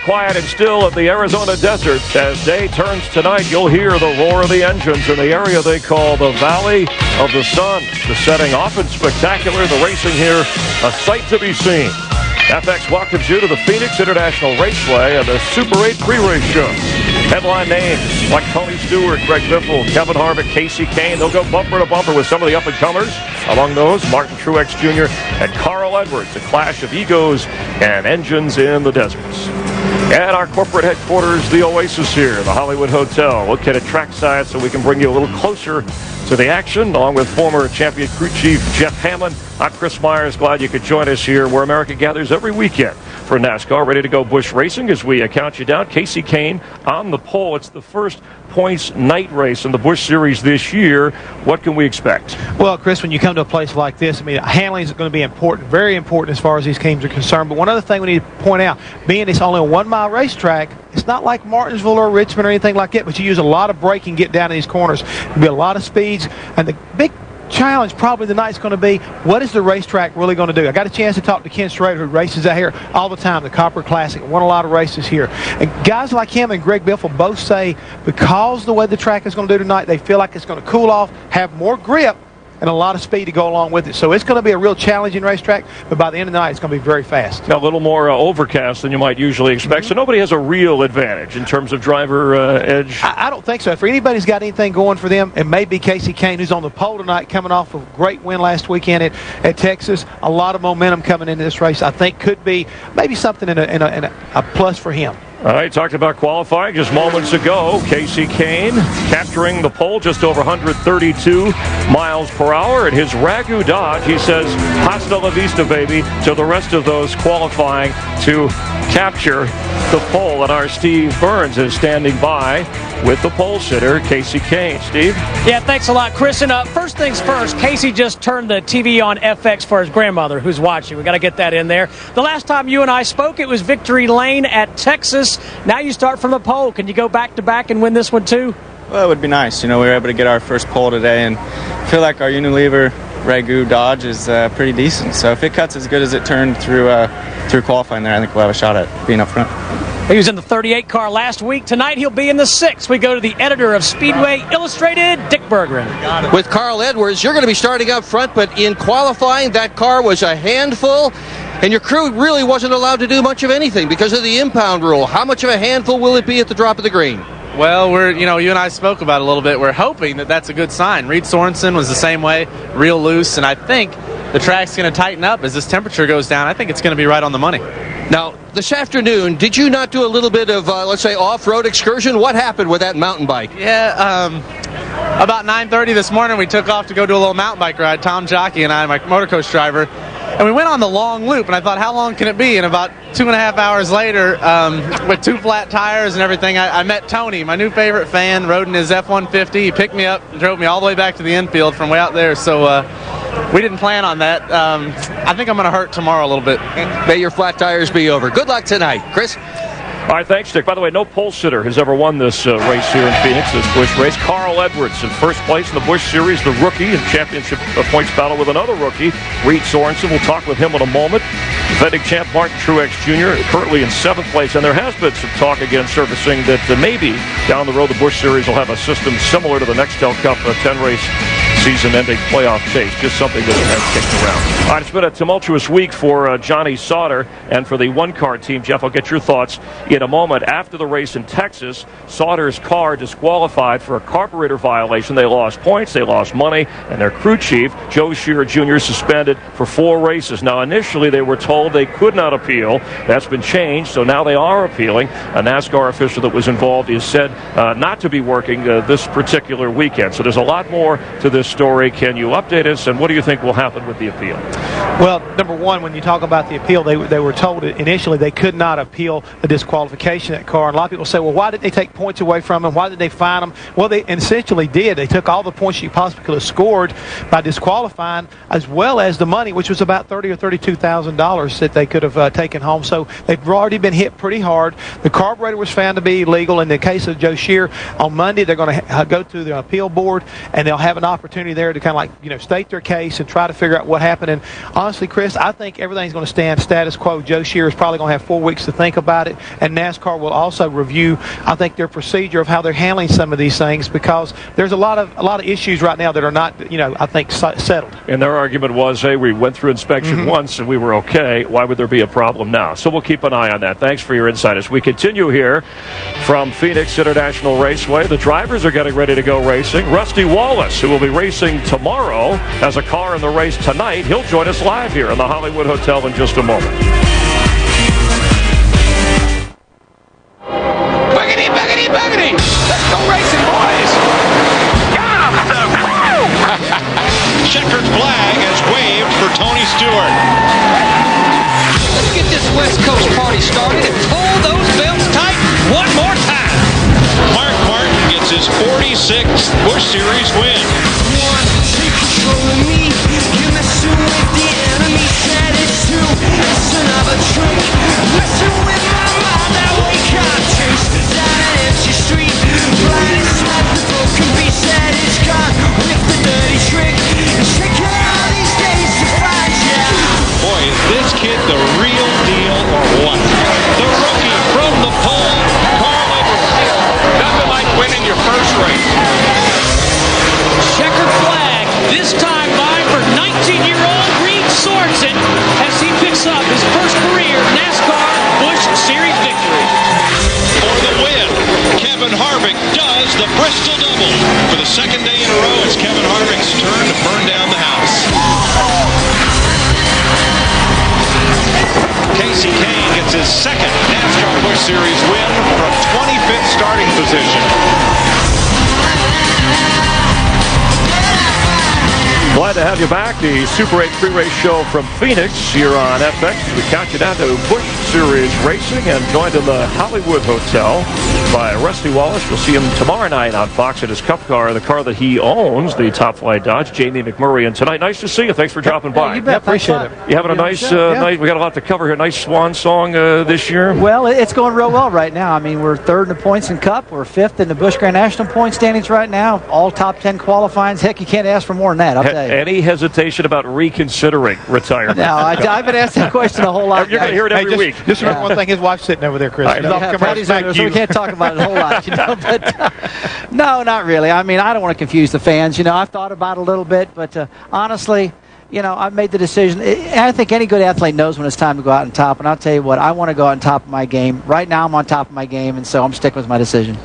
quiet and still of the Arizona desert. As day turns tonight, you'll hear the roar of the engines in the area they call the Valley of the Sun. The setting often spectacular. The racing here, a sight to be seen. FX welcomes you to the Phoenix International Raceway and the Super 8 pre-race show. Headline names like Tony Stewart, Greg Biffle, Kevin Harvick, Casey Kane. They'll go bumper to bumper with some of the up-and-comers. Among those, Martin Truex Jr. and Carl Edwards, a clash of egos and engines in the deserts. At our corporate headquarters, the Oasis here, the Hollywood Hotel. Located trackside so we can bring you a little closer to the action, along with former champion crew chief Jeff Hammond. I'm Chris Myers. Glad you could join us here where America gathers every weekend for NASCAR. Ready to go Busch Racing as we count you down. Casey Kane on the pole. It's the first points night race in the Busch Series this year. What can we expect? Well, Chris, when you come to a place like this, I mean, handling is going to be important, very important as far as these teams are concerned. But one other thing we need to point out, being it's only a 1 mile racetrack, it's not like Martinsville or Richmond or anything like that, but you use a lot of braking, get down in these corners. There'll be a lot of speeds, and the big challenge probably tonight is going to be, what is the racetrack really going to do? I got a chance to talk to Ken Schrader, who races out here all the time, the Copper Classic, won a lot of races here. And guys like him and Greg Biffle both say because the way the track is going to do tonight, they feel like it's going to cool off, have more grip, and a lot of speed to go along with it. So it's going to be a real challenging racetrack, but by the end of the night, it's going to be very fast. A little more overcast than you might usually expect, so nobody has a real advantage in terms of driver edge. I don't think so. If anybody's got anything going for them, it may be Casey Kane, who's on the pole tonight, coming off a great win last weekend at Texas. A lot of momentum coming into this race, I think, could be maybe something in a plus for him. All right, talked about qualifying just moments ago. Casey Kane capturing the pole just over 132 miles per hour. In his Ragu Dodge, he says, hasta la vista, baby, to the rest of those qualifying to capture the pole. And our Steve Burns is standing by with the pole sitter, Casey Kane. Steve? Yeah, thanks a lot, Chris. And first things first, Casey just turned the TV on FX for his grandmother who's watching. We got to get that in there. The last time you and I spoke, it was Victory Lane at Texas. Now you start from the pole. Can you go back-to-back and win this one too? Well, it would be nice. You know, we were able to get our first pole today, and I feel like our Unilever Ragu Dodge is pretty decent. So if it cuts as good as it turned through qualifying there, I think we'll have a shot at being up front. He was in the 38 car last week. Tonight he'll be in the 6. We go to the editor of Speedway Illustrated, Dick Berggren. With Carl Edwards, you're going to be starting up front, but in qualifying, that car was a handful, and your crew really wasn't allowed to do much of anything because of the impound rule. How much of a handful will it be at the drop of the green? Well, you and I spoke about it a little bit. We're hoping that that's a good sign. Reed Sorensen was the same way, real loose, and I think the track's going to tighten up as this temperature goes down. I think it's going to be right on the money. Now, this afternoon, did you not do a little bit of, let's say, off-road excursion? What happened with that mountain bike? Yeah, about 9:30 this morning, we took off to go do a little mountain bike ride, Tom Jockey and I, my motor coach driver. And we went on the long loop, and I thought, how long can it be? And about 2.5 hours later, with 2 flat tires and everything, I met Tony, my new favorite fan, rode in his F-150. He picked me up and drove me all the way back to the infield from way out there. So we didn't plan on that. I think I'm going to hurt tomorrow a little bit. May your flat tires be over. Good luck tonight. Chris? All right, thanks, Dick. By the way, no pole sitter has ever won this race here in Phoenix, this Busch race. Carl Edwards in first place in the Busch Series, the rookie in championship points battle with another rookie, Reed Sorensen. We'll talk with him in a moment. Defending champ Martin Truex Jr. currently in 7th place, and there has been some talk again surfacing that maybe down the road the Busch Series will have a system similar to the Nextel Cup 10-race season-ending playoff chase, just something that has kicked around. All right, it's been a tumultuous week for Johnny Sauter and for the one-car team. Jeff, I'll get your thoughts in a moment. After the race in Texas, Sauter's car disqualified for a carburetor violation. They lost points, they lost money, and their crew chief, Joe Shearer Jr., suspended for 4 races. Now, initially, they were told they could not appeal. That's been changed, so now they are appealing. A NASCAR official that was involved is said not to be working this particular weekend. So there's a lot more to this story. Can you update us, and what do you think will happen with the appeal? Well, number one, when you talk about the appeal, they were told initially they could not appeal the disqualification of that car. And a lot of people say, well, why did they take points away from them? Why did they fine them? Well, they essentially did. They took all the points you possibly could have scored by disqualifying, as well as the money, which was about $30,000 or $32,000 that they could have taken home. So they've already been hit pretty hard. The carburetor was found to be illegal. In the case of Joe Shearer, on Monday they're going to go to the appeal board, and they'll have an opportunity opportunity there to kind of state their case and try to figure out what happened. And honestly, Chris, I think everything's going to stand status quo. Joe Shear is probably going to have 4 weeks to think about it, and NASCAR will also review, I think, their procedure of how they're handling some of these things, because there's a lot of issues right now that are not, I think, settled. And their argument was, hey, we went through inspection once and we were okay. Why would there be a problem now? So we'll keep an eye on that. Thanks for your insight. As we continue here from Phoenix International Raceway, the drivers are getting ready to go racing. Rusty Wallace, who will be racing tomorrow, has a car in the race tonight. He'll join us live here in the Hollywood Hotel in just a moment. Buggity, buggity, buggity! Let's go racing, boys! Got him! Checkered flag is waved for Tony Stewart. Let's get this West Coast party started and pull those belts tight one more time. Mark Martin gets his 46th Busch Series win. One, take control of me. You're messing with the enemy. Said it's true. Son of a trick. Messing with my mind. That way can't taste. Down an empty street. Blind inside the broken beast. Said it's gone with the dirty trick. It's taking all these days to find you. Boy, is this kid the real deal or what? The rookie from the pole, Carl Edwards. Nothing like winning your first race. Checkered flag, this time by for 19-year-old Reed Sorensen as he picks up his first career NASCAR Busch Series victory. For the win, Kevin Harvick does the Bristol double. For the second day in a row, it's Kevin Harvick's turn to burn down the house. Casey Kane gets his second NASCAR Busch Series win from 25th starting position. Glad to have you back. The Super 8 pre-race show from Phoenix here on FX. We count you down to Busch Series racing, and joined in the Hollywood Hotel by Rusty Wallace. We'll see him tomorrow night on Fox in his Cup car, the car that he owns, the Top Flight Dodge. Jamie McMurray, and tonight, nice to see you. Thanks for dropping by. You bet. Appreciate it. You having a nice night? We got a lot to cover here. Nice swan song this year. Well, it's going real well right now. I mean, we're third in the points in Cup. We're fifth in the Busch Grand National point standings right now. All top 10 qualifying. Heck, you can't ask for more than that, I'll tell you. Any hesitation about reconsidering retirement? No, I've been asked that question a whole lot. You're going to hear it every week. Just remember one thing, his wife's sitting over there, Chris. Patty's over there, so we can't talk about it a whole lot, But no, not really. I mean, I don't want to confuse the fans. I've thought about it a little bit, but honestly, I've made the decision. I think any good athlete knows when it's time to go out on top, and I'll tell you what, I want to go out on top of my game. Right now, I'm on top of my game, and so I'm sticking with my decision.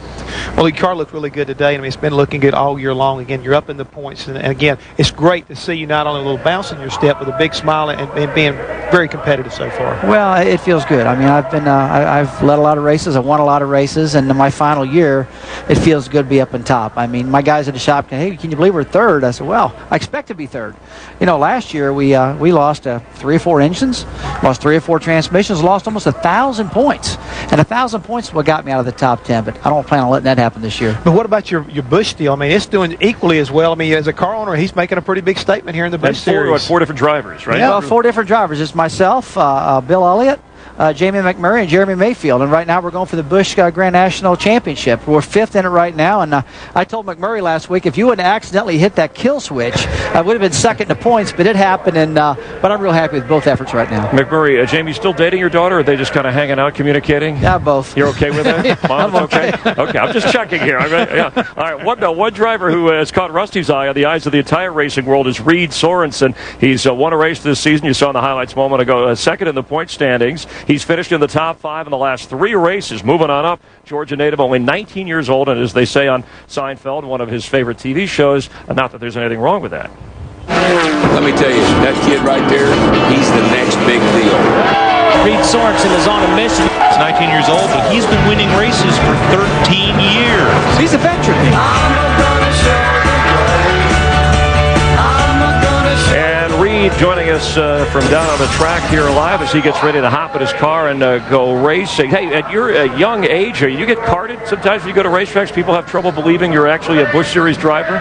Well, your car looked really good today. I mean, it's been looking good all year long. Again, you're up in the points. And again, it's great to see you not only a little bounce in your step, with a big smile and being very competitive so far. Well, it feels good. I mean, I've led a lot of races. I won a lot of races. And in my final year, it feels good to be up on top. I mean, my guys at the shop, hey, can you believe we're third? I said, well, I expect to be third. Last year we lost 3 or 4 engines, lost 3 or 4 transmissions, lost almost 1,000 points. And 1,000 points is what got me out of the top 10. But I don't plan on letting that happen this year. But what about your Busch deal? I mean, it's doing equally as well. I mean, as a car owner, he's making a pretty big statement here in the Busch Series. 4 different drivers, right? Yeah, well, 4 different drivers. It's myself, Bill Elliott, Jamie McMurray, and Jeremy Mayfield. And right now we're going for the Busch Grand National Championship. We're 5th in it right now. And I told McMurray last week, if you wouldn't accidentally hit that kill switch, I would have been second in the points, but it happened. But I'm real happy with both efforts right now. McMurray, Jamie, still dating your daughter, or are they just kind of hanging out, communicating? Yeah, both. You're okay with that? I'm okay. Okay, I'm just checking here. Yeah. All right, one driver who has caught Rusty's eye on the eyes of the entire racing world is Reed Sorensen. He's won a race this season. You saw in the highlights a moment ago, second in the point standings. He's finished in the top 5 in the last 3 races. Moving on up, Georgia native, only 19 years old, and as they say on Seinfeld, one of his favorite TV shows, not that there's anything wrong with that. Let me tell you, that kid right there, he's the next big deal. Reed Sorensen is on a mission. He's 19 years old, but he's been winning races for 13 years. He's a veteran. And Reed joining us from down on the track here live as he gets ready to hop in his car and go racing. Hey, at your young age, you get carded sometimes when you go to racetracks? People have trouble believing you're actually a Busch Series driver?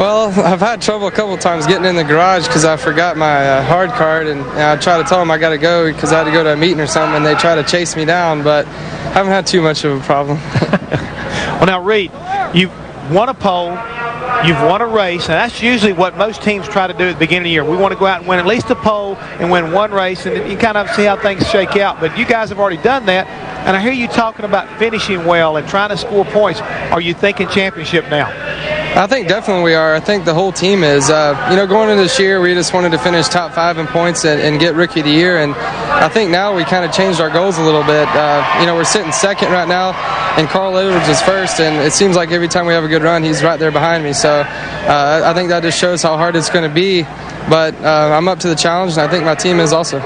Well, I've had trouble a couple times getting in the garage because I forgot my hard card, and I try to tell them I got to go because I had to go to a meeting or something, and they try to chase me down, but I haven't had too much of a problem. Well, now, Reed, you won a pole, You've won a race, and that's usually what most teams try to do at the beginning of the year. We want to go out and win at least a pole and win one race, and you kind of see how things shake out. But you guys have already done that, and I hear you talking about finishing well and trying to score points. Are you thinking championship now? I think definitely we are. I think the whole team is. Going into this year, we just wanted to finish top 5 in points and get Rookie of the Year. And I think now we kind of changed our goals a little bit. We're sitting second right now, and Carl Edwards is first. And it seems like every time we have a good run, he's right there behind me. So I think that just shows how hard it's going to be. But I'm up to the challenge, and I think my team is also.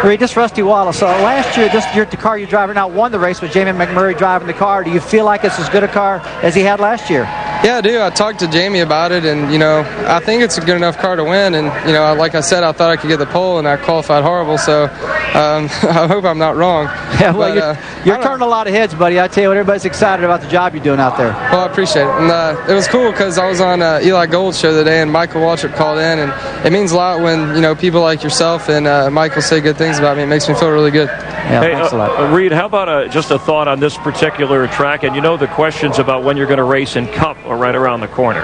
Reed, this Rusty Wallace. Last year, the car you're driving now won the race with Jamie McMurray driving the car. Do you feel like it's as good a car as he had last year? Yeah, I do. I talked to Jamie about it, and, I think it's a good enough car to win. And, like I said, I thought I could get the pole, and I qualified horrible. So I hope I'm not wrong. Yeah, well, you're turning a lot of heads, buddy. I tell you what, everybody's excited about the job you're doing out there. Well, I appreciate it. And it was cool because I was on Eli Gold's show today, and Michael Waltrip called in. And it means a lot when, people like yourself and Michael say good things about me. It makes me feel really good. Yeah, hey, thanks a lot. Reed, how about just a thought on this particular track? And the questions about when you're going to race in Cup are right around the corner.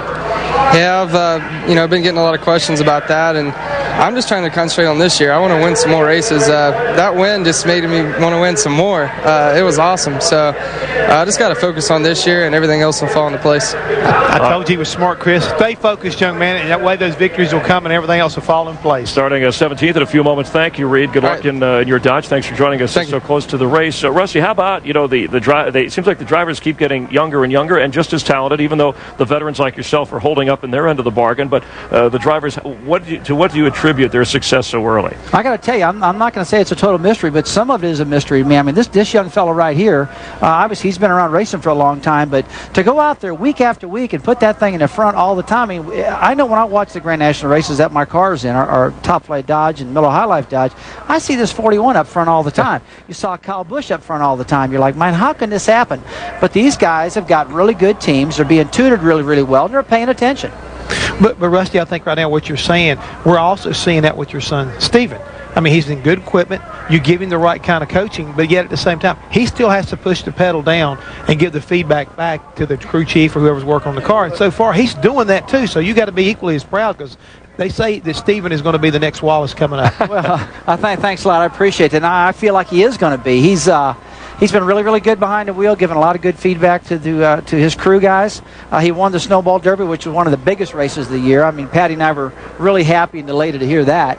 Yeah, I've been getting a lot of questions about that, and I'm just trying to concentrate on this year. I want to win some more races. That win just made me want to win some more. It was awesome. So I just got to focus on this year, and everything else will fall into place. I told you he was smart, Chris. Stay focused, young man, and that way those victories will come and everything else will fall in place. Starting 17th in a few moments. Thank you, Reed. Good luck in your Dodge. Thanks for joining us so close to the race. Rusty, how about, it seems like the drivers keep getting younger and younger and just as talented, even though the veterans like yourself are holding up in their end of the bargain. But the drivers, what do you attribute their success so early? I got to tell you, I'm not going to say it's a total mystery, but some of it is a mystery, man. I mean, this young fellow right here, obviously he's been around racing for a long time, but to go out there week after week and put that thing in the front all the time. I mean, I know when I watch the Grand National races that my car's in, our Top Flight Dodge and Miller High Life Dodge, I see this 41 up front all the time. You saw Kyle Busch up front all the time. You're like, man, how can this happen? But these guys have got really good teams. They're being tutored really, really well, and they're paying attention. But Rusty, I think right now what you're saying, we're also seeing that with your son, Steven. I mean, he's in good equipment. You give him the right kind of coaching, but yet at the same time, he still has to push the pedal down and give the feedback back to the crew chief or whoever's working on the car. And so far, he's doing that too. So you got to be equally as proud because they say that Steven is going to be the next Wallace coming up. Well, thanks a lot. I appreciate it. And I feel like he is going to be. He's been really, really good behind the wheel, giving a lot of good feedback to his crew guys. He won the Snowball Derby, which was one of the biggest races of the year. I mean, Patty and I were really happy and elated to hear that.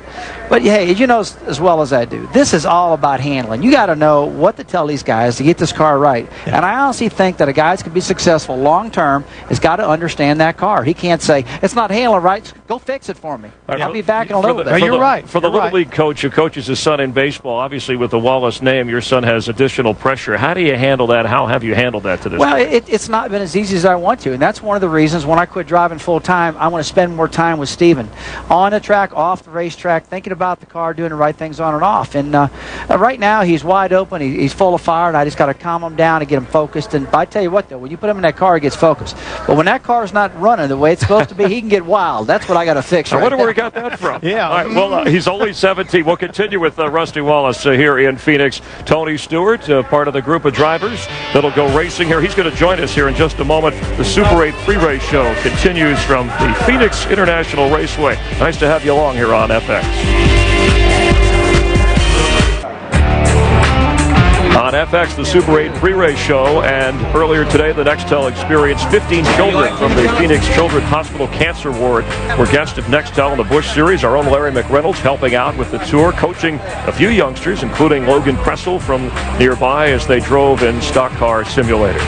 But, hey, you know as well as I do, this is all about handling. You got to know what to tell these guys to get this car right. Yeah. And I honestly think that a guy that can be successful long-term has got to understand that car. He can't say, it's not handling right, go fix it for me. Right, I'll be back in a little bit. You're right. For the Little League coach who coaches his son in baseball, obviously with the Wallace name, your son has additional pressure. How do you handle that? How have you handled that to this point? Well, it's not been as easy as I want to, and that's one of the reasons when I quit driving full-time, I want to spend more time with Steven. On the track, off the racetrack, thinking about the car, doing the right things on and off. And right now, he's wide open. He's full of fire, and I just got to calm him down and get him focused. And I tell you what, though, when you put him in that car, he gets focused. But when that car's not running the way it's supposed to be, he can get wild. That's what I got to fix. I wonder where he got that from. Yeah. All right, well, he's only 17. We'll continue with Rusty Wallace here in Phoenix. Tony Stewart, part of the group of drivers that'll go racing here. He's going to join us here in just a moment. The Super 8 pre-race show continues from the Phoenix International Raceway. Nice to have you along here on FX. On FX, the Super 8 pre-race show, and earlier today, the Nextel experienced 15 children from the Phoenix Children's Hospital Cancer Ward were guests of Nextel in the Busch Series. Our own Larry McReynolds helping out with the tour, coaching a few youngsters, including Logan Kressel from nearby as they drove in stock car simulators.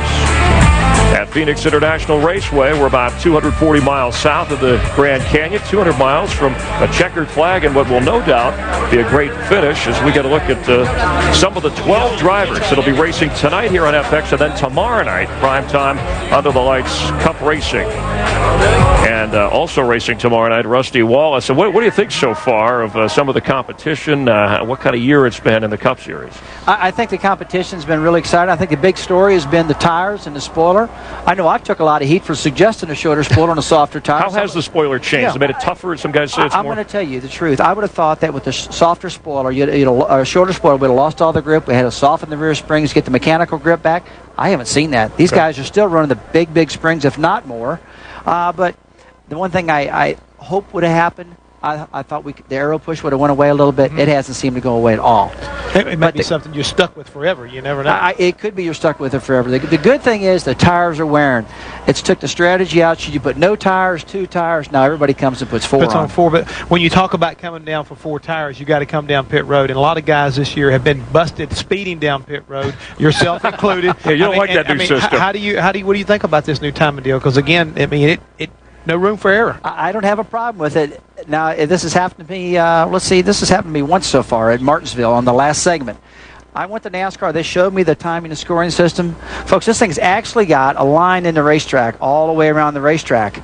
At Phoenix International Raceway, we're about 240 miles south of the Grand Canyon, 200 miles from a checkered flag, and what will no doubt be a great finish as we get a look at some of the 12 drivers that'll be racing tonight here on FX, and then tomorrow night, prime time, Under the Lights Cup Racing. And also racing tomorrow night, Rusty Wallace. So what do you think so far of some of the competition? What kind of year it's been in the Cup Series? I think the competition's been really exciting. I think the big story has been the tires and the spoiler. I know I took a lot of heat for suggesting a shorter spoiler and a softer tire. How has the spoiler changed? Has it made it tougher? Some guys say it's more. I'm going to tell you the truth. I would have thought that with the softer spoiler, a shorter spoiler, we'd have lost all the grip. We had to soften the rear springs, get the mechanical grip back. I haven't seen that. These guys are still running the big springs, if not more. But The one thing I hope would have happened, I thought the aero push would have went away a little bit. It hasn't seemed to go away at all. It might be something you're stuck with forever. You never know. It could be you're stuck with it forever. The good thing is the tires are wearing. It's took the strategy out. Should you put no tires, 2 tires? Now everybody comes and puts 4 on. 4, but when you talk about coming down for 4 tires, you got to come down pit road. And a lot of guys this year have been busted speeding down pit road, yourself included. Yeah, you don't like that new system. What do you think about this new timing deal? Because again, I mean, it no room for error. I don't have a problem with it. Now, this has happened to me, this has happened to me once so far at Martinsville on the last segment. I went to NASCAR. They showed me the timing and scoring system. Folks, this thing's actually got a line in the racetrack all the way around the racetrack.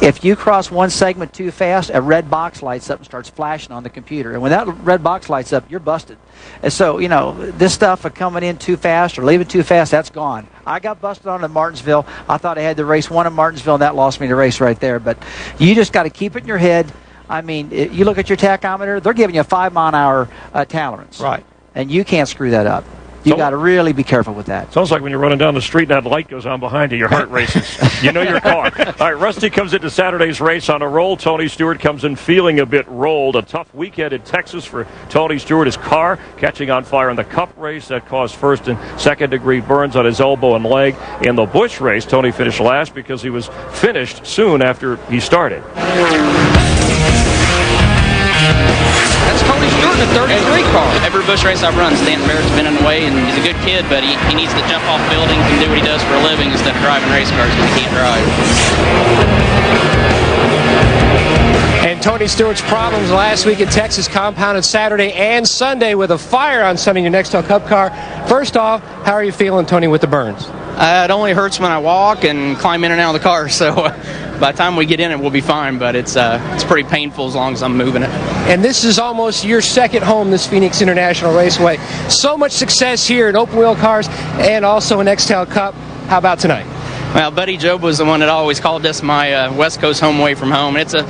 If you cross one segment too fast, a red box lights up and starts flashing on the computer. And when that red box lights up, you're busted. And so, this stuff of coming in too fast or leaving too fast, that's gone. I got busted on at Martinsville. I thought I had the race won at Martinsville, and that lost me the race right there. But you just got to keep it in your head. I mean, you look at your tachometer, they're giving you a 5-mile-an-hour tolerance. Right. And you can't screw that up. You got to really be careful with that. Sounds like when you're running down the street and that light goes on behind you, your heart races. You know your car. All right, Rusty comes into Saturday's race on a roll. Tony Stewart comes in feeling a bit rolled. A tough weekend in Texas for Tony Stewart. His car catching on fire in the Cup race. That caused first and second degree burns on his elbow and leg. In the Busch race, Tony finished last because he was finished soon after he started. That's Tony Stewart in the 33 car. Every Busch race I've run, Stanton Barrett's been in the way, and he's a good kid, but he needs to jump off buildings and do what he does for a living instead of driving race cars because he can't drive. And Tony Stewart's problems last week at Texas compounded Saturday and Sunday with a fire on Sunday in your Nextel Cup car. First off, how are you feeling, Tony, with the burns? It only hurts when I walk and climb in and out of the car, so by the time we get in it, we'll be fine, but it's pretty painful as long as I'm moving it. And this is almost your second home, this Phoenix International Raceway. So much success here in open-wheel cars and also in Nextel Cup. How about tonight? Well, Buddy Job was the one that always called this my West Coast home away from home. It's a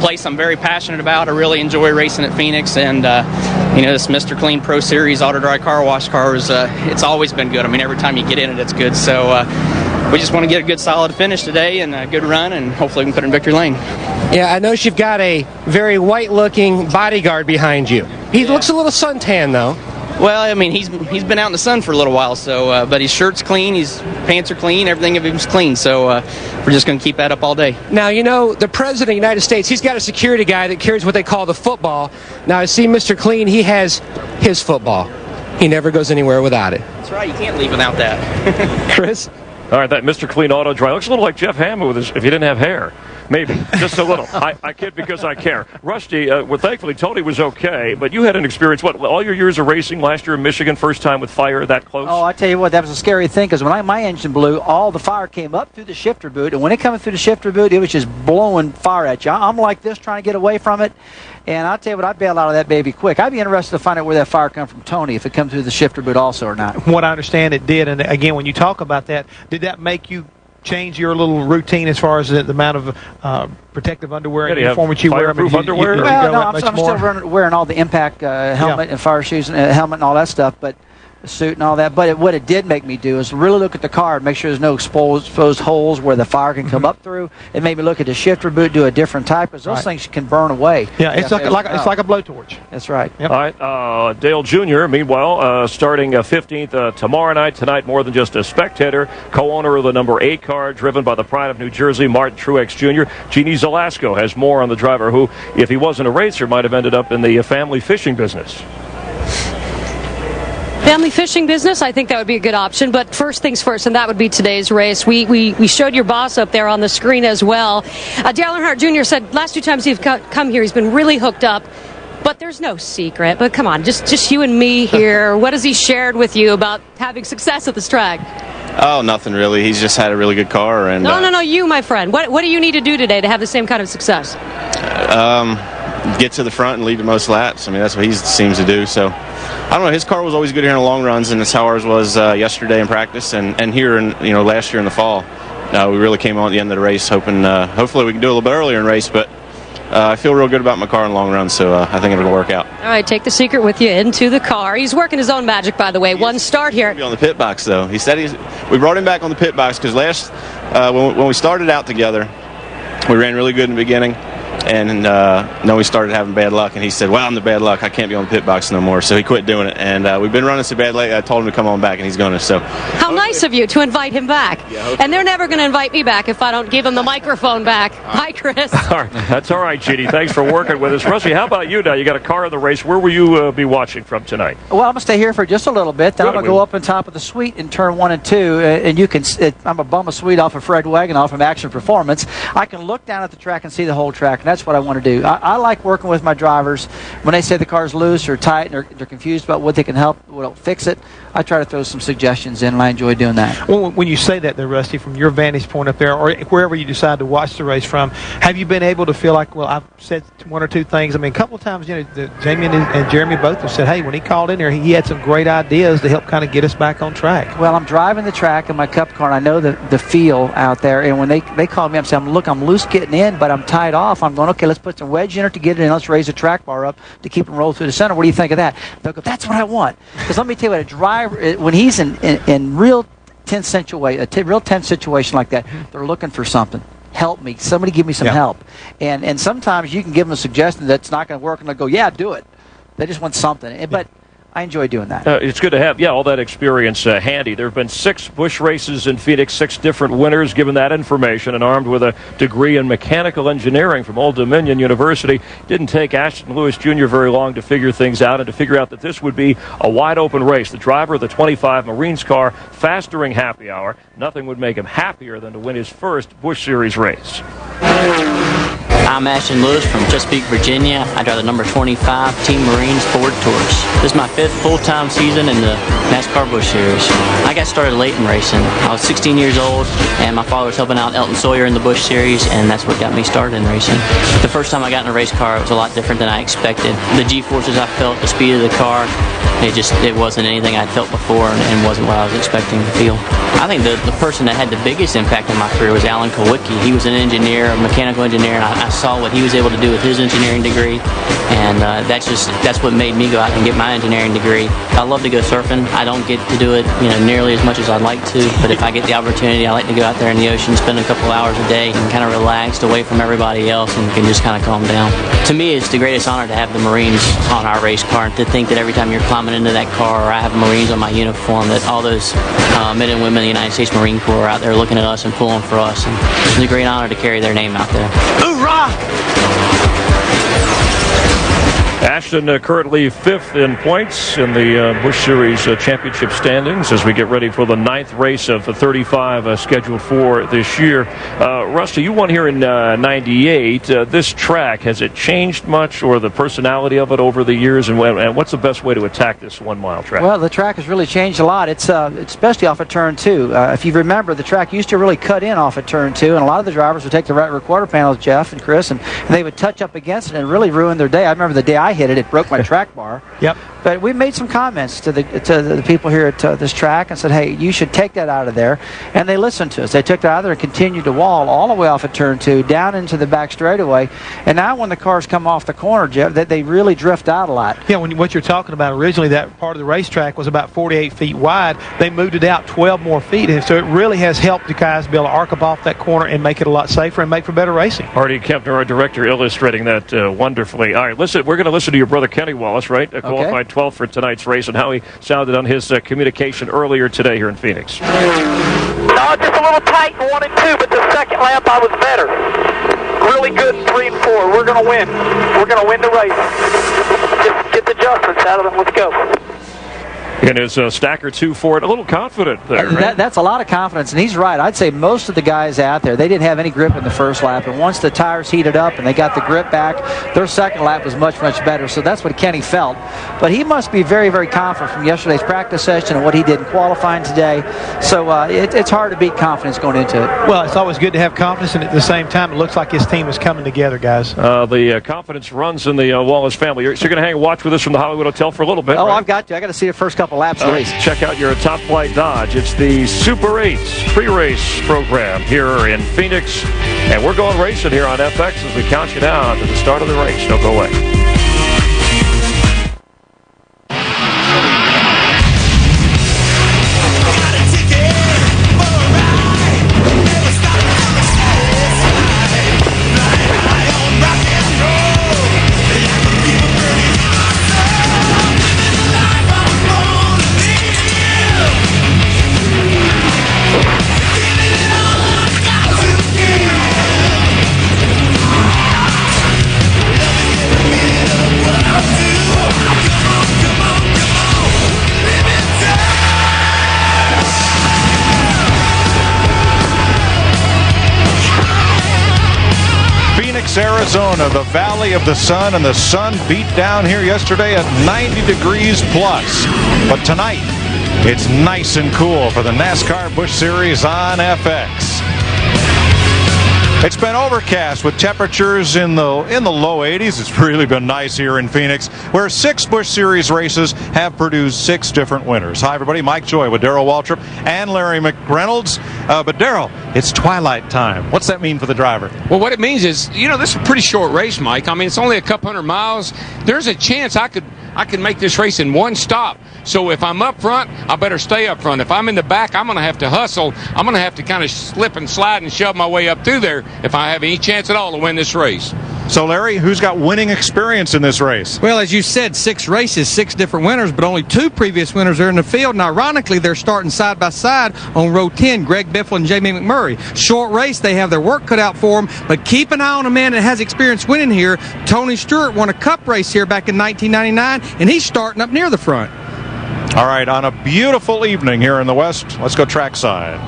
place I'm very passionate about. I really enjoy racing at Phoenix, and this Mr. Clean Pro Series Auto Dry Car Wash car it's always been good. I mean, every time you get in it, it's good. So we just want to get a good solid finish today and a good run, and hopefully we can put it in victory lane. Yeah, I know you've got a very white-looking bodyguard behind you. He looks a little suntan, though. Well, I mean, he's been out in the sun for a little while, so but his shirt's clean, his pants are clean, everything of him's clean, so we're just going to keep that up all day. Now, the President of the United States, he's got a security guy that carries what they call the football. Now, I see Mr. Clean, he has his football. He never goes anywhere without it. That's right, you can't leave without that. Chris? All right, that Mr. Clean Auto Dry looks a little like Jeff Hammond with if he didn't have hair. Maybe, just a little. I kid because I care. Rusty, well, thankfully, Tony was okay, but you had an experience, all your years of racing, last year in Michigan, first time with fire that close? Oh, I tell you what, that was a scary thing, because when my engine blew, all the fire came up through the shifter boot, and when it came through the shifter boot, it was just blowing fire at you. I'm like this, trying to get away from it, and I'll tell you what, I bailed out of that baby quick. I'd be interested to find out where that fire come from Tony, if it comes through the shifter boot also or not. What I understand, it did, and again, when you talk about that, did that make you change your little routine as far as the amount of protective underwear and uniform which you wear? Fireproof underwear? Well, no, I'm still wearing all the impact helmet and fire shoes and helmet and all that stuff, but the suit and all that. But what it did make me do is really look at the car and make sure there's no exposed holes where the fire can come up through. It made me look at the shifter boot, do a different type, because those things can burn away. Yeah, it's like a blowtorch. That's right. Yep. All right, Dale Jr., meanwhile, starting 15th tomorrow night. Tonight, more than just a spectator, co-owner of the number 8 car, driven by the pride of New Jersey, Martin Truex Jr. Jeannie Zelasco has more on the driver who, if he wasn't a racer, might have ended up in the family fishing business. Family fishing business, I think that would be a good option. But first things first, and that would be today's race. We showed your boss up there on the screen as well. Dale Earnhardt Jr. said last 2 times he's come here, he's been really hooked up. But there's no secret. But come on, just you and me here. What has he shared with you about having success at this track? Oh, nothing really. He's just had a really good car. And No, you, my friend. What do you need to do today to have the same kind of success? Get to the front and lead the most laps. I mean, that's what he seems to do. So, I don't know. His car was always good here in the long runs, and that's how ours was yesterday in practice and here in last year in the fall. We really came on at the end of the race, hoping hopefully we can do a little bit earlier in race, but I feel real good about my car in long run, so I think it'll work out. All right, take the secret with you into the car. He's working his own magic, by the way. One start here. He'll be on the pit box, though. He said we brought him back on the pit box because when we started out together, we ran really good in the beginning. And then we started having bad luck, and he said, well, I'm the bad luck. I can't be on the pit box no more. So he quit doing it. And we've been running so bad lately, I told him to come on back, and he's going to. So how nice of you to invite him back. Yeah, and they're never going to invite me back if I don't give him the microphone back. Hi, Chris. All right. That's all right, Jeannie. Thanks for working with us. Rusty, how about you now? You got a car in the race. Where will you be watching from tonight? Well, I'm going to stay here for just a little bit. Then I'm going to go up on top of the suite in turn 1 and 2. And you can, I'm a bum a suite off of Fred Wagenoff from Action Performance. I can look down at the track and see the whole track, and that's what I want to do. I like working with my drivers. When they say the car's loose or tight and they're confused about what they can help, what'll fix it, I try to throw some suggestions in, and I enjoy doing that. Well, when you say that there, Rusty, from your vantage point up there, or wherever you decide to watch the race from, have you been able to feel like, well, I've said one or two things. I mean, a couple of times, Jamie and Jeremy both have said, hey, when he called in there, he had some great ideas to help kind of get us back on track. Well, I'm driving the track in my Cup car, and I know the feel out there. And when they call me up and say, look, I'm loose getting in, but I'm tied off. I'm going, okay, let's put some wedge in it to get it in. Let's raise the track bar up to keep them roll through the center. What do you think of that? They'll go, that's what I want. Because let me tell you what, a driver, when he's in real tense situation like that, they're looking for something. Help me. Somebody give me some help. And sometimes you can give them a suggestion that's not going to work, and they'll go, yeah, do it. They just want something. But I enjoy doing that. It's good to have, all that experience handy. There have been 6 Busch races in Phoenix, 6 different winners. Given that information and armed with a degree in mechanical engineering from Old Dominion University, didn't take Ashton Lewis Jr. very long to figure things out and to figure out that this would be a wide-open race. The driver of the 25 Marines car, fast during happy hour. Nothing would make him happier than to win his first Busch Series race. I'm Ashton Lewis from Chesapeake, Virginia. I drive the number 25 Team Marines Ford Taurus. This is my 5th full-time season in the NASCAR Busch Series. I got started late in racing. I was 16 years old, and my father was helping out Elton Sawyer in the Busch Series, and that's what got me started in racing. The first time I got in a race car, it was a lot different than I expected. The G-forces I felt, the speed of the car, it wasn't anything I'd felt before and wasn't what I was expecting to feel. I think the person that had the biggest impact in my career was Alan Kowicki. He was an engineer, a mechanical engineer, and I saw what he was able to do with his engineering degree, and that's what made me go out and get my engineering degree. I love to go surfing. I don't get to do it nearly as much as I'd like to, but if I get the opportunity, I like to go out there in the ocean, spend a couple hours a day and kind of relaxed away from everybody else and can just kind of calm down. To me, it's the greatest honor to have the Marines on our race car, and to think that every time you're climbing into that car, or I have Marines on my uniform, that all those men and women of the United States Marine Corps are out there looking at us and pulling for us, and it's a great honor to carry their name out there. Hoorah! Ashton currently 5th in points in the Busch Series championship standings as we get ready for the 9th race of the 35 scheduled for this year. Rusty, you won here in 98. This track, has it changed much, or the personality of it over the years, and what's the best way to attack this 1-mile track? Well, the track has really changed a lot. It's especially off of turn 2. If you remember, the track used to really cut in off of turn 2, and a lot of the drivers would take the right rear quarter panels, Jeff and Chris, and they would touch up against it and really ruin their day. I remember the day I hit it, it broke my track bar. Yep. But we made some comments to the people here at this track and said, hey, you should take that out of there. And they listened to us. They took that out of there and continued to wall all the way off of turn 2, down into the back straightaway. And now when the cars come off the corner, Jeff, they really drift out a lot. Yeah, what you're talking about originally, that part of the racetrack was about 48 feet wide. They moved it out 12 more feet. And so it really has helped the guys be able to arc up off that corner and make it a lot safer and make for better racing. Artie Kempner, our director, illustrating that wonderfully. All right, we're going to listen to your brother Kenny Wallace, right? Qualified 12th for tonight's race, and how he sounded on his communication earlier today here in Phoenix. No, just a little tight in 1 and 2, but the second lap I was better. Really good in 3 and 4. We're going to win. We're going to win the race. Just get the adjustments out of them. Let's go. And his stacker 2 for it, a little confident there. Right? That's a lot of confidence, and he's right. I'd say most of the guys out there, they didn't have any grip in the first lap, and once the tires heated up and they got the grip back, their second lap was much, much better. So that's what Kenny felt. But he must be very, very confident from yesterday's practice session and what he did in qualifying today. So it's hard to beat confidence going into it. Well, it's always good to have confidence, and at the same time, it looks like his team is coming together, guys. The confidence runs in the Wallace family. So you're going to hang and watch with us from the Hollywood Hotel for a little bit, Oh, right? I've got to. I got to see the first couple laps of the race. Check out your Top Flight Dodge. It's the Super 8 pre-race program here in Phoenix. And we're going racing here on FX as we count you down to the start of the race. Don't go away. Phoenix, Arizona, the Valley of the Sun, and the sun beat down here yesterday at 90 degrees plus. But tonight, it's nice and cool for the NASCAR Busch Series on FX. It's been overcast with temperatures in the low 80s. It's really been nice here in Phoenix, where 6 Busch Series races have produced 6 different winners. Hi, everybody. Mike Joy with Darrell Waltrip and Larry McReynolds. But, Darrell, it's twilight time. What's that mean for the driver? Well, what it means is, this is a pretty short race, Mike. I mean, it's only a couple hundred miles. There's a chance I could make this race in one stop. So if I'm up front, I better stay up front. If I'm in the back, I'm going to have to hustle. I'm going to have to kind of slip and slide and shove my way up through there if I have any chance at all to win this race. So, Larry, who's got winning experience in this race? Well, as you said, 6 races, 6 different winners, but only 2 previous winners are in the field. And ironically, they're starting side by side on row 10, Greg Biffle and Jamie McMurray. Short race, they have their work cut out for them, but keep an eye on a man that has experience winning here. Tony Stewart won a cup race here back in 1999, and he's starting up near the front. All right, on a beautiful evening here in the West, let's go trackside.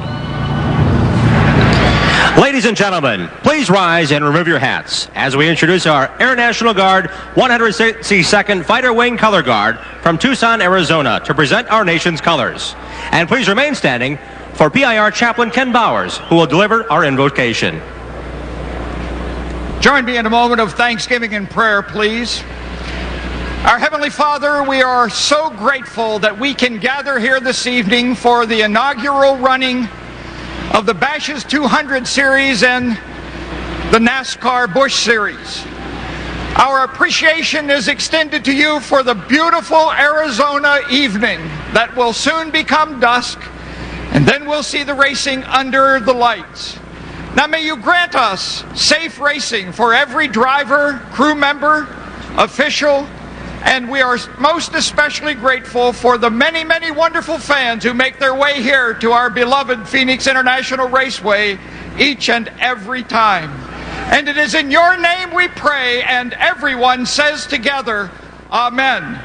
Ladies and gentlemen, please rise and remove your hats as we introduce our Air National Guard 162nd Fighter Wing Color Guard from Tucson, Arizona to present our nation's colors. And please remain standing for PIR Chaplain Ken Bowers, who will deliver our invocation. Join me in a moment of thanksgiving and prayer, please. Our Heavenly Father, we are so grateful that we can gather here this evening for the inaugural running of the Bashas 200 Series and the NASCAR Busch Series. Our appreciation is extended to you for the beautiful Arizona evening that will soon become dusk, and then we'll see the racing under the lights. Now may you grant us safe racing for every driver, crew member, official, and we are most especially grateful for the many, many wonderful fans who make their way here to our beloved Phoenix International Raceway each and every time. And it is in your name we pray, and everyone says together, Amen.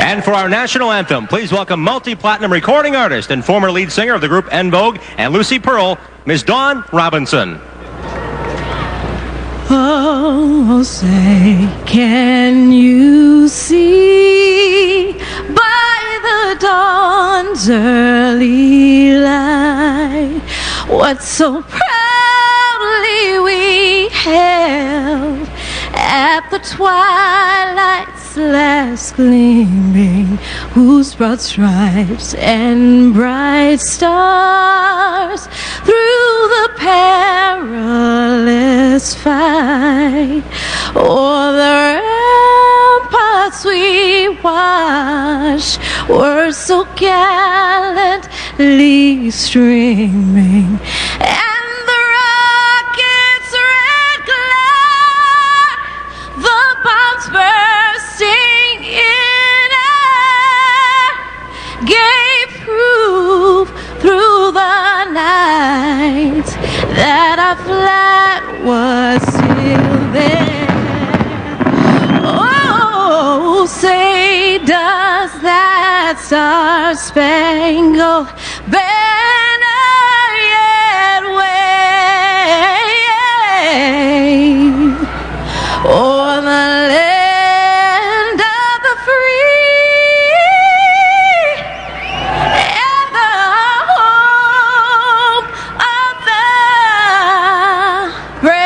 And for our national anthem, please welcome multi-platinum recording artist and former lead singer of the group En Vogue and Lucy Pearl, Ms. Dawn Robinson. Oh, say, can you see by the dawn's early light what so proudly we held at the twilight's last gleaming, whose broad stripes and bright stars through the perilous fight o'er the ramparts we watched were so gallantly streaming, and the rocket's red glare, the bombs bursting in air, gave proof through the night that our flag was still there. Oh, say, does that star-spangled banner yet wave o'er the land of the free and the home of the brave?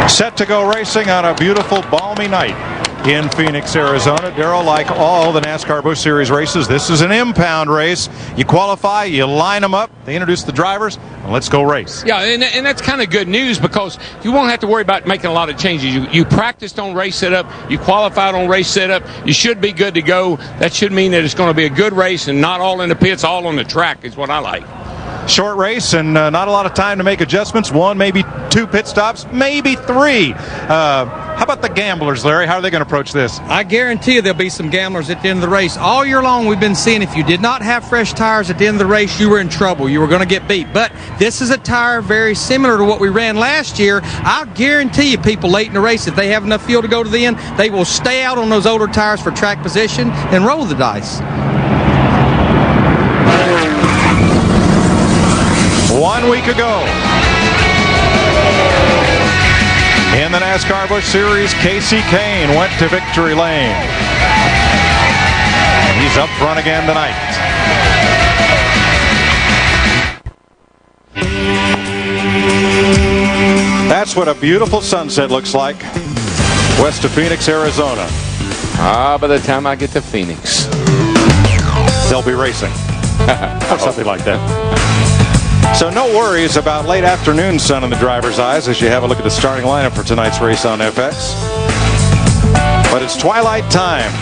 Set to go racing on a beautiful, balmy night in Phoenix, Arizona. Darrell, like all the NASCAR Busch Series races, this is an impound race. You qualify, you line them up, they introduce the drivers, and let's go race. Yeah, and that's kind of good news because you won't have to worry about making a lot of changes. You practiced on race setup, you qualified on race setup, you should be good to go. That should mean that it's going to be a good race and not all in the pits, all on the track is what I like. Short race and not a lot of time to make adjustments. 1, maybe 2 pit stops, maybe 3. How about the gamblers, Larry? How are they going to approach this? I guarantee you there'll be some gamblers at the end of the race. All year long we've been seeing if you did not have fresh tires at the end of the race, you were in trouble. You were going to get beat. But this is a tire very similar to what we ran last year. I'll guarantee you people late in the race, if they have enough fuel to go to the end, they will stay out on those older tires for track position and roll the dice. 1 week ago, in the NASCAR Busch Series, Casey Kane went to victory lane. And he's up front again tonight. That's what a beautiful sunset looks like west of Phoenix, Arizona. By the time I get to Phoenix, they'll be racing. Or something like that. So no worries about late afternoon sun in the driver's eyes as you have a look at the starting lineup for tonight's race on FX. But it's twilight time.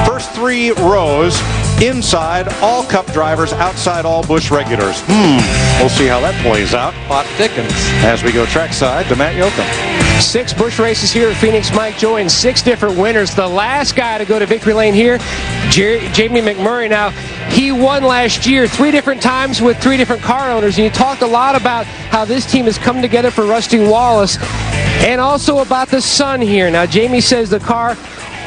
First 3 rows inside, all Cup drivers, outside, all Busch regulars. We'll see how that plays out. Plot thickens. As we go trackside to Matt Yoakum. 6 Busch races here at Phoenix, Mike Joy, and 6 different winners. The last guy to go to victory lane here, Jamie McMurray. Now, he won last year 3 different times with 3 different car owners, and you talked a lot about how this team has come together for Rusty Wallace, and also about the sun here. Now, Jamie says the car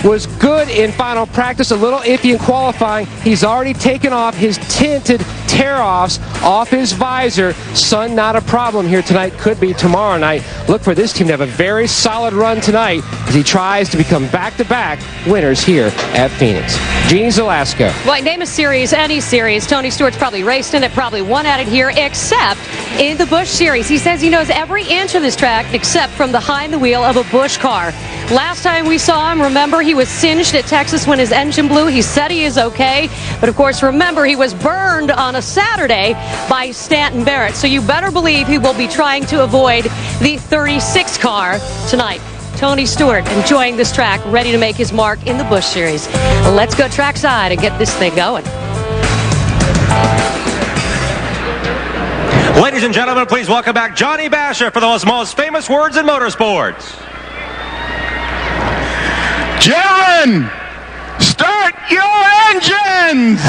was good in final practice, a little iffy in qualifying. He's already taken off his tinted tear-offs off his visor. Sun not a problem here tonight, could be tomorrow night. Look for this team to have a very solid run tonight as he tries to become back-to-back winners here at Phoenix. Jeannie Zalasko. Well, name a series, any series. Tony Stewart's probably raced in it, probably won at it here, except in the Busch Series. He says he knows every inch of this track except from behind the wheel of a Busch car. Last time we saw him, remember, he was singed at Texas when his engine blew. He said he is okay, but of course, remember, he was burned on a Saturday by Stanton Barrett. So you better believe he will be trying to avoid the 36 car tonight. Tony Stewart enjoying this track, ready to make his mark in the Busch Series. Let's go trackside and get this thing going. Ladies and gentlemen, please welcome back Johnny Basher for those most famous words in motorsports. Gentlemen, start your engines!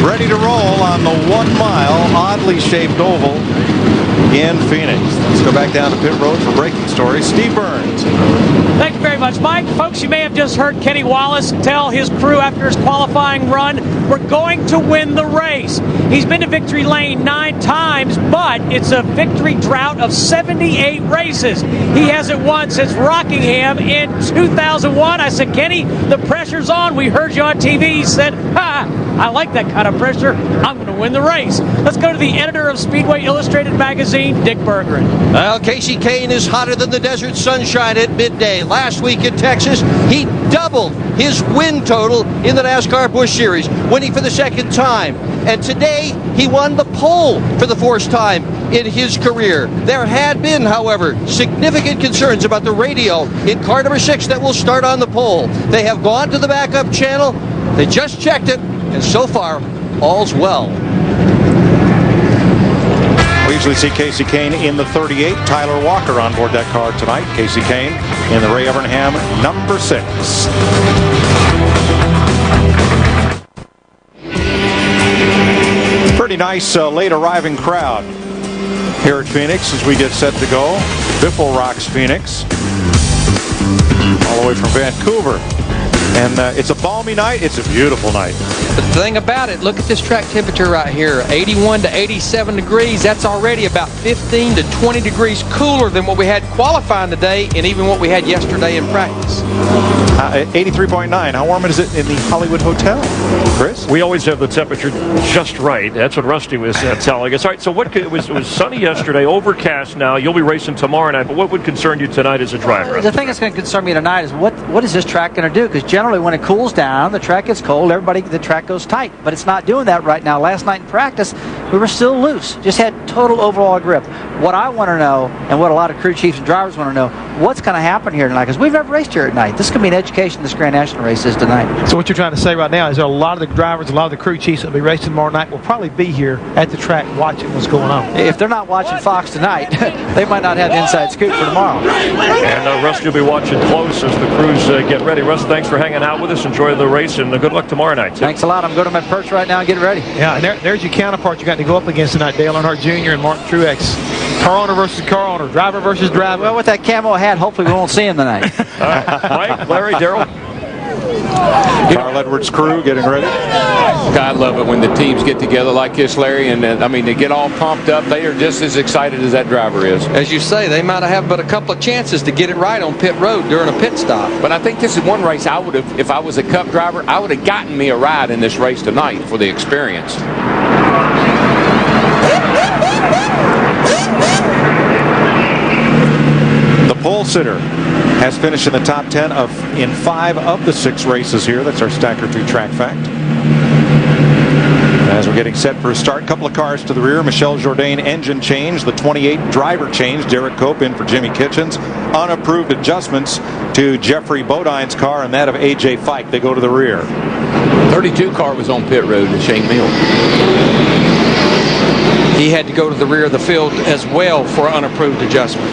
Ready to roll on the 1 mile, oddly shaped oval in Phoenix. Let's go back down to pit road for breaking stories. Steve Burns. Thank you very much, Mike. Folks, you may have just heard Kenny Wallace tell his crew after his qualifying run, we're going to win the race. He's been to victory lane 9 times, but it's a victory drought of 78 races. He hasn't won since Rockingham in 2001. I said, Kenny, the pressure's on. We heard you on TV. He said, I like that kind of pressure. I'm going to win the race. Let's go to the editor of Speedway Illustrated magazine, Dick Berggren. Well, Casey Kane is hotter than the desert sunshine at midday. Last week in Texas, he doubled his win total in the NASCAR Busch Series, winning for the 2nd time. And today, he won the pole for the 4th time in his career. There had been, however, significant concerns about the radio in car number 6 that will start on the pole. They have gone to the backup channel. They just checked it, and so far, all's well. We usually see Casey Kane in the 38. Tyler Walker on board that car tonight. Casey Kane in the Ray Evernham number 6. Pretty nice late arriving crowd here at Phoenix as we get set to go. Biffle rocks Phoenix all the way from Vancouver. And it's a balmy night. It's a beautiful night. The thing about it, look at this track temperature right here, 81 to 87 degrees. That's already about 15 to 20 degrees cooler than what we had qualifying today and even what we had yesterday in practice. 83.9. How warm is it in the Hollywood Hotel, Chris? We always have the temperature just right. That's what Rusty was telling us. All right, so it was sunny yesterday, overcast now. You'll be racing tomorrow night, but what would concern you tonight as a driver? The thing that's going to concern me tonight is what is this track going to do? Because generally when it cools down, the track gets cold, the track track goes tight, but it's not doing that right now. Last night in practice, we were still loose, just had total overall grip. What I want to know, and what a lot of crew chiefs and drivers want to know, what's going to happen here tonight? Because we've never raced here at night. This is going to be an education, this Grand National race is tonight. So what you're trying to say right now is that a lot of the drivers, a lot of the crew chiefs that will be racing tomorrow night will probably be here at the track watching what's going on. If they're not watching Fox tonight, they might not have the inside scoop for tomorrow. And Russ, you'll be watching close as the crews get ready. Russ, thanks for hanging out with us. Enjoy the race, and good luck tomorrow night. Thanks a lot. I'm going to my perch right now and get ready. Yeah, and there's your counterpart you got to go up against tonight, Dale Earnhardt Jr. and Martin Truex. Car owner versus car owner, driver versus driver. Well, with that camo hat, hopefully we won't see him tonight. All right. Mike, Larry, Darrell. Carl Edwards' crew getting ready. I love it when the teams get together like this, Larry, and I mean, they get all pumped up. They are just as excited as that driver is. As you say, they might have but a couple of chances to get it right on pit road during a pit stop. But I think this is one race I would have, if I was a Cup driver, I would have gotten me a ride in this race tonight for the experience. The pole sitter has finished in the top 10 in 5 of the 6 races here. That's our Stacker 3 track fact. As we're getting set for a start, couple of cars to the rear. Michelle Jourdain engine change. The 28 driver change. Derek Cope in for Jimmy Kitchens. Unapproved adjustments to Jeffrey Bodine's car and that of A.J. Fike. They go to the rear. 32 car was on pit road to Shane Mill. He had to go to the rear of the field as well for unapproved adjustment.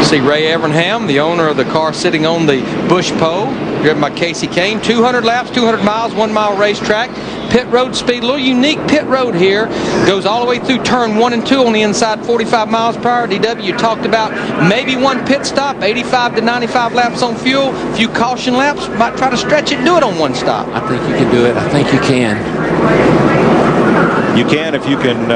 See Ray Evernham, the owner of the car sitting on the Busch pole, driven by Casey Kane. 200 laps, 200 miles, 1 mile racetrack. Pit road speed, a little unique pit road here. Goes all the way through turn 1 and 2 on the inside, 45 miles per hour. DW, you talked about maybe one pit stop, 85 to 95 laps on fuel. A few caution laps, might try to stretch it and do it on one stop. I think you can do it. I think you can. You can if you can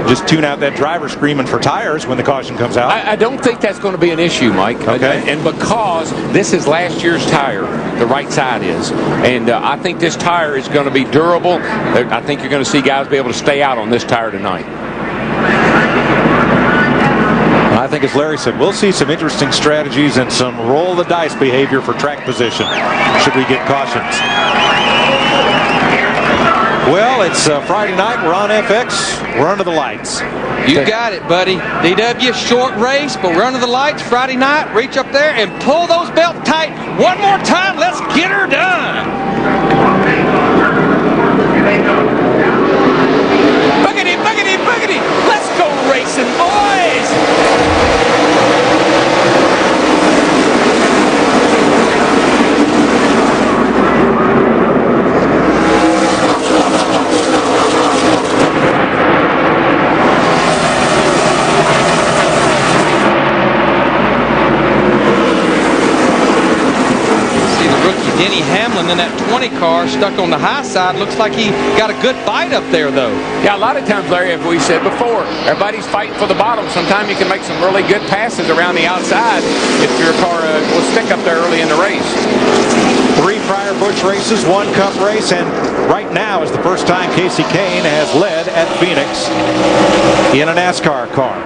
just tune out that driver screaming for tires when the caution comes out. I don't think that's going to be an issue, Mike. Okay. And because this is last year's tire, the right side is. And I think this tire is going to be durable. I think you're going to see guys be able to stay out on this tire tonight. I think, as Larry said, we'll see some interesting strategies and some roll the dice behavior for track position should we get cautions. Well, it's Friday night. We're on FX. We're under the lights. You got it, buddy. DW, short race, but we're under the lights Friday night. Reach up there and pull those belts tight. One more time. Let's get her done. Boogity, boogity, boogity. Let's go racing, boys. Denny Hamlin in that 20 car stuck on the high side. Looks like he got a good bite up there, though. Yeah, a lot of times, Larry, as we said before, everybody's fighting for the bottom. Sometimes you can make some really good passes around the outside if your car will stick up there early in the race. 3 prior Busch races, 1 Cup race, and right now is the first time Casey Kane has led at Phoenix in a NASCAR car.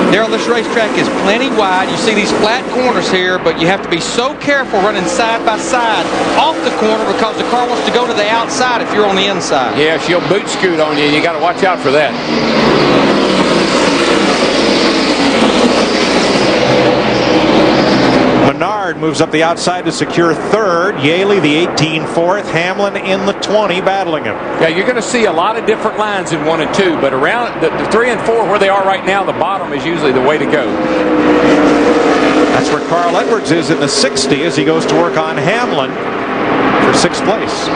Darrell, this racetrack is plenty wide. You see these flat corners here, but you have to be so careful running side by side off the corner because the car wants to go to the outside if you're on the inside. Yeah, she'll boot scoot on you. You got to watch out for that. Menard moves up the outside to secure 3rd. Yaley, the 18, 4th. Hamlin in the 20, battling him. Yeah, you're going to see a lot of different lines in 1 and 2, but around the 3 and 4 where they are right now, the bottom is usually the way to go. That's where Carl Edwards is in the 60 as he goes to work on Hamlin for 6th place.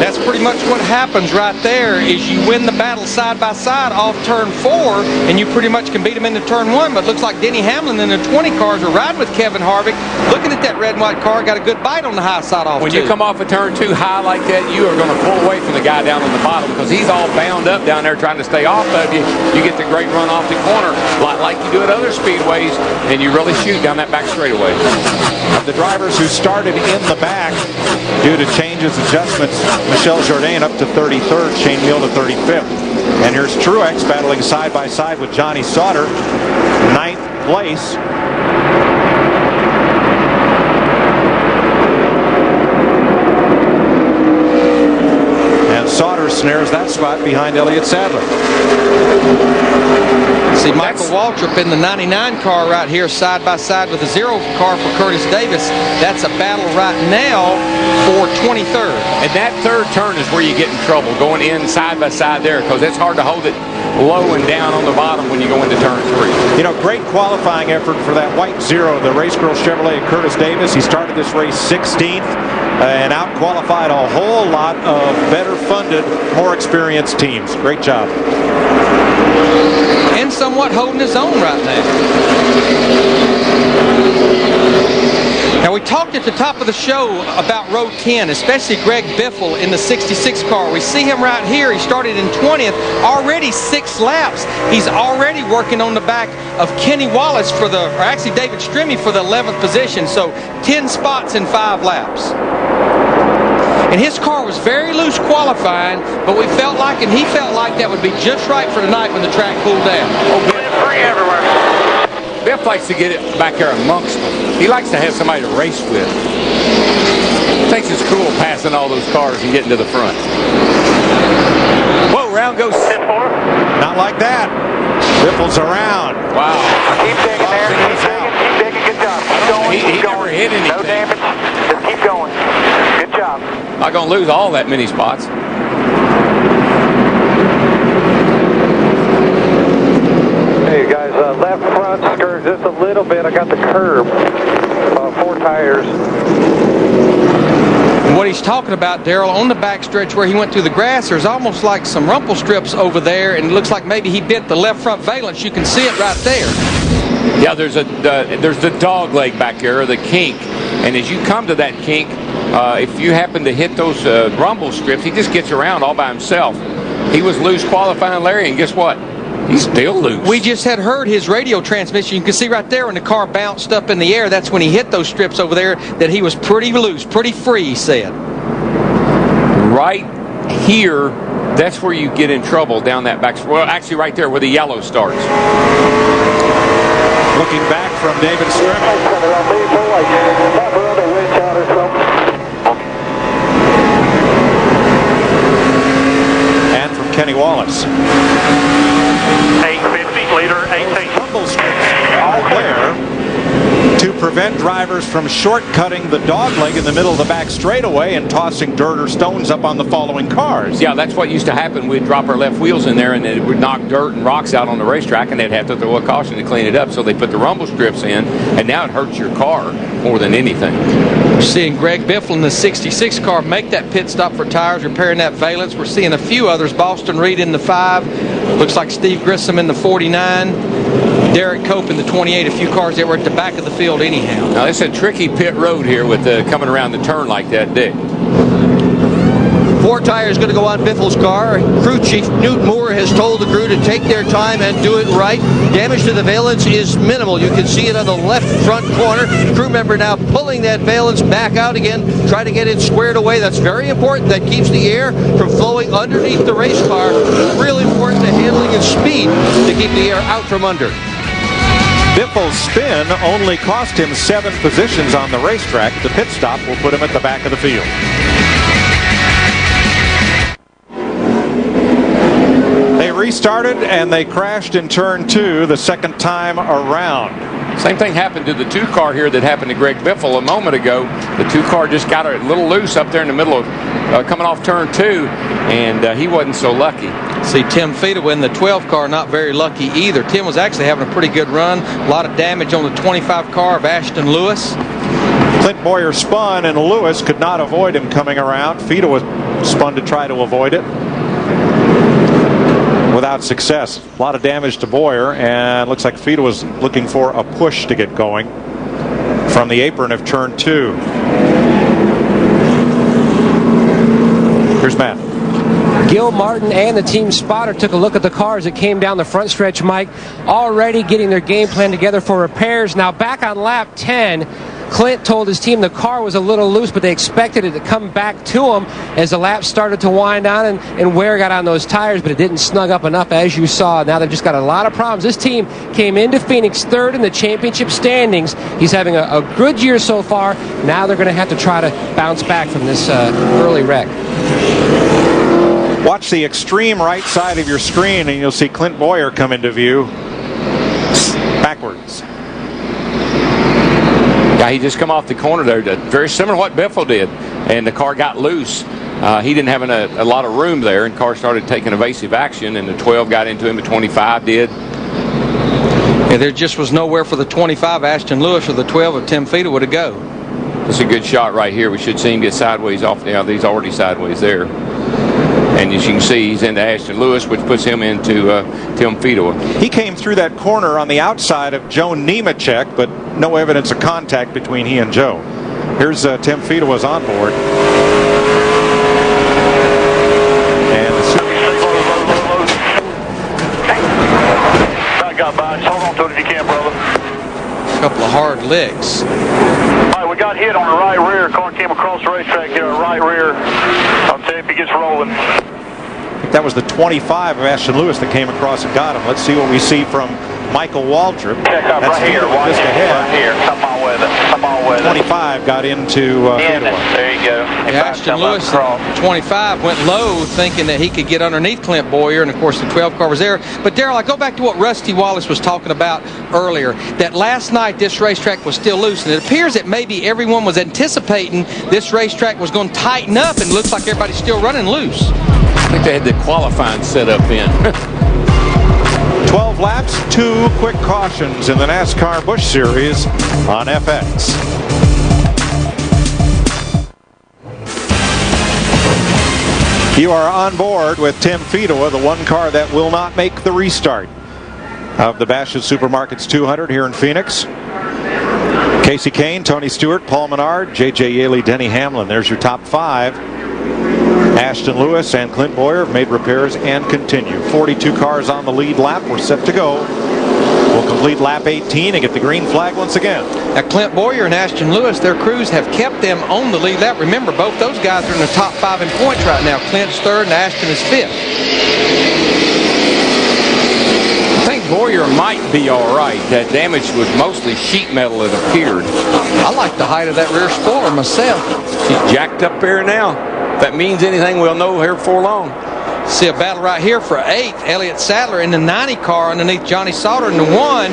That's pretty much what happens right there is you win the battle side by side off turn 4 and you pretty much can beat them into turn 1, but it looks like Denny Hamlin in the 20 cars are riding with Kevin Harvick, looking at that red and white car, got a good bite on the high side off When too. you come off a turn 2 high like that, you are going to pull away from the guy down on the bottom because he's all bound up down there trying to stay off of you. You get the great run off the corner like you do at other speedways, and you really shoot down that back straightaway. Of the drivers who started in the back due to changes, adjustments, Michelle Jourdain up to 33rd, Shane Mill to 35th. And here's Truex battling side by side with Johnny Sauter, 9th place. snares that spot behind Elliott Sadler. See Michael Waltrip in the 99 car right here, side by side with the 0 car for Curtis Davis. That's a battle right now for 23rd. And that third turn is where you get in trouble, going in side by side there, because it's hard to hold it low and down on the bottom when you go into turn 3. You know, great qualifying effort for that white 0, the Race Girl Chevrolet Curtis Davis. He started this race 16th and out-qualified a whole lot of better-funded, more experienced teams. Great job. And somewhat holding his own right now. Now, we talked at the top of the show about row 10, especially Greg Biffle in the 66 car. We see him right here. He started in 20th, already 6 laps. He's already working on the back of Kenny Wallace for the, or actually David Strimmy for the 11th position. So 10 spots in 5 laps. And his car was very loose qualifying, but we felt like, and he felt like that would be just right for tonight when the track cooled down. Biff likes to get it back there amongst them. He likes to have somebody to race with. Thinks it's cool passing all those cars and getting to the front. Whoa, round goes 10-4. Not like that. Biffle's around. Wow. Keep digging there. Keep digging. Good job. Keep going. He never hit anything. No damage. Just keep going. Good job. Not going to lose all that many spots. Hey guys, left front skirt just a little bit. I got the curb. 4 tires. And what he's talking about, Darrell, on the back stretch where he went through the grass, there's almost like some rumple strips over there, and it looks like maybe he bent the left front valence. You can see it right there. Yeah, there's the dog leg back there, or the kink. And as you come to that kink, if you happen to hit those rumble strips, he just gets around all by himself. He was loose qualifying, Larry, and guess what? He's still loose. We just had heard his radio transmission. You can see right there when the car bounced up in the air, that's when he hit those strips over there, that he was pretty loose, pretty free, he said. Right here, that's where you get in trouble down that back. Well, actually right there where the yellow starts. Looking back from David Strimmy. And from Kenny Wallace. 850, leader 18. Rumble strips are there to prevent drivers from shortcutting the dog leg in the middle of the back straightaway and tossing dirt or stones up on the following cars. Yeah, that's what used to happen. We'd drop our left wheels in there and it would knock dirt and rocks out on the racetrack, and they'd have to throw a caution to clean it up. So they put the rumble strips in, and now it hurts your car more than anything. We're seeing Greg Biffle in the 66 car make that pit stop for tires, repairing that valence. We're seeing a few others. Boston Reed in the 5. Looks like Steve Grissom in the 49. Derek Cope in the 28. A few cars that were at the back of the field anyhow. Now, it's a tricky pit road here with coming around the turn like that, Dick. 4 tires going to go on Biffle's car. Crew Chief Newt Moore has told the crew to take their time and do it right. Damage to the valence is minimal. You can see it on the left front corner. Crew member now pulling that valence back out again, trying to get it squared away. That's very important. That keeps the air from flowing underneath the race car. Really important, the handling and speed to keep the air out from under. Biffle's spin only cost him 7 positions on the racetrack. The pit stop will put him at the back of the field. They restarted and they crashed in turn 2 the second time around. Same thing happened to the 2 car here that happened to Greg Biffle a moment ago. The 2 car just got a little loose up there in the middle of coming off turn 2, and he wasn't so lucky. See Tim Fedewa in the 12 car, not very lucky either. Tim was actually having a pretty good run. A lot of damage on the 25 car of Ashton Lewis. Clint Boyer spun and Lewis could not avoid him coming around. Fedewa spun to try to avoid it without success. A lot of damage to Boyer, and looks like Fedewa was looking for a push to get going from the apron of turn 2. Here's Matt. Gil Martin and the team spotter took a look at the cars that came down the front stretch, Mike, already getting their game plan together for repairs. Now back on lap 10, Clint told his team the car was a little loose, but they expected it to come back to them as the laps started to wind on and wear got on those tires, but it didn't snug up enough, as you saw. Now they've just got a lot of problems. This team came into Phoenix 3rd in the championship standings. He's having a good year so far. Now they're going to have to try to bounce back from this early wreck. Watch the extreme right side of your screen and you'll see Clint Boyer come into view backwards. Yeah, he just come off the corner there. Very similar to what Biffle did. And the car got loose. He didn't have a lot of room there, and the car started taking evasive action, and the 12 got into him, the 25 did. Yeah, there just was nowhere for the 25 Ashton Lewis or the 12 of Tim Fiedler to go. It's a good shot right here. We should see him get sideways off. Yeah, he's already sideways there. And as you can see, he's into Ashton Lewis, which puts him into Tim Fiedler. He came through that corner on the outside of Joe Nemechek, but no evidence of contact between he and Joe. Here's Tim Fiedler was on board. Hold on to it if you can, brother. A couple of hard licks. All right, we got hit on the right rear. Car came across the racetrack here, right rear. I'll tell you if he gets rolling. I think that was the 25 of Ashton Lewis that came across and got him. Let's see what we see from Michael Waltrip. Check up right here. Watch it. Right here. Come on with it. Come on with it. 25 got into there you go. Ashton Lewis, 25, went low thinking that he could get underneath Clint Boyer, and of course the 12 car was there. But Darrell, I go back to what Rusty Wallace was talking about earlier, that last night this racetrack was still loose, and it appears that maybe everyone was anticipating this racetrack was going to tighten up, and it looks like everybody's still running loose. I think they had the qualifying set up in. 12 laps, 2 quick cautions in the NASCAR Busch Series on FX. You are on board with Tim Fiedler, the one car that will not make the restart of the Bashas Supermarkets 200 here in Phoenix. Casey Kane, Tony Stewart, Paul Menard, J.J. Yaley, Denny Hamlin. There's your top 5. Ashton Lewis and Clint Boyer have made repairs and continue. 42 cars on the lead lap. We're set to go. We'll complete lap 18 and get the green flag once again. Now, Clint Boyer and Ashton Lewis, their crews have kept them on the lead lap. Remember, both those guys are in the top 5 in points right now. Clint's 3rd and Ashton is 5th. I think Boyer might be all right. That damage was mostly sheet metal, it appeared. I like the height of that rear spoiler myself. He's jacked up there now. If that means anything, we'll know here before long. See a battle right here for 8th. Elliott Sadler in the 90 car underneath Johnny Sauter in the 1.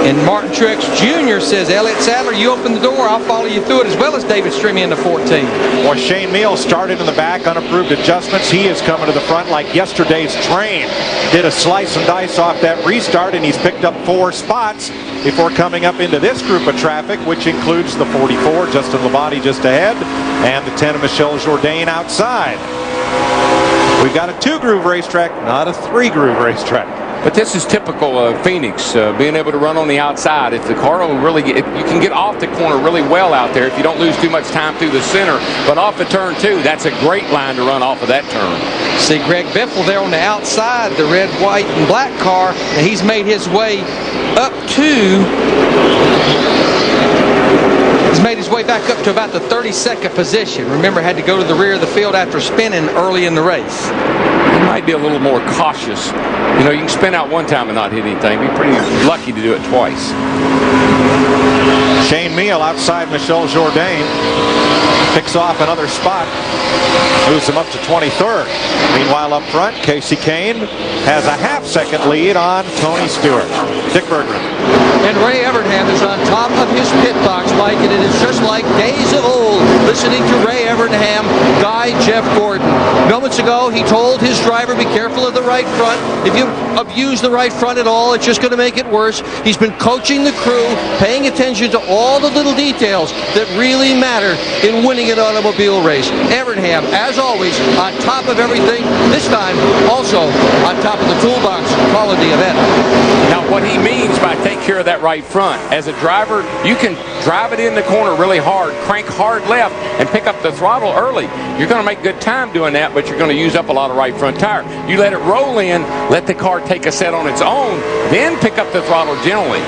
And Martin Truex Jr. says, Elliott Sadler, you open the door, I'll follow you through it, as well as David Stremme in the 14. Well, Shane Meal started in the back, unapproved adjustments. He is coming to the front like yesterday's train. Did a slice and dice off that restart, and he's picked up 4 spots before coming up into this group of traffic, which includes the 44, Justin Labonte just ahead, and the 10 of Michelle Jourdain outside. We've got a 2-groove racetrack, not a 3-groove racetrack. But this is typical of Phoenix, being able to run on the outside. If the car will really get, you can get off the corner really well out there if you don't lose too much time through the center. But off of turn 2, that's a great line to run off of that turn. See Greg Biffle there on the outside, the red, white, and black car, and he's made his way up to... He's made his way back up to about the 32nd position. Remember, had to go to the rear of the field after spinning early in the race. He might be a little more cautious. You know, you can spin out one time and not hit anything. Be pretty lucky to do it twice. Shane Meal outside Michelle Jourdain. Picks off another spot. Moves him up to 23rd. Meanwhile, up front, Casey Kane has a half-second lead on Tony Stewart. Dick Bergman. And Ray Evernham is on top of his pit box, Mike, and it is just like days of old listening to Ray Evernham guide Jeff Gordon. Moments ago, he told his driver, be careful of the right front. If you abuse the right front at all, it's just going to make it worse. He's been coaching the crew, paying attention to all the little details that really matter in winning an automobile race. Evernham, as always, on top of everything, this time also on top of the toolbox, calling the event. Now, what he means by take care of that right front, as a driver, you can drive it in the corner really hard, crank hard left, and pick up the throttle early. You're going to make good time doing that, but you're going to use up a lot of right front tire. You let it roll in, let the car take a set on its own, then pick up the throttle gently.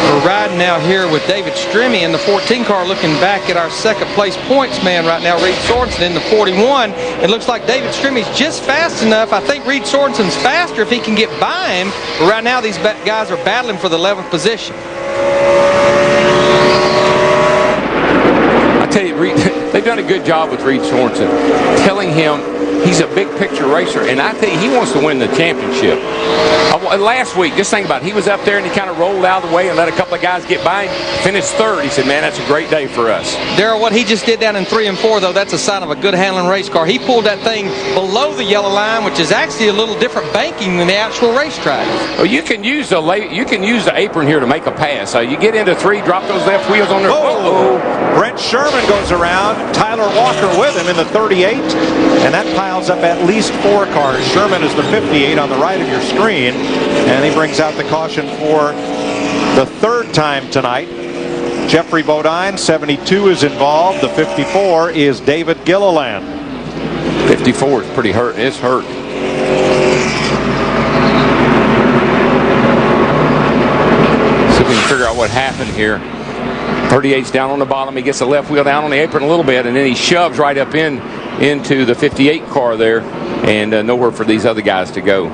We're riding now here with David Stremme in the 14 car, looking back at our second place points man right now, Reed Sorensen in the 41. It looks like David Strimme's just fast enough. I think Reed Sorensen's faster if he can get by him. But right now these guys are battling for the 11th position. I tell you, they've done a good job with Reed Sorensen, telling him he's a big picture racer, and I think he wants to win the championship. Last week, just think about it, he was up there and he kind of rolled out of the way and let a couple of guys get by him, finished third. He said, man, that's a great day for us. Darrell, what he just did down in 3 and 4, though, that's a sign of a good handling race car. He pulled that thing below the yellow line, which is actually a little different banking than the actual racetrack. Well, you can use the apron here to make a pass. You get into 3, drop those left wheels on there. Whoa! Brent Sherman goes around, Tyler Walker with him in the 38, and that piles up at least 4 cars. Sherman is the 58 on the right of your screen, and he brings out the caution for the 3rd time tonight. Jeffrey Bodine, 72, is involved. The 54 is David Gilliland. 54 is pretty hurt. It's hurt. See if we can figure out what happened here. 38's down on the bottom. He gets the left wheel down on the apron a little bit, and then he shoves right up into the 58 car there, and nowhere for these other guys to go.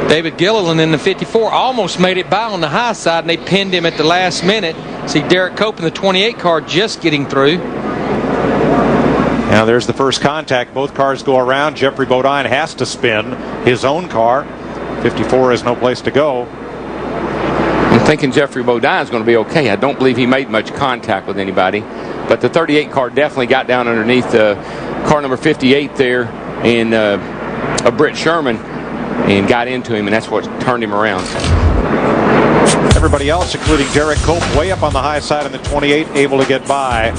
David Gilliland in the 54 almost made it by on the high side, and they pinned him at the last minute. See Derek Cope in the 28 car just getting through. Now there's the first contact. Both cars go around. Jeffrey Bodine has to spin his own car. 54 has no place to go. I'm thinking Jeffrey Bodine is going to be okay. I don't believe he made much contact with anybody. But the 38 car definitely got down underneath car number 58 there and Brett Sherman and got into him, and that's what turned him around. Everybody else, including Derek Cope, way up on the high side in the 28, able to get by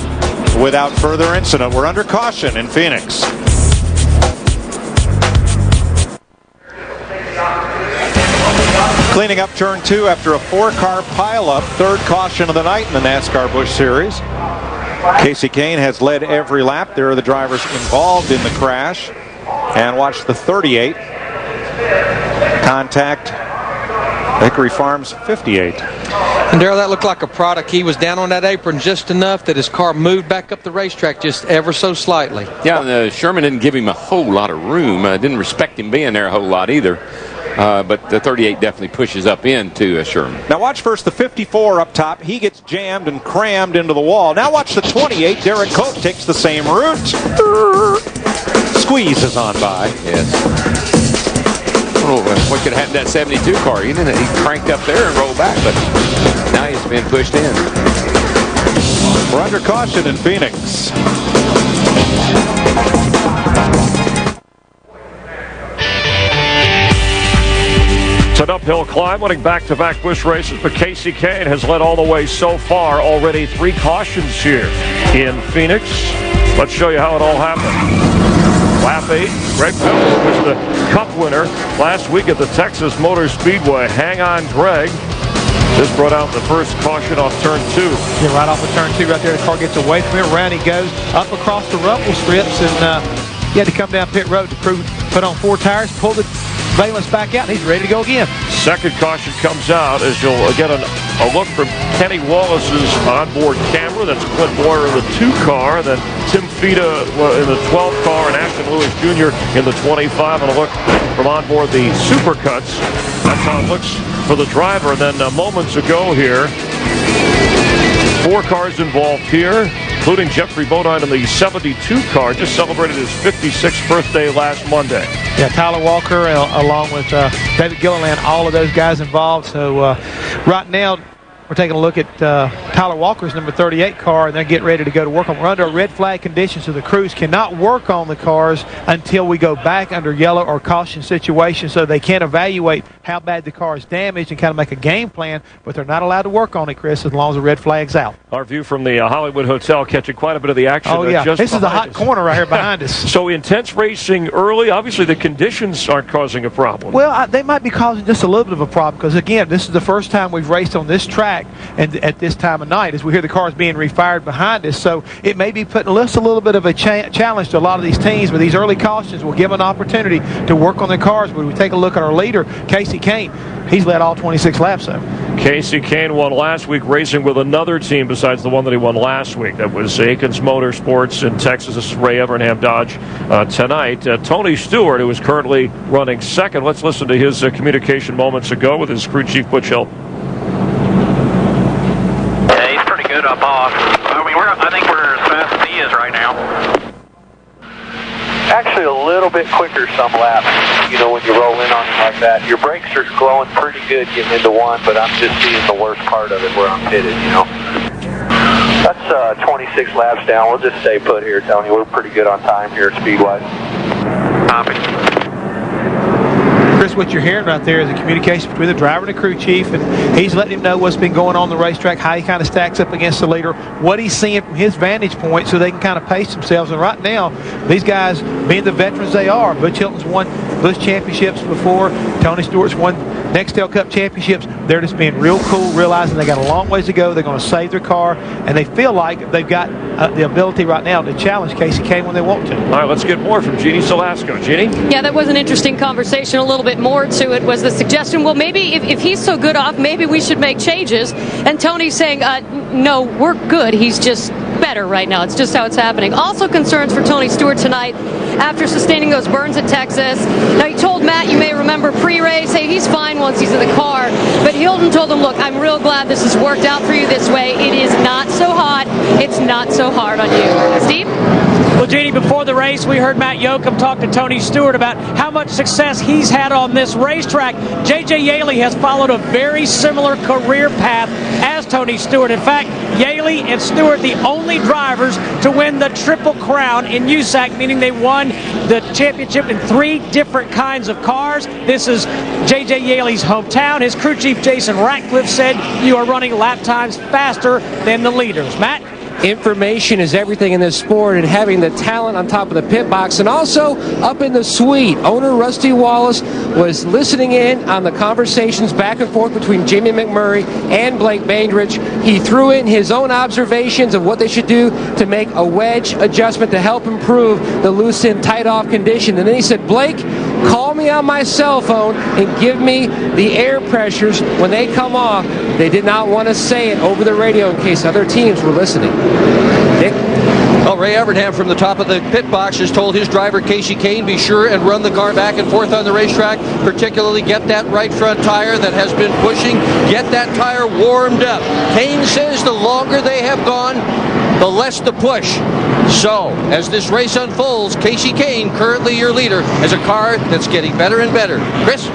without further incident. We're under caution in Phoenix. Cleaning up turn 2 after a 4-car pileup, 3rd caution of the night in the NASCAR Busch Series. Casey Kane has led every lap. There are the drivers involved in the crash. And watch the 38 contact Hickory Farms 58. And Darrell, that looked like a product. He was down on that apron just enough that his car moved back up the racetrack just ever so slightly. Yeah, Sherman didn't give him a whole lot of room. Didn't respect him being there a whole lot either. But the 38 definitely pushes up into Sherman. Now watch first the 54 up top. He gets jammed and crammed into the wall. Now watch the 28. Derek Cope takes the same route. Squeezes on by. Yes. Oh, what could happen to that 72 car? He cranked up there and rolled back, but now he's been pushed in. We're under caution in Phoenix. It's an uphill climb, winning back-to-back Busch races, but Casey Kane has led all the way so far. Already 3 cautions here in Phoenix. Let's show you how it all happened. Lap 8, Greg Biffle was the Cup winner last week at the Texas Motor Speedway. Hang on, Greg. This brought out the first caution off turn 2. Yeah, right off of turn 2 right there. The car gets away from him. Around he goes up across the rumble strips, and he had to come down pit road to put on 4 tires, pull the valence back out, and he's ready to go again. Second caution comes out as you'll get a look from Kenny Wallace's onboard camera. That's Clint Boyer in the 2 car, then Tim Fita in the 12 car, and Ashton Lewis Jr. in the 25. And a look from onboard the Supercuts. That's how it looks for the driver. And then moments ago here, 4 cars involved here, including Jeffrey Bodine in the 72 car, just celebrated his 56th birthday last Monday. Yeah, Tyler Walker along with David Gilliland, all of those guys involved. So right now we're taking a look at Tyler Walker's number 38 car, and they're getting ready to go to work on. We're under a red flag condition, so the crews cannot work on the cars until we go back under yellow or caution situation, so they can evaluate how bad the car is damaged and kind of make a game plan, but they're not allowed to work on it, Chris, as long as the red flag's out. Our view from the Hollywood Hotel catching quite a bit of the action. Oh, yeah. This is the hot corner right here behind us. So intense racing early. Obviously, the conditions aren't causing a problem. Well, they might be causing just a little bit of a problem because, again, this is the first time we've raced on this track and at this time of night as we hear the cars being refired behind us. So it may be putting a little bit of a challenge to a lot of these teams, but these early cautions will give them an opportunity to work on their cars. But we take a look at our leader, Casey Kane. He's led all 26 laps, though. Casey Kane won last week racing with another team besides the one that he won last week. That was Aikens Motorsports in Texas. This is Ray Evernham Dodge tonight. Tony Stewart, who is currently running second. Let's listen to his communication moments ago with his crew chief, Butch Hill. Yeah, he's pretty good up off. I mean, I think we're as fast as he is Actually, a little bit quicker some laps, when you roll in on him like that. Your brakes are glowing pretty good getting into one, but I'm just seeing the worst part of it where I'm pitted, That's 26 laps down. We'll just stay put here, Tony. We're pretty good on time here, speed-wise. Chris, what you're hearing right there is a communication between the driver and the crew chief, and he's letting him know what's been going on the racetrack, how he kind of stacks up against the leader, what he's seeing from his vantage point, so they can kind of pace themselves. And right now, these guys, being the veterans they are, Butch Hilton's won Busch championships before, Tony Stewart's won Nextel Cup championships. They're just being real cool, realizing they got a long ways to go. They're going to save their car, and they feel like they've got the ability right now to challenge Casey Kane when they want to. All right, let's get more from Jeannie Salasco. Jeannie? Yeah, that was an interesting conversation. A little bit more to it was the suggestion, well, maybe if he's so good off, maybe we should make changes. And Tony's saying, no, we're good. He's just better right now. It's just how it's happening. Also concerns for Tony Stewart tonight after sustaining those burns at Texas. Now, he told Matt, you may remember pre-race, hey, he's fine once he's in the car. But Hilton told him, look, I'm real glad this has worked out for you this way. It is not so hot. It's not so hard on you. Steve? Well, Jeannie, before the race, we heard Matt Yoakum talk to Tony Stewart about how much success he's had on this racetrack. J.J. Yaley has followed a very similar career path as Tony Stewart. In fact, Yaley and Stewart, the only drivers to win the Triple Crown in USAC, meaning they won the championship in 3 different kinds of cars. This is J.J. Yaley's hometown. His crew chief, Jason Ratcliffe, said you are running lap times faster than the leaders. Matt? Information is everything in this sport, and having the talent on top of the pit box and also up in the suite. Owner Rusty Wallace was listening in on the conversations back and forth between Jimmy McMurray and Blake Bainbridge. He threw in his own observations of what they should do to make a wedge adjustment to help improve the loose in, tight off condition. And then he said, Blake, call me on my cell phone and give me the air pressures when they come off. They did not want to say it over the radio in case other teams were listening. Nick? Well, Ray Evernham from the top of the pit box has told his driver, Casey Kane, be sure and run the car back and forth on the racetrack, particularly get that right front tire that has been pushing, get that tire warmed up. Kane says the longer they have gone, the less the push. So, as this race unfolds, Casey Kane, currently your leader, has a car that's getting better and better. Chris?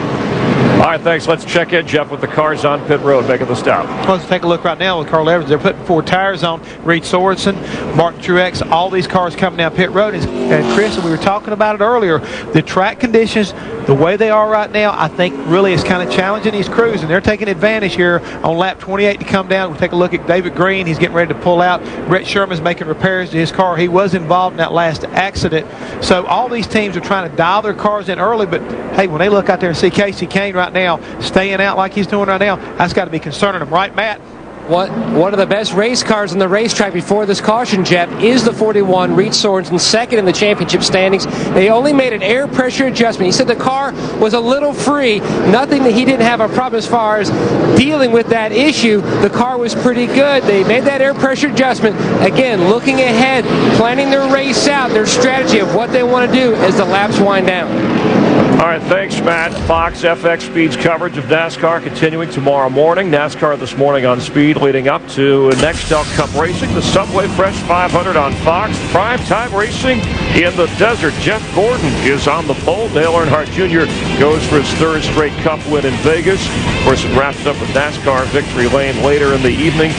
All right, thanks. Let's check in, Jeff, with the cars on pit road, making the stop. Let's take a look right now with Carl Edwards. They're putting 4 tires on. Reed Sorensen, Martin Truex, all these cars coming down pit road. And Chris, we were talking about it earlier, the track conditions, the way they are right now, I think really is kind of challenging these crews, and they're taking advantage here on lap 28 to come down. We'll take a look at David Green. He's getting ready to pull out. Brett Sherman's making repairs to his car. He was involved in that last accident. So all these teams are trying to dial their cars in early, but hey, when they look out there and see Casey Kane right now staying out like he's doing right now, that's got to be concerning them, right, Matt? One of the best race cars on the racetrack before this caution, Jeff, is the 41 Reed Sorensen, second in the championship standings. They only made an air pressure adjustment. He said the car was a little free, nothing that he didn't have a problem as far as dealing with that issue. The car was pretty good. They made that air pressure adjustment. Again, looking ahead, planning their race out, their strategy of what they want to do as the laps wind down. All right, thanks, Matt. Fox FX Speed's coverage of NASCAR continuing tomorrow morning. NASCAR this morning on Speed leading up to Nextel Cup Racing, the Subway Fresh 500 on Fox. Primetime racing in the desert. Jeff Gordon is on the pole. Dale Earnhardt Jr. goes for his 3rd straight Cup win in Vegas. Of course, it wraps up with NASCAR Victory Lane later in the evening.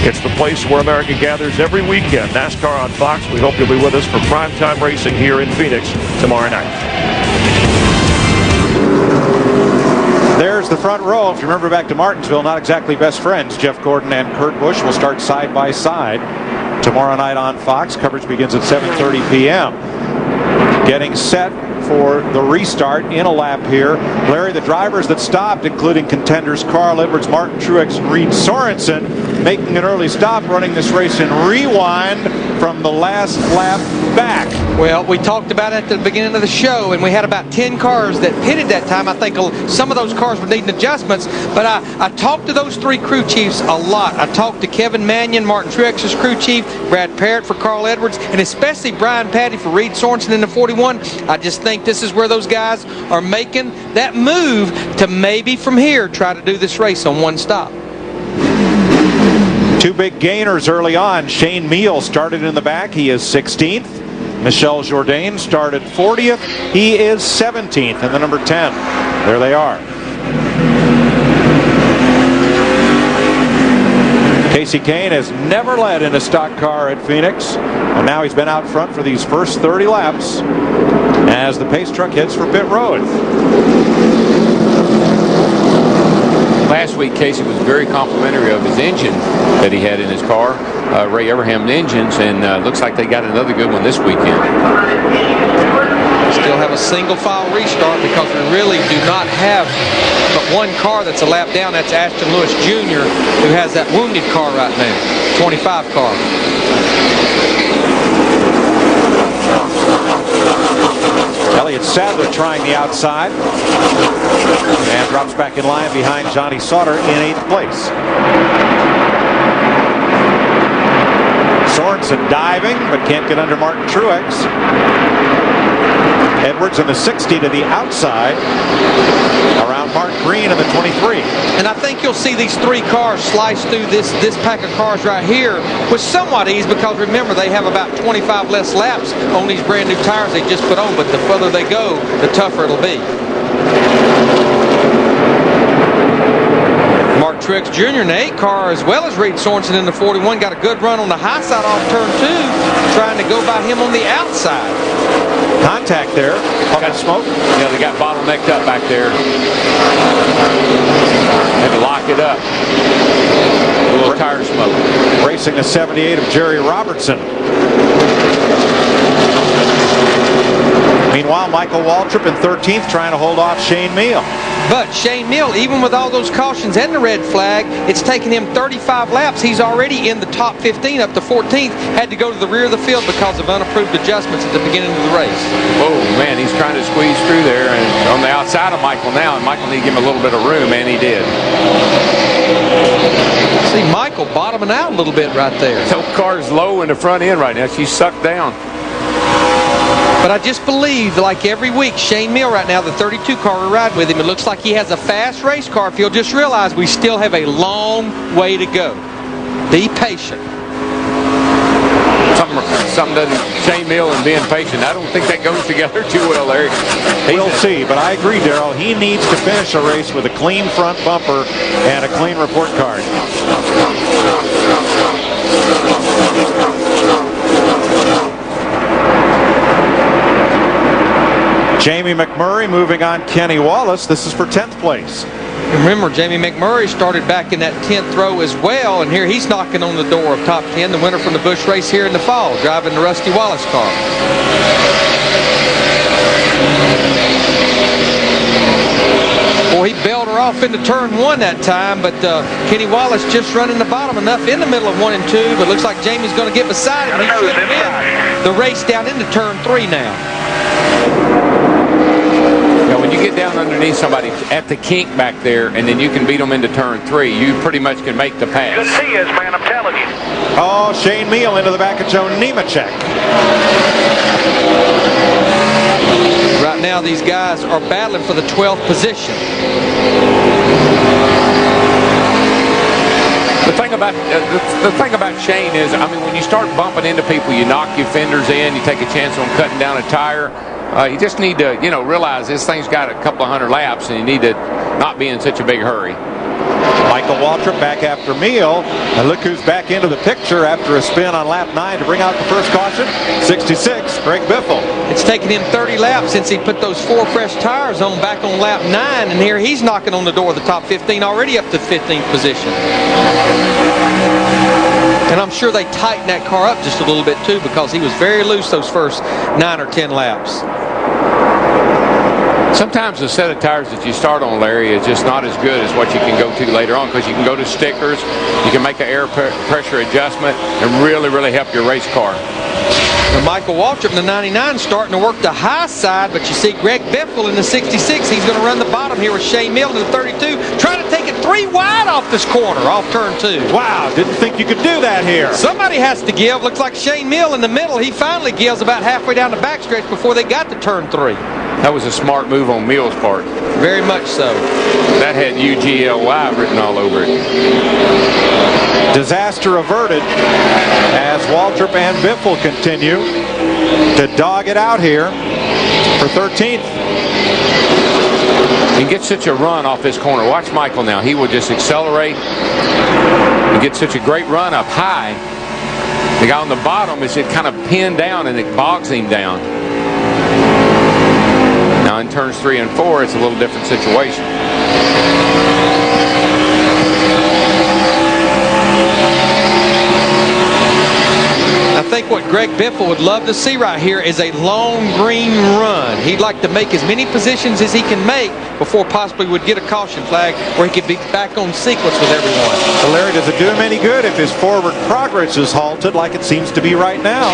It's the place where America gathers every weekend. NASCAR on Fox. We hope you'll be with us for primetime racing here in Phoenix tomorrow night. There's the front row. If you remember back to Martinsville, not exactly best friends. Jeff Gordon and Kurt Busch will start side by side tomorrow night on Fox. Coverage begins at 7:30 p.m. Getting set for the restart in a lap here. Larry, the drivers that stopped, including contenders Carl Edwards, Martin Truex, and Reed Sorensen, making an early stop, running this race in rewind from the last lap back. Well, we talked about it at the beginning of the show, and we had about 10 cars that pitted that time. I think some of those cars were needing adjustments, but I talked to those 3 crew chiefs a lot. I talked to Kevin Mannion, Martin Truex's crew chief, Brad Parrott for Carl Edwards, and especially Brian Patty for Reed Sorensen in the 41. I just think this is where those guys are making that move to maybe from here try to do this race on one stop. 2 big gainers early on. Shane Meal started in the back. He is 16th. Michel Jourdain started 40th. He is 17th in the number 10. There they are. Kasey Kahne has never led in a stock car at Phoenix, and now he's been out front for these first 30 laps as the pace truck heads for pit road. Last week, Kasey was very complimentary of his engine that he had in his car, Ray Everham engines, and looks like they got another good one this weekend. Still have a single file restart because we really do not have but one car that's a lap down. That's Ashton Lewis Jr., who has that wounded car right now, 25 car. Elliott Sadler trying the outside and drops back in line behind Johnny Sauter in 8th place. Sorensen diving but can't get under Martin Truex. Edwards in the 60 to the outside around Mark Green in the 23. And I think you'll see these three cars slice through this pack of cars right here with somewhat ease, because remember, they have about 25 less laps on these brand new tires they just put on, but the further they go, the tougher it'll be. Mark Truex Jr. in the 8 car, as well as Reed Sorensen in the 41, got a good run on the high side off turn 2, trying to go by him on the outside. Contact there. Got smoke. Yeah, they got bottlenecked up back there. Had to lock it up. A little tire smoke. Racing the 78 of Jerry Robertson. Meanwhile, Michael Waltrip in 13th trying to hold off Shane Meal. But Shane Meal, even with all those cautions and the red flag, it's taken him 35 laps. He's already in the top 15 up to 14th. Had to go to the rear of the field because of unapproved adjustments at the beginning of the race. Oh, man, he's trying to squeeze through there and on the outside of Michael now, and Michael need to give him a little bit of room, and he did. See Michael bottoming out a little bit right there. The car's low in the front end right now. She's sucked down. But I just believe, like every week, Shane Meal right now, the 32 car, we're riding with him. It looks like he has a fast race car. If you'll just realize we still have a long way to go. Be patient. Something doesn't, Shane Meal and being patient, I don't think that goes together too well, Larry. We'll see, but I agree, Darrell. He needs to finish a race with a clean front bumper and a clean report card. Jamie McMurray moving on Kenny Wallace. This is for 10th place. Remember, Jamie McMurray started back in that 10th row as well, and here he's knocking on the door of top 10, the winner from the Busch race here in the fall, driving the Rusty Wallace car. Boy, he bailed her off into turn 1 that time, but Kenny Wallace just running the bottom enough in the middle of 1 and 2, but looks like Jamie's going to get beside him. He should win the race down into turn 3 now. Now, when you get down underneath somebody at the kink back there, and then you can beat them into turn 3, you pretty much can make the pass. Good see us, man, I'm telling you. Oh, Shane Meal into the back of Joe Nemechek. Right now, these guys are battling for the 12th position. The thing about Shane is, I mean, when you start bumping into people, you knock your fenders in, you take a chance on cutting down a tire. You just need to, realize this thing's got a couple of 100 laps, and you need to not be in such a big hurry. Michael Waltrip back after Meal, and look who's back into the picture after a spin on lap 9 to bring out the first caution. 66, Greg Biffle. It's taken him 30 laps since he put those 4 fresh tires on back on lap 9, and here he's knocking on the door of the top 15, already up to 15th position. And I'm sure they tightened that car up just a little bit too, because he was very loose those first 9 or 10 laps. Sometimes the set of tires that you start on, Larry, is just not as good as what you can go to later on, because you can go to stickers, you can make an air pressure adjustment, and really, really help your race car. Now Michael Waltrip in the 99 starting to work the high side, but you see Greg Biffle in the 66. He's going to run the bottom here with Shane Meal in the 32, trying to take it 3 wide off this corner, off turn 2. Wow, didn't think you could do that here. Somebody has to give. Looks like Shane Meal in the middle. He finally gives about halfway down the backstretch before they got to turn 3. That was a smart move on Meal's part. Very much so. That had UGLY written all over it. Disaster averted as Waltrip and Biffle continue. to dog it out here for 13th. He gets such a run off this corner. Watch Michael now. He will just accelerate and get such a great run up high. The guy on the bottom is kind of pinned down, and it bogs him down. Now in turns 3 and 4, it's a little different situation. I think what Greg Biffle would love to see right here is a long green run. He'd like to make as many positions as he can make before possibly would get a caution flag where he could be back on sequence with everyone. Well, Larry, does it do him any good if his forward progress is halted like it seems to be right now?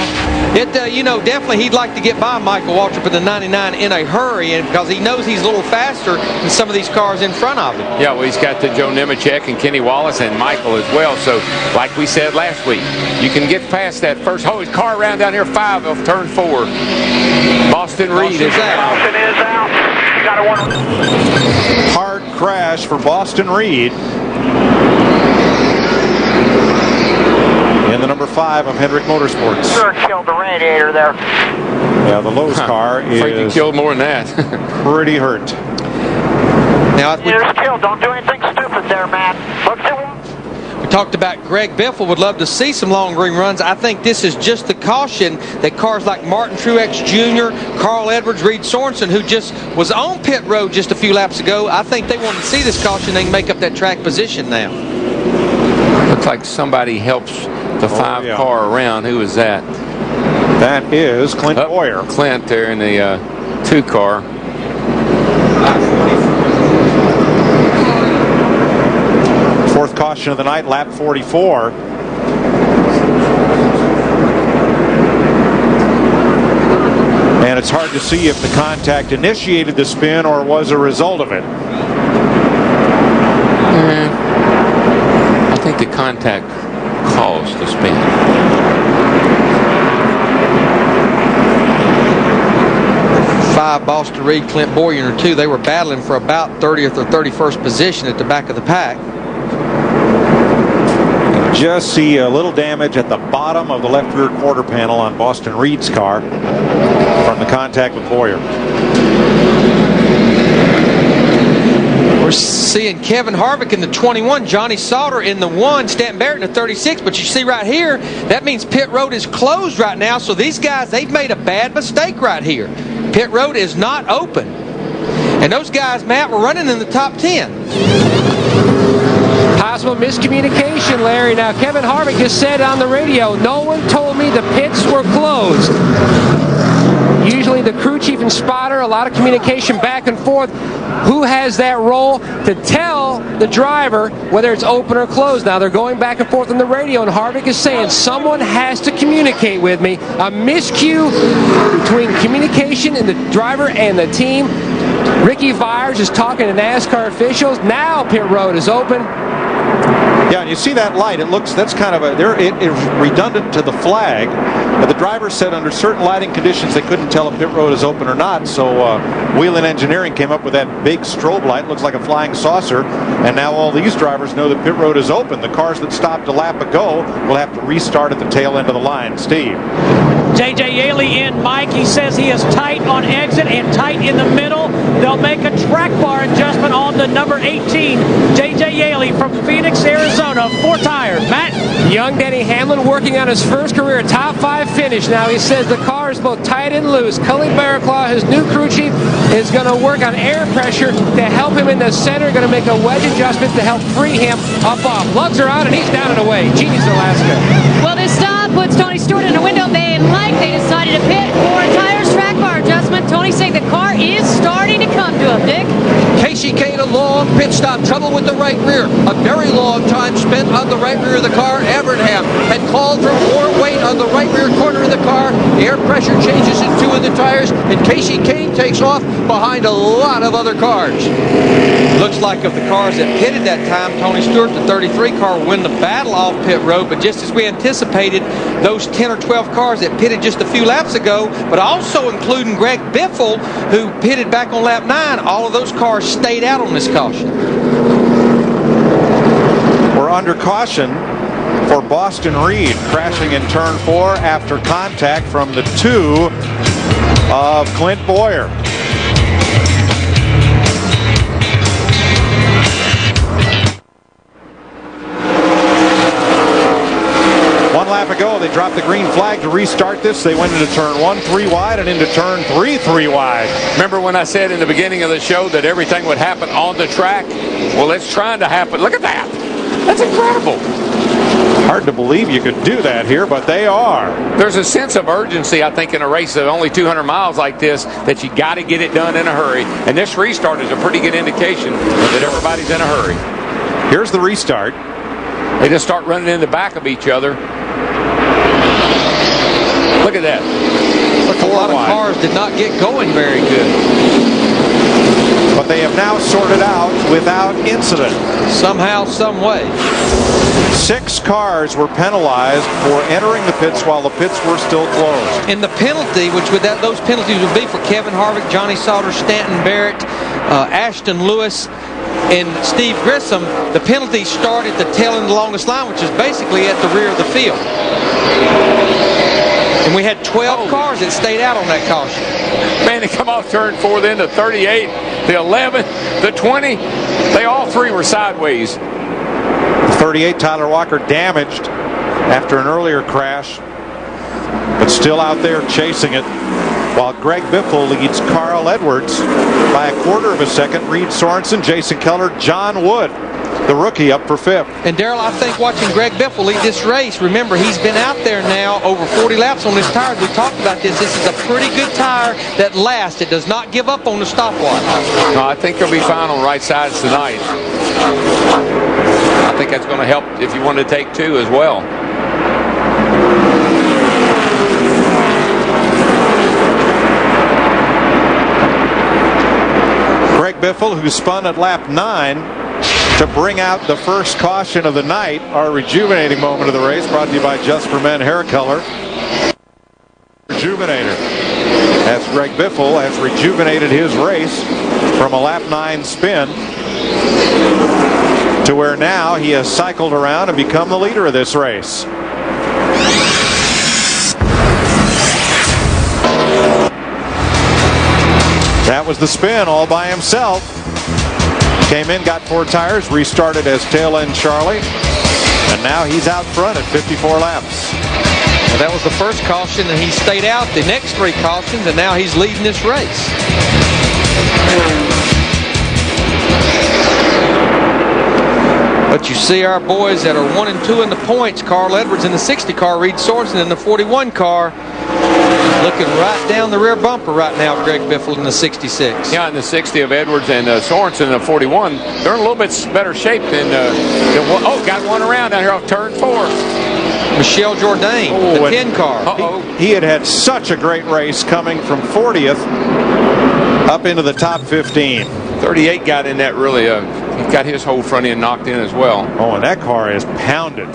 It, definitely he'd like to get by Michael Waltrip in the 99 in a hurry, and because he knows he's a little faster than some of these cars in front of him. Yeah, well, he's got the Joe Nemechek and Kenny Wallace and Michael as well. So, like we said last week, you can get past that first. Oh, his car around down here 5 of turn 4. Boston Reed is out. Boston is out. You got to warn him. Hard crash for Boston Reed in the number 5 of Hendrick Motorsports. Sure killed the radiator there. Yeah, the Lowe's car Afraid you is killed more than that. pretty hurt. Now, You're killed. Don't do anything stupid there, man. Look at we talked about Greg Biffle would love to see some long green runs. I think this is just the caution that cars like Martin Truex Jr., Carl Edwards, Reed Sorensen, who just was on pit road just a few laps ago, I think they want to see this caution. They can make up that track position now. Looks like somebody helps the 5 car around. Who is that? That is Clint Boyer. Clint there in the 2 car. Fourth caution of the night, lap 44. And it's hard to see if the contact initiated the spin or was a result of it. I think the contact caused the spin. 5 Boston Reed, Clint Boyer in 2. They were battling for about 30th or 31st position at the back of the pack. Just see a little damage at the bottom of the left rear quarter panel on Boston Reed's car from the contact with Boyer. We're seeing Kevin Harvick in the 21, Johnny Sauter in the 1, Stanton Barrett in the 36. But you see right here, that means pit road is closed right now. So these guys, they've made a bad mistake right here. Pit road is not open. And those guys, Matt, were running in the top 10. Possible miscommunication, Larry. Now, Kevin Harvick just said on the radio, no one told me the pits were closed. Usually the crew chief and spotter, a lot of communication back and forth. Who has that role to tell the driver whether it's open or closed? Now, they're going back and forth on the radio, and Harvick is saying someone has to communicate with me. A miscue between communication and the driver and the team. Ricky Vyers is talking to NASCAR officials. Now pit road is open. Yeah, and you see that light. It looks, that's kind of it is redundant to the flag. But the driver said under certain lighting conditions they couldn't tell if pit road is open or not. So Whelen Engineering came up with that big strobe light. Looks like a flying saucer. And now all these drivers know that pit road is open. The cars that stopped a lap ago will have to restart at the tail end of the line. Steve. J.J. Yaley in, Mike. He says he is tight on exit and tight in the middle. They'll make a track bar adjustment on the number 18. J.J. Yaley from Phoenix, Arizona, 4 tires. Matt? Young Denny Hamlin working on his first career top 5 finish. Now he says the car is both tight and loose. Cully Barraclaw, his new crew chief, is going to work on air pressure to help him in the center. Going to make a wedge adjustment to help free him up off. Lugs are on and he's down and away. Genius, Alaska. Well, this stop puts Tony Stewart in a window they didn't like. They decided to pit for a tires track bar adjustment. Tony saying the car is starting to come to him, Dick. Casey Kane, a long pit stop, trouble with the right rear. A very long time spent on the right rear of the car. Evernham had called for more weight on the right rear corner of the car. Air pressure changes in 2 of the tires, and Casey Kane takes off behind a lot of other cars. Looks like of the cars that pitted that time, Tony Stewart, the 33 car, will win the battle off pit road. But just as we anticipated, those 10 or 12 cars that pitted just a few laps ago, but also including Greg Biffle, who pitted back on lap 9, all of those cars stayed out on this caution. We're under caution for Boston Reed, crashing in turn 4 after contact from the 2 of Clint Boyer. One lap ago, they dropped the green flag to restart this. They went into turn 1 3 wide and into turn 3 3 wide. Remember when I said in the beginning of the show that everything would happen on the track? Well, it's trying to happen. Look at that. That's incredible. Hard to believe you could do that here, but they are. There's a sense of urgency, I think, in a race of only 200 miles like this, that you got to get it done in a hurry. And this restart is a pretty good indication that everybody's in a hurry. Here's the restart. They just start running in the back of each other. Look at that. Look, a lot of cars did not get going very good. But they have now sorted out without incident. Somehow, some way. 6 cars were penalized for entering the pits while the pits were still closed. And the penalty, those penalties would be for Kevin Harvick, Johnny Sauter, Stanton Barrett, Ashton Lewis, and Steve Grissom. The penalty started at the tail end of the longest line, which is basically at the rear of the field. And we had 12 cars that stayed out on that caution. Man, they come off turn 4, then the 38, the 11, the 20. They all 3 were sideways. The 38, Tyler Walker, damaged after an earlier crash, but still out there chasing it. While Greg Biffle leads Carl Edwards by a quarter of a second. Reed Sorensen, Jason Keller, John Wood, the rookie, up for 5th. And Darrell, I think watching Greg Biffle lead this race, remember he's been out there now over 40 laps on his tires. We talked about this. This is a pretty good tire that lasts. It does not give up on the stopwatch. No, I think they'll be fine on right sides tonight. I think that's going to help if you want to take 2 as well. Greg Biffle, who spun at lap 9 to bring out the first caution of the night. Our rejuvenating moment of the race, brought to you by Just for Men Hair Color. Rejuvenator. As Greg Biffle has rejuvenated his race from a lap 9 spin to where now he has cycled around and become the leader of this race. That was the spin all by himself. Came in, got 4 tires, restarted as tail end Charlie, and now he's out front at 54 laps. Well, that was the first caution, and he stayed out the next 3 cautions, and now he's leading this race. But you see our boys that are 1 and 2 in the points. Carl Edwards in the 60 car, Reed Sorensen in the 41 car. Looking right down the rear bumper right now, Greg Biffle in the 66. Yeah, in the 60 of Edwards and Sorensen in the 41. They're in a little bit better shape than got one around down here off turn 4. Michel Jourdain, the 10 car. He had such a great race coming from 40th up into the top 15. 38 got in that really, he got his whole front end knocked in as well. Oh, and that car is pounded.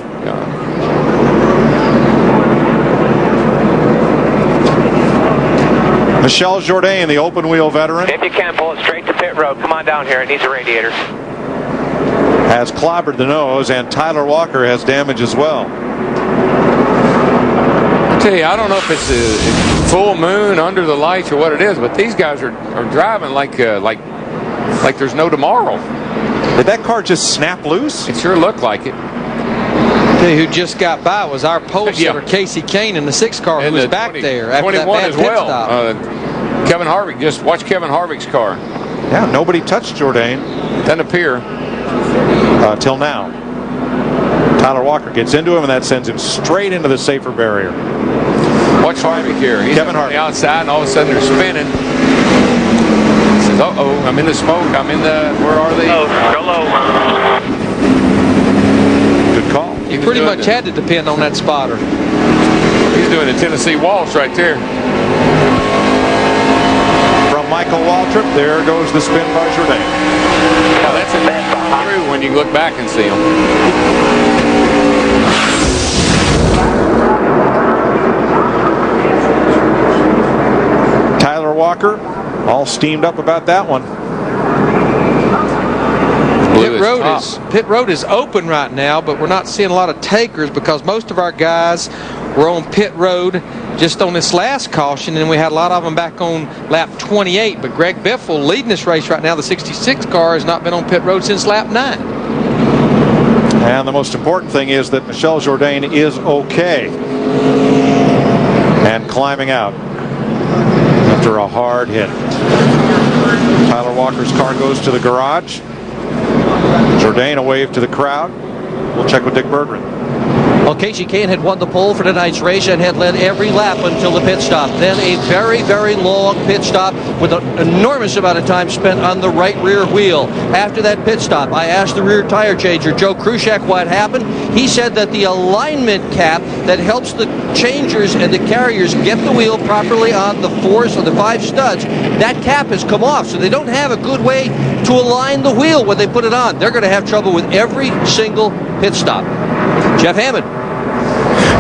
Michel Jourdain, the open wheel veteran. If you can, pull it straight to pit road. Come on down here. It needs a radiator. Has clobbered the nose, and Tyler Walker has damage as well. I tell you, I don't know if it's a full moon under the lights or what it is, but these guys are driving like there's no tomorrow. Did that car just snap loose? It sure looked like it. Who just got by was our pole sitter, Casey Kane, in the 6 car, who was back there after that bad pit stop. Kevin Harvick, just watch Kevin Harvick's car. Yeah, nobody touched Jourdain. Doesn't appear. Till now. Tyler Walker gets into him, and that sends him straight into the safer barrier. Watch Harvick here. He's Kevin on Harvick. the outside, and all of a sudden they're spinning. He says, uh-oh, I'm in the smoke. I'm in the, where are they? Go low. Good call. You pretty much had to depend on that spotter. He's doing a Tennessee Waltz right there. From Michael Waltrip, there goes the spin by Jourdain. Now that's a bad through when you look back and see him. Tyler Walker, all steamed up about that one. It Pit road is open right now, but we're not seeing a lot of takers because most of our guys were on pit road just on this last caution, and we had a lot of them back on lap 28. But Greg Biffle leading this race right now. The 66 car has not been on pit road since lap 9. And the most important thing is that Michel Jourdain is okay and climbing out after a hard hit. Tyler Walker's car goes to the garage. Jourdain a wave to the crowd. We'll check with Dick Berggren. Well, Casey Kane had won the pole for tonight's race and had led every lap until the pit stop. Then a very, very long pit stop with an enormous amount of time spent on the right rear wheel. After that pit stop, I asked the rear tire changer, Joe Krushak, what happened. He said that the alignment cap that helps the changers and the carriers get the wheel properly on the 4s or the 5 studs, that cap has come off, so they don't have a good way to align the wheel when they put it on. They're going to have trouble with every single pit stop. Jeff Hammond.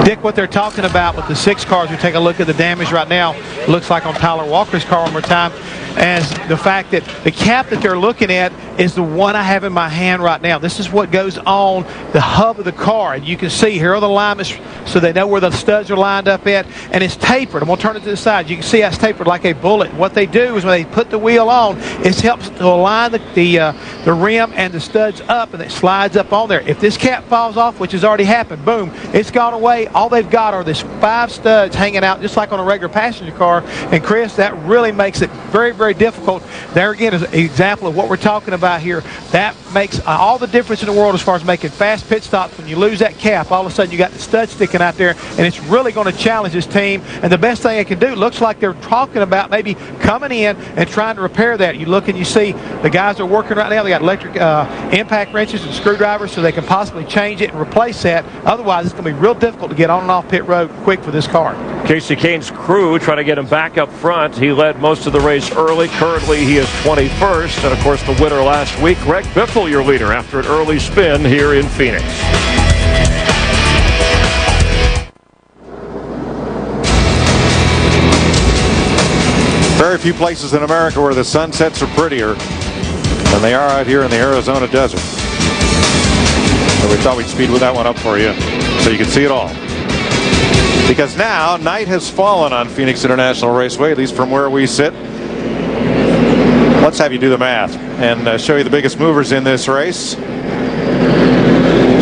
Dick, what they're talking about with the 6 cars, we take a look at the damage right now, looks like on Tyler Walker's car one more time, as the fact that the cap that they're looking at is the one I have in my hand right now. This is what goes on the hub of the car, and you can see here are the alignments so they know where the studs are lined up at, and it's tapered. I'm going to turn it to the side. You can see that's tapered like a bullet. What they do is when they put the wheel on, it helps to align the rim and the studs up, and it slides up on there. If this cap falls off, which has already happened, boom, it's gone away. All they've got are these 5 studs hanging out just like on a regular passenger car, and Chris, that really makes it very, very difficult. There again is an example of what we're talking about here. That makes all the difference in the world as far as making fast pit stops. When you lose that cap, all of a sudden you got the stud sticking out there, and it's really going to challenge this team. And the best thing they can do, looks like they're talking about maybe coming in and trying to repair that. You look and you see the guys are working right now. They got electric impact wrenches and screwdrivers so they can possibly change it and replace that. Otherwise, it's going to be real difficult to get on and off pit road quick for this car. Casey Kane's crew trying to get him back up front. He led most of the race early. Currently, he is 21st. And, of course, the winner last week, Greg Biffle, your leader, after an early spin here in Phoenix. Very few places in America where the sunsets are prettier than they are out here in the Arizona desert. So we thought we'd speed with that one up for you so you can see it all. Because now night has fallen on Phoenix International Raceway, at least from where we sit. Let's have you do the math and show you the biggest movers in this race.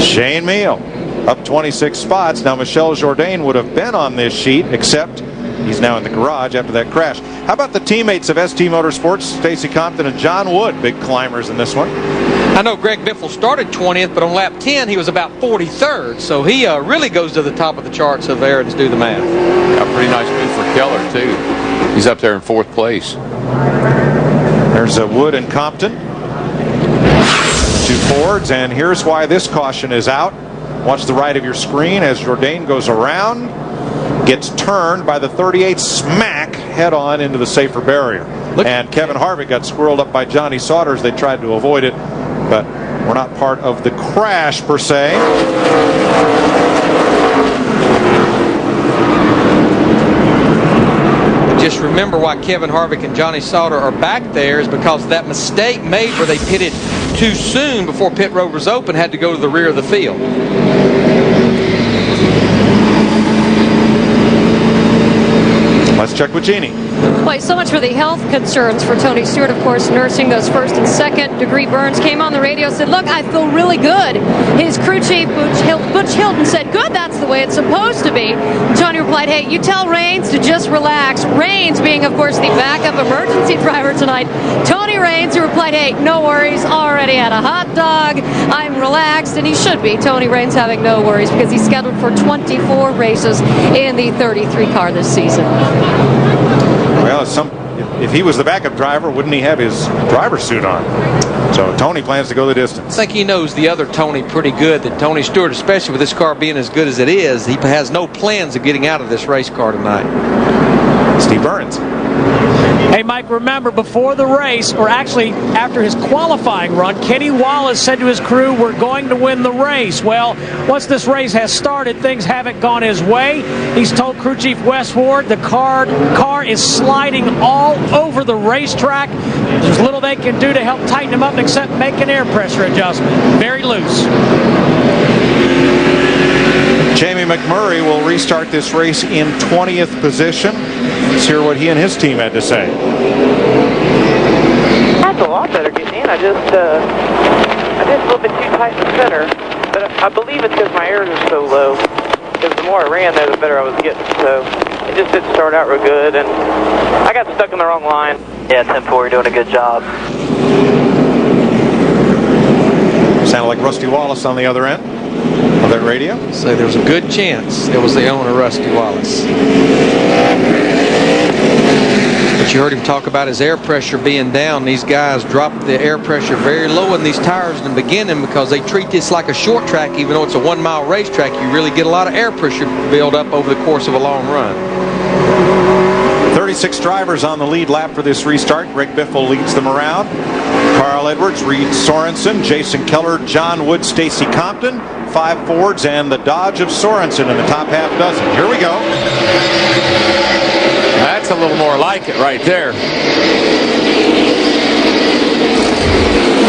Shane Meal up 26 spots. Now Michel Jourdain would have been on this sheet, except he's now in the garage after that crash. How about the teammates of ST Motorsports, Stacy Compton and John Wood, big climbers in this one? I know Greg Biffle started 20th, but on lap 10 he was about 43rd, so he really goes to the top of the charts of there. Let's do the math. A pretty nice move for Keller too. He's up there in 4th place. There's Wood and Compton. 2 Fords, and here's why this caution is out. Watch the right of your screen as Jourdain goes around, gets turned by the 38, smack head on into the safer barrier. And Kevin Harvick got squirreled up by Johnny Saunders. They tried to avoid it, but we're not part of the crash per se. Just remember why Kevin Harvick and Johnny Sauter are back there is because of that mistake made where they pitted too soon before pit road was open, had to go to the rear of the field. Let's check with Jeannie. Boy, so much for the health concerns for Tony Stewart, of course, nursing those 1st and 2nd degree burns. Came on the radio, said, look, I feel really good. His crew chief, Butch Hilton, said, good, that's the way it's supposed to be. Tony replied, hey, you tell Raines to just relax. Raines being, of course, the backup emergency driver tonight. Tony Raines, who replied, hey, no worries, already had a hot dog. I'm relaxed, and he should be. Tony Raines having no worries because he's scheduled for 24 races in the 33 car this season. Well, if he was the backup driver, wouldn't he have his driver's suit on? So Tony plans to go the distance. I think he knows the other Tony pretty good, that Tony Stewart, especially with this car being as good as it is, he has no plans of getting out of this race car tonight. Steve Burns. Hey, Mike, remember, before the race, or actually after his qualifying run, Kenny Wallace said to his crew, we're going to win the race. Well, once this race has started, things haven't gone his way. He's told crew chief Wes Ward the car is sliding all over the racetrack. There's little they can do to help tighten him up except make an air pressure adjustment. Very loose. Jamie McMurray will restart this race in 20th position. Let's hear what he and his team had to say. That's a lot better getting in. I just a little bit too tight in the center, but I believe it's because my airs are so low. Because the more I ran there, the better I was getting. So it just didn't start out real good, and I got stuck in the wrong line. Yeah, 10-4, you're doing a good job. Sounded like Rusty Wallace on the other end of that radio. So there's a good chance it was the owner, Rusty Wallace. But you heard him talk about his air pressure being down. These guys drop the air pressure very low in these tires in the beginning because they treat this like a short track. Even though it's a 1 mile racetrack, you really get a lot of air pressure build up over the course of a long run. 36 drivers on the lead lap for this restart. Greg Biffle leads them around. Carl Edwards, Reed Sorensen, Jason Keller, John Wood, Stacy Compton, 5 Fords, and the Dodge of Sorensen in the top half dozen. Here we go. That's a little more like it right there.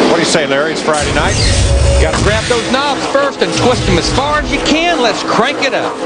What do you say, Larry? It's Friday night. You got to grab those knobs first and twist them as far as you can. Let's crank it up.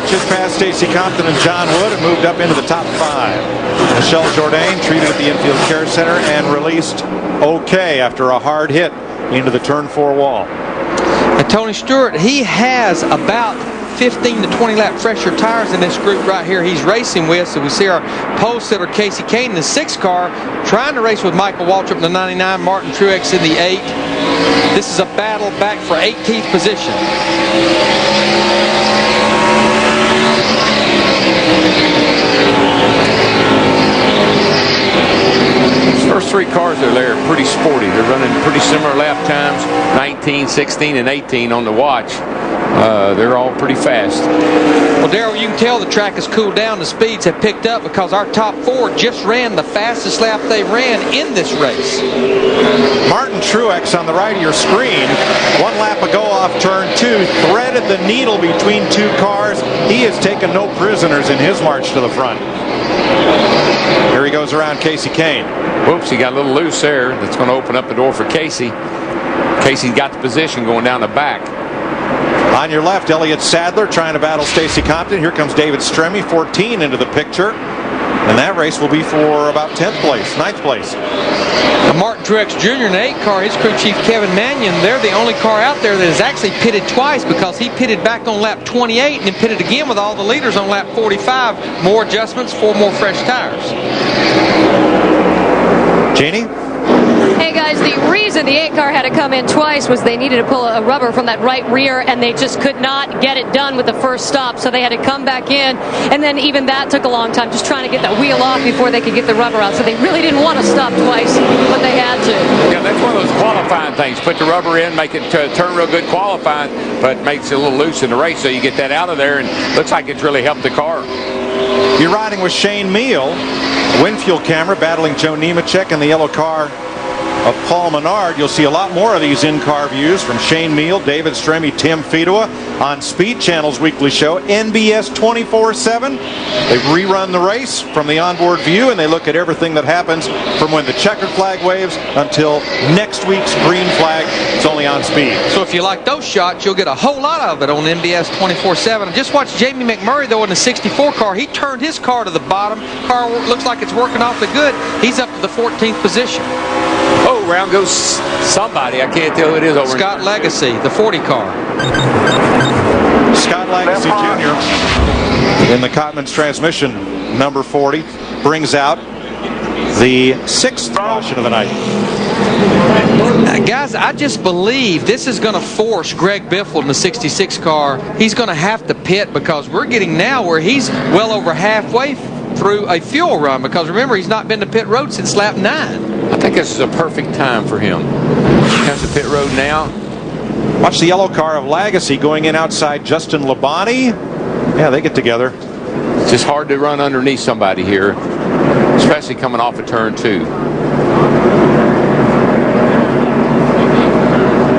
Just past Stacy Compton and John Wood and moved up into the top 5. Michelle Jourdain treated at the infield care center and released okay after a hard hit into the turn 4 wall. And Tony Stewart, he has about 15 to 20 lap fresher tires in this group right here he's racing with. So we see our pole sitter Casey Kane in the 6 car trying to race with Michael Waltrip in the 99, Martin Truex in the 8. This is a battle back for 18th position. First 3 cars there are pretty sporty. They're running pretty similar lap times, 19, 16, and 18 on the watch. They're all pretty fast. Well, Darrell, you can tell the track has cooled down. The speeds have picked up because our top 4 just ran the fastest lap they ran in this race. Martin Truex on the right of your screen, 1 lap ago off turn 2, threaded the needle between 2 cars. He has taken no prisoners in his march to the front. Here he goes around Casey Kane. Whoops, he got a little loose there. That's going to open up the door for Casey. Casey's got the position going down the back. On your left, Elliott Sadler trying to battle Stacy Compton. Here comes David Stremme, 14 into the picture. And that race will be for about 9th place. Martin Truex Jr. in the 8 car, his crew chief Kevin Mannion, they're the only car out there that has actually pitted twice because he pitted back on lap 28 and then pitted again with all the leaders on lap 45. More adjustments, 4 more fresh tires. Jeannie? Hey guys, the reason the 8 car had to come in twice was they needed to pull a rubber from that right rear and they just could not get it done with the first stop, so they had to come back in, and then even that took a long time, just trying to get that wheel off before they could get the rubber out. So they really didn't want to stop twice, but they had to. Yeah, that's one of those qualifying things. Put the rubber in, make it turn real good qualifying, but makes it a little loose in the race, so you get that out of there, and looks like it's really helped the car. You're riding with Shane Meal, Winfield camera battling Joe Nemechek in the yellow car of Paul Menard. You'll see a lot more of these in-car views from Shane Meal, David Stremme, Tim Fedua on Speed Channel's weekly show, NBS 24/7. They rerun the race from the onboard view, and they look at everything that happens from when the checkered flag waves until next week's green flag. It's only on Speed. So if you like those shots, you'll get a whole lot of it on NBS 24/7. Just watch Jamie McMurray, though, in the 64 car. He turned his car to the bottom. Car looks like it's working off the good. He's up to the 14th position. Oh, round goes somebody. I can't tell who it is over. Scott Legacy, the 40 car. Scott Legacy Jr. in the Cotman's transmission, number 40, brings out the 6th caution of the night. Guys, I just believe this is going to force Greg Biffle in the 66 car. He's going to have to pit because we're getting now where he's well over halfway through a fuel run, because remember, he's not been to pit road since lap 9. I think this is a perfect time for him. He comes to pit road now. Watch the yellow car of Legacy going in outside Justin Labonte. Yeah, they get together. It's just hard to run underneath somebody here, especially coming off of turn 2.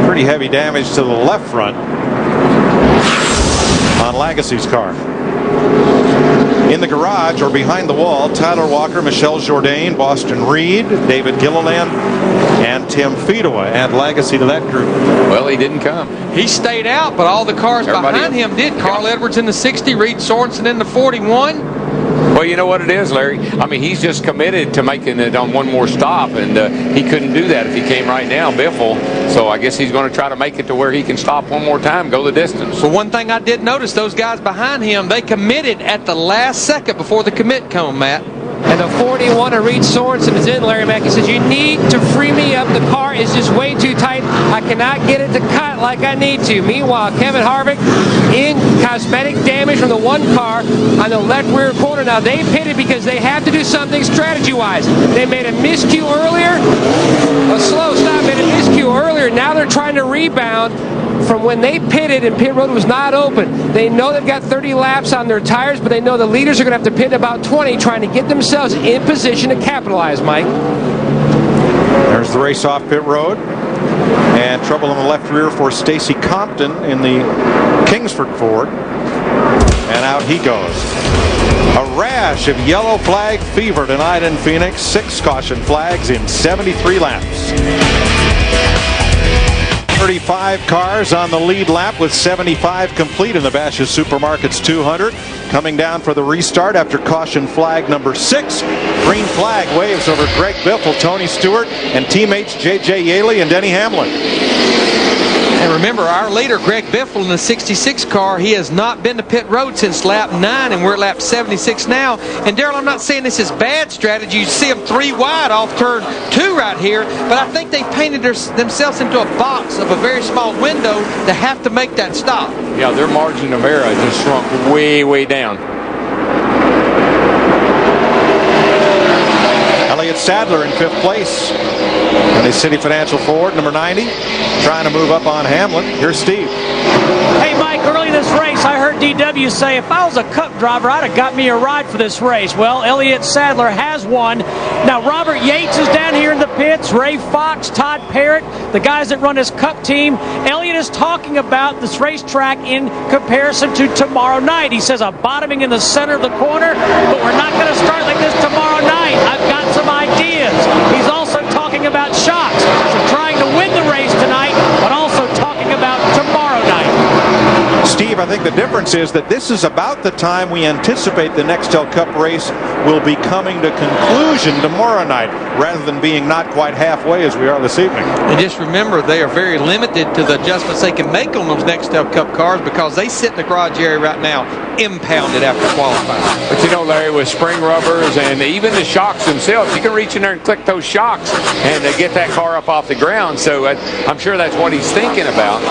Pretty heavy damage to the left front on Legacy's car. In the garage or behind the wall, Tyler Walker, Michelle Jourdain, Boston Reed, David Gilliland, and Tim Fedua add Legacy to that group. Well, he didn't come. He stayed out, but all the cars behind him did. Carl Edwards in the 60, Reed Sorensen in the 41. Well, you know what it is, Larry? I mean, he's just committed to making it on one more stop, and he couldn't do that if he came right now, Biffle. So I guess he's going to try to make it to where he can stop one more time, go the distance. Well, one thing I did notice, those guys behind him, they committed at the last second before the commit cone, Matt. And the 41 of Reed Sorensen is in, Larry Mack. He says, you need to free me up. The car is just way too tight. I cannot get it to cut like I need to. Meanwhile, Kevin Harvick in cosmetic damage from the one car on the left rear corner. Now, they pitted because they have to do something strategy-wise. They made a miscue earlier. A slow stop made a miscue earlier. Now they're trying to rebound from when they pitted and pit road was not open. They know they've got 30 laps on their tires, but they know the leaders are going to have to pit about 20, trying to get themselves in position to capitalize, Mike. There's the race off pit road. And trouble in the left rear for Stacy Compton in the Kingsford Ford. And out he goes. A rash of yellow flag fever tonight in Phoenix. 6 caution flags in 73 laps. 35 cars on the lead lap with 75 complete in the Bashas Supermarkets 200. Coming down for the restart after caution flag number 6. Green flag waves over Greg Biffle, Tony Stewart, and teammates J.J. Yaley and Denny Hamlin. And remember, our leader, Greg Biffle, in the 66 car, he has not been to pit road since lap 9, and we're at lap 76 now. And, Darrell, I'm not saying this is bad strategy. You see them 3 wide off turn 2 right here, but I think they painted themselves into a box of a very small window to have to make that stop. Yeah, their margin of error just shrunk way, way down. Elliott Sadler in 5th place in the City Financial Ford, number 90, trying to move up on Hamlin. Here's Steve. Hey, Mike, early this race, I heard DW say if I was a Cup driver, I'd have got me a ride for this race. Well, Elliott Sadler has won. Now, Robert Yates is down here in the pits, Ray Fox, Todd Parrott, the guys that run his Cup team. Elliott is talking about this racetrack in comparison to tomorrow night. He says a bottoming in the center of the corner, but we're not going to start like this tomorrow night. I've got some ideas. He's also talking about shocks, so trying to win the race tonight, but also talking about tomorrow night. Steve, I think the difference is that this is about the time we anticipate the Nextel Cup race will be coming to conclusion tomorrow night, rather than being not quite halfway as we are this evening. And just remember, they are very limited to the adjustments they can make on those Nextel Cup cars because they sit in the garage area right now, impounded after qualifying. But you know, Larry, with spring rubbers and even the shocks themselves, you can reach in there and click those shocks and get that car up off the ground. So I'm sure that's what he's thinking about.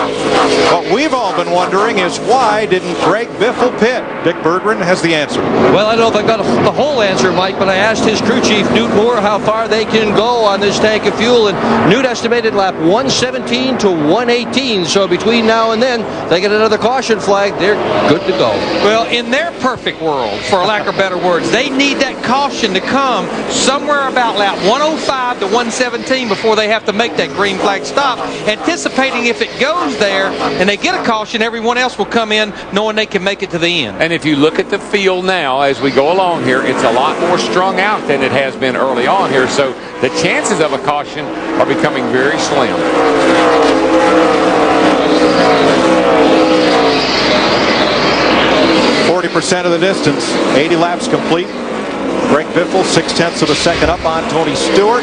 What we've all been wondering is why didn't Greg Biffle pit? Dick Berggren has the answer. Well, I don't know if I got the whole answer, Mike, but I asked his crew chief, Newt Moore, how far they can go on this tank of fuel, and Newt estimated lap 117 to 118. So between now and then, they get another caution flag. They're good to go. Well, in their perfect world, for lack of better words, they need that caution to come somewhere about lap 105 to 117 before they have to make that green flag stop, anticipating if it goes there and they get a caution, everyone else will come in knowing they can make it to the end. And if you look at the field now as we go along here, it's a lot more strung out than it has been early on here. So the chances of a caution are becoming very slim. 40% of the distance, 80 laps complete. Greg Biffle, 0.6 of a second up on Tony Stewart.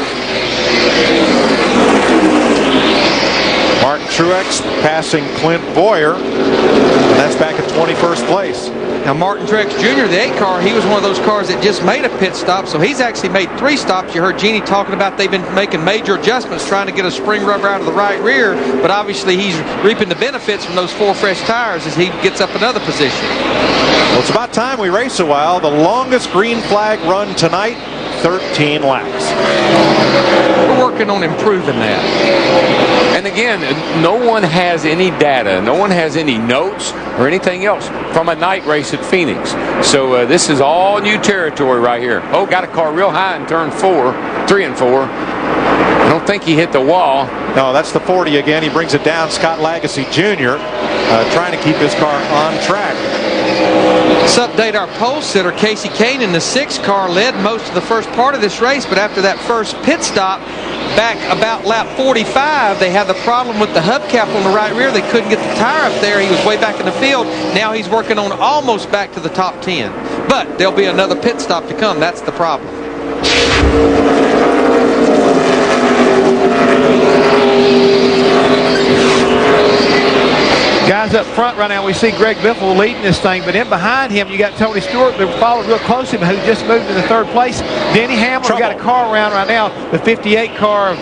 Martin Truex passing Clint Boyer, and that's back at 21st place. Now, Martin Truex Jr., the 8 car, he was one of those cars that just made a pit stop, so he's actually made 3 stops. You heard Jeannie talking about they've been making major adjustments trying to get a spring rubber out of the right rear, but obviously he's reaping the benefits from those 4 fresh tires as he gets up another position. Well, it's about time we race a while. The longest green flag run tonight, 13 laps. We're working on improving that. And again, no one has any data, no one has any notes or anything else from a night race at Phoenix. So this is all new territory right here. Oh, got a car real high in turn 3 and 4. I don't think he hit the wall. No, that's the 40 again. He brings it down. Scott Lagasse Jr. Trying to keep his car on track. Let's update our pole sitter. Casey Kane in the 6 car led most of the first part of this race, but after that first pit stop, back about lap 45, they had the problem with the hubcap on the right rear. They couldn't get the tire up there. He was way back in the field. Now he's working on almost back to the top 10. But there'll be another pit stop to come. That's the problem. Guys up front right now, we see Greg Biffle leading this thing, but in behind him, you got Tony Stewart, who followed real close to him, who just moved into 3rd place. Denny Hamlin, we got a car around right now, the 58 car.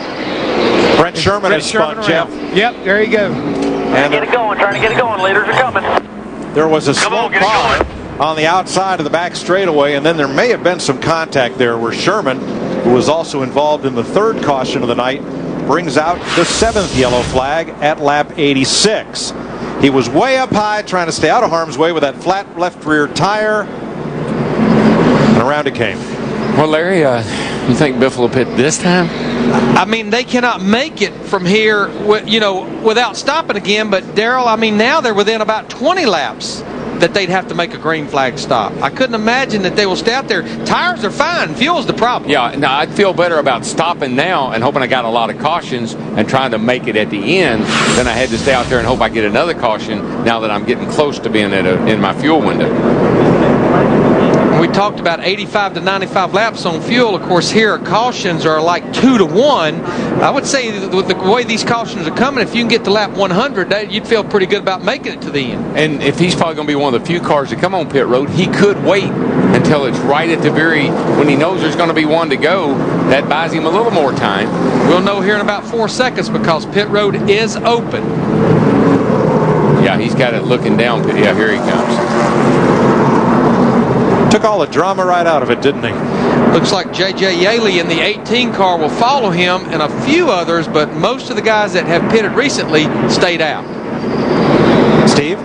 Brent Sherman has spun, Jeff. Yep, there you go. Trying to get it going. Leaders are coming. There was a slow car on the outside of the back straightaway, and then there may have been some contact there where Sherman, who was also involved in the 3rd caution of the night, brings out the 7th yellow flag at lap 86. He was way up high trying to stay out of harm's way with that flat left rear tire, and around it came. Well, Larry, you think Biffle will pit this time? I mean, they cannot make it from here, without stopping again. But Darrell, I mean, now they're within about 20 laps that they'd have to make a green flag stop. I couldn't imagine that they will stay out there. Tires are fine. Fuel's the problem. Yeah, now I'd feel better about stopping now and hoping I got a lot of cautions and trying to make it at the end than I had to stay out there and hope I get another caution now that I'm getting close to being in my fuel window. We talked about 85 to 95 laps on fuel. Of course, here cautions are like 2 to 1. I would say with the way these cautions are coming, if you can get to lap 100, you'd feel pretty good about making it to the end. And if he's probably going to be one of the few cars that come on pit road, he could wait until it's right at the when he knows there's going to be one to go. That buys him a little more time. We'll know here in about 4 seconds because pit road is open. Yeah, he's got it looking down. Yeah, here he comes. Took all the drama right out of it, didn't he? Looks like J.J. Yaley in the 18 car will follow him and a few others, but most of the guys that have pitted recently stayed out. Steve?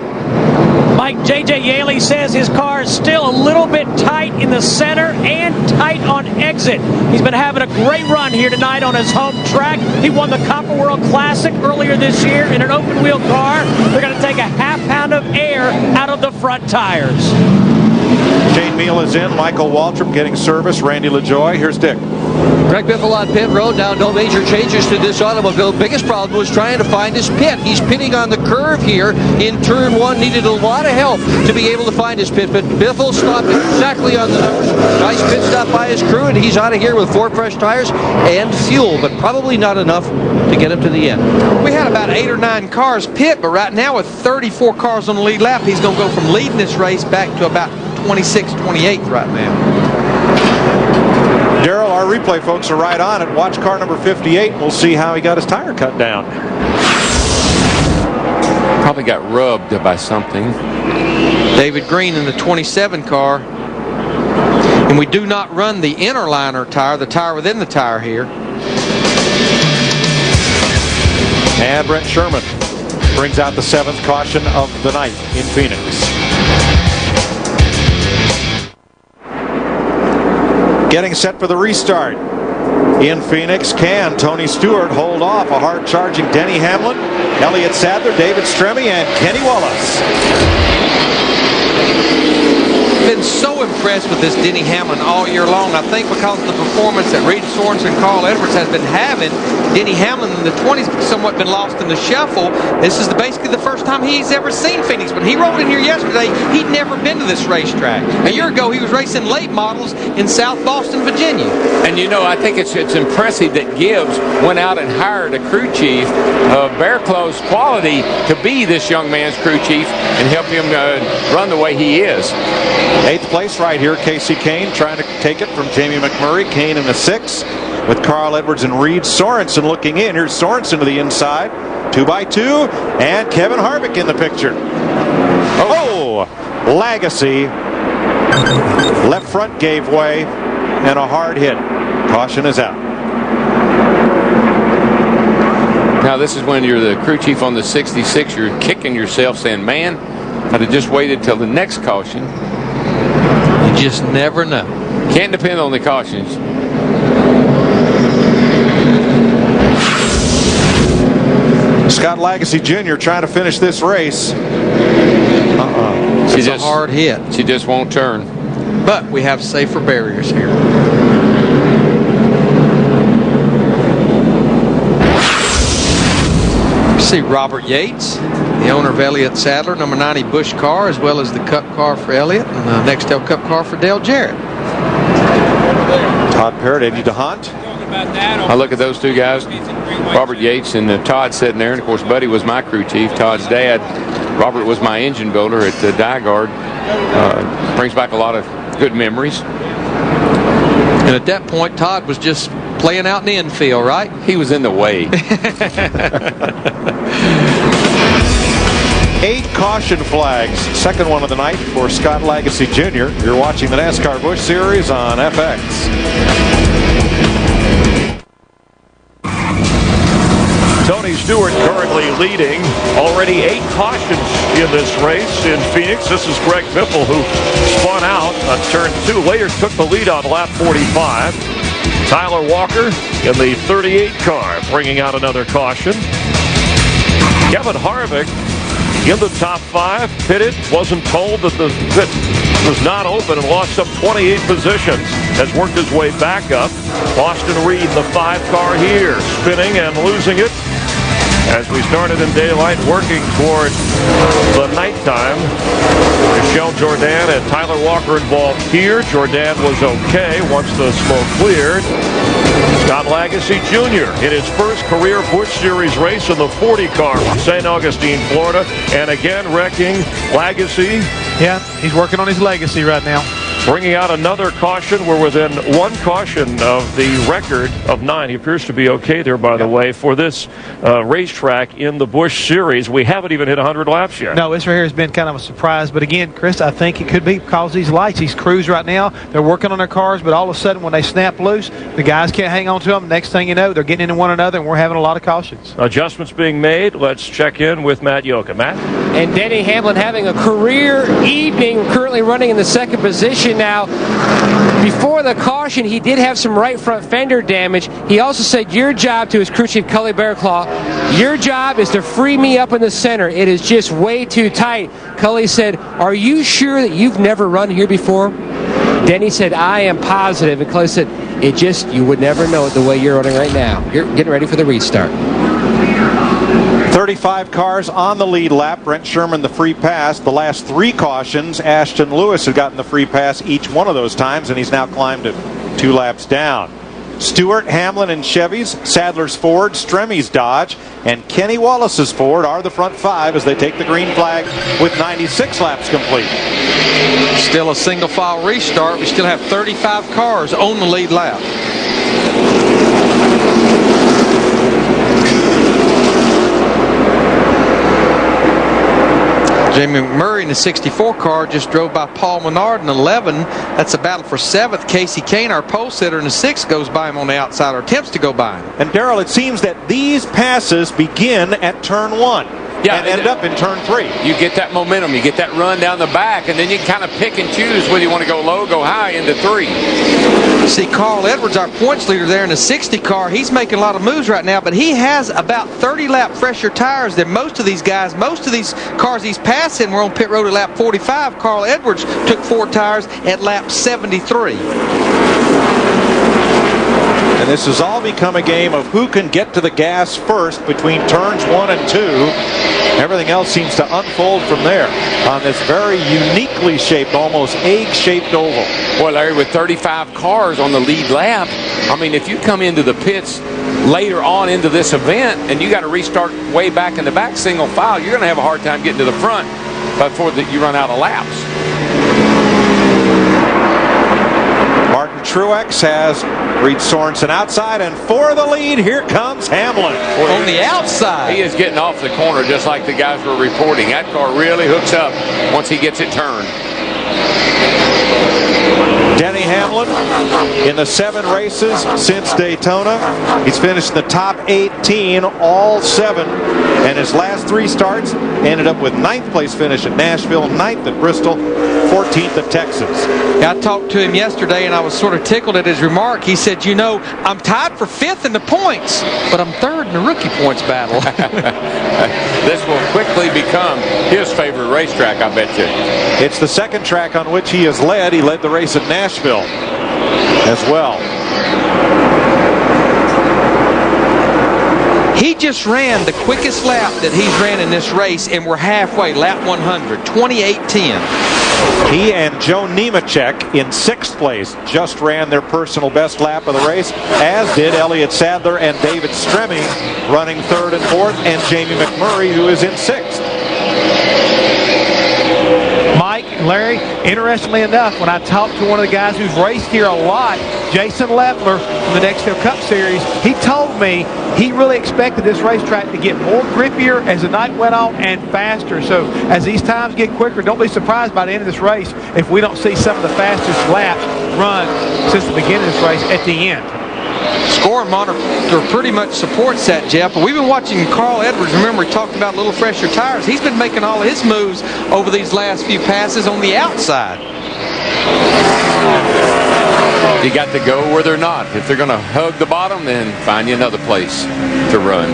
Mike, J.J. Yaley says his car is still a little bit tight in the center and tight on exit. He's been having a great run here tonight on his home track. He won the Copper World Classic earlier this year in an open wheel car. They're going to take a half pound of air out of the front tires. Shane Meal is in. Michael Waltrip getting service. Randy LaJoy. Here's Dick. Greg Biffle on pit road. Now no major changes to this automobile. Biggest problem was trying to find his pit. He's pitting on the curve here in turn 1. Needed a lot of help to be able to find his pit. But Biffle stopped exactly on the numbers. Nice pit stop by his crew, and he's out of here with 4 fresh tires and fuel, but probably not enough to get him to the end. We had about 8 or 9 cars pit, but right now with 34 cars on the lead lap, he's going to go from leading this race back to about 26th, 28th right now. Darrell, our replay folks are right on it. Watch car number 58. We'll see how he got his tire cut down. Probably got rubbed by something. David Green in the 27 car. And we do not run the inner liner tire, the tire within the tire here. And Brent Sherman brings out the 7th caution of the night in Phoenix. Getting set for the restart in Phoenix. Can Tony Stewart hold off a hard-charging Denny Hamlin, Elliott Sadler, David Stremme, and Kenny Wallace? Been so impressed with this Denny Hamlin all year long. I think because of the performance that Reed Sorensen and Carl Edwards has been having, Denny Hamlin in the 20s somewhat been lost in the shuffle. This is basically the first time he's ever seen Phoenix. When he rolled in here yesterday, he'd never been to this racetrack. A year ago, he was racing late models in South Boston, Virginia. And you know, I think it's impressive that Gibbs went out and hired a crew chief of Bear Claw's quality to be this young man's crew chief and help him run the way he is. 8th place right here, Casey Kane trying to take it from Jamie McMurray. Kane in the 6th with Carl Edwards and Reed Sorensen looking in. Here's Sorensen to the inside, 2x2, and Kevin Harvick in the picture. Oh, Legacy. Left front gave way and a hard hit. Caution is out. Now this is when you're the crew chief on the 66, you're kicking yourself saying, man, I'd have just waited till the next caution. You just never know. Can't depend on the cautions. Scott Legacy Jr. trying to finish this race. It's a hard hit. She just won't turn. But we have safer barriers here. See Robert Yates, the owner of Elliott Sadler, number 90 Busch car, as well as the Cup car for Elliott and the Nextel Cup car for Dale Jarrett. Todd Parrott, Eddie DeHunt. I look at those two guys, Robert Yates and Todd sitting there, and of course Buddy was my crew chief, Todd's dad. Robert was my engine builder at the Diegard. Brings back a lot of good memories. And at that point, Todd was just playing out in the infield, right? He was in the way. 8 caution flags. Second one of the night for Scott Legacy Jr. You're watching the NASCAR Busch Series on FX. Tony Stewart currently leading. Already 8 cautions in this race in Phoenix. This is Greg Biffle, who spun out on turn 2. Later took the lead on lap 45. Tyler Walker in the 38 car, bringing out another caution. Kevin Harvick in the top 5, pitted, wasn't told that the pit was not open and lost some 28 positions. Has worked his way back up. Austin Reed in the 5 car here, spinning and losing it. As we started in daylight, working toward the nighttime. Michelle Jordan and Tyler Walker involved here. Jordan was okay once the smoke cleared. Scott Legacy Jr. in his first career Busch Series race in the 40 car from St. Augustine, Florida. And again, wrecking Legacy. Yeah, he's working on his legacy right now. Bringing out another caution. We're within 1 caution of the record of 9. He appears to be okay there, by the way, for this racetrack in the Busch Series. We haven't even hit 100 laps yet. No, this right here has been kind of a surprise. But again, Chris, I think it could be because these lights, these crews right now, they're working on their cars, but all of a sudden when they snap loose, the guys can't hang on to them. Next thing you know, they're getting into one another, and we're having a lot of cautions. Adjustments being made. Let's check in with Matt Yoka. Matt? And Denny Hamlin having a career evening, currently running in the 2nd position now. Before the caution, he did have some right front fender damage. He also said, your job, to his crew chief, Cully Bearclaw, your job is to free me up in the center. It is just way too tight. Cully said, are you sure that you've never run here before? Denny said, I am positive. And Cully said, you would never know it the way you're running right now. You're getting ready for the restart. 35 cars on the lead lap. Brent Sherman the free pass. The last 3 cautions, Ashton Lewis had gotten the free pass each one of those times, and he's now climbed it 2 laps down. Stewart, Hamlin, and Chevy's, Sadler's Ford, Stremme's Dodge, and Kenny Wallace's Ford are the front 5 as they take the green flag with 96 laps complete. Still a single file restart. We still have 35 cars on the lead lap. Jamie McMurray in the 64 car just drove by Paul Menard in 11. That's a battle for 7th. Casey Kane, our pole sitter in the 6th, goes by him on the outside, or attempts to go by him. And Darrell, it seems that these passes begin at turn 1. And end up in turn 3. You get that momentum, you get that run down the back, and then you kind of pick and choose whether you want to go low, go high into 3. See, Carl Edwards, our points leader there in the 60 car, he's making a lot of moves right now, but he has about 30 lap fresher tires than most of these guys. Most of these cars he's passing were on pit road at lap 45. Carl Edwards took 4 tires at lap 73. And this has all become a game of who can get to the gas first between turns 1 and 2. Everything else seems to unfold from there on this very uniquely shaped, almost egg-shaped oval. Boy, Larry, with 35 cars on the lead lap, I mean, if you come into the pits later on into this event and you got to restart way back in the back single file, you're going to have a hard time getting to the front before you run out of laps. Martin Truex has Reed Sorensen outside, and for the lead, here comes Hamlin. On the outside. He is getting off the corner just like the guys were reporting. That car really hooks up once he gets it turned. Denny Hamlin in the 7 races since Daytona. He's finished in the top 18 all 7, and his last 3 starts ended up with 9th place finish at Nashville, 9th at Bristol, 14th at Texas. I talked to him yesterday, and I was sort of tickled at his remark. He said, you know, I'm tied for 5th in the points, but I'm 3rd in the rookie points battle. This will quickly become his favorite racetrack, I bet you. It's the 2nd track on which he has led. He led the race at Nashville as well. He just ran the quickest lap that he's ran in this race, and we're halfway, lap 100, 28:10. He and Joe Nemechek in 6th place just ran their personal best lap of the race, as did Elliott Sadler and David Stremme, running 3rd and 4th, and Jamie McMurray, who is in 6th. Mike and Larry, interestingly enough, when I talked to one of the guys who's raced here a lot, Jason Leffler from the Nextel Cup Series, he told me he really expected this racetrack to get more grippier as the night went on and faster. So as these times get quicker, don't be surprised by the end of this race if we don't see some of the fastest laps run since the beginning of this race at the end. Scoring monitor pretty much supports that, Jeff. But we've been watching Carl Edwards. Remember, he talked about little fresher tires. He's been making all of his moves over these last few passes on the outside. You got to go where they're not. If they're going to hug the bottom, then find you another place to run.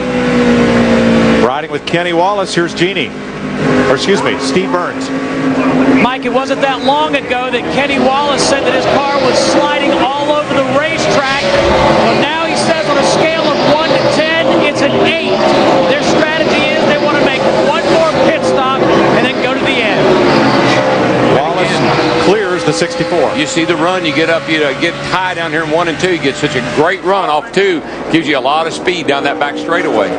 Riding with Kenny Wallace, here's Steve Burns. Mike, it wasn't that long ago that Kenny Wallace said that his car was sliding all over the racetrack. Well, now he says on a scale of 1 to 10, it's an 8. Their strategy is they want to make one more pit stop and then go to the end. Wallace clears the 64. You see the run, you get up, you get high down here in 1 and 2, you get such a great run off 2, gives you a lot of speed down that back straightaway.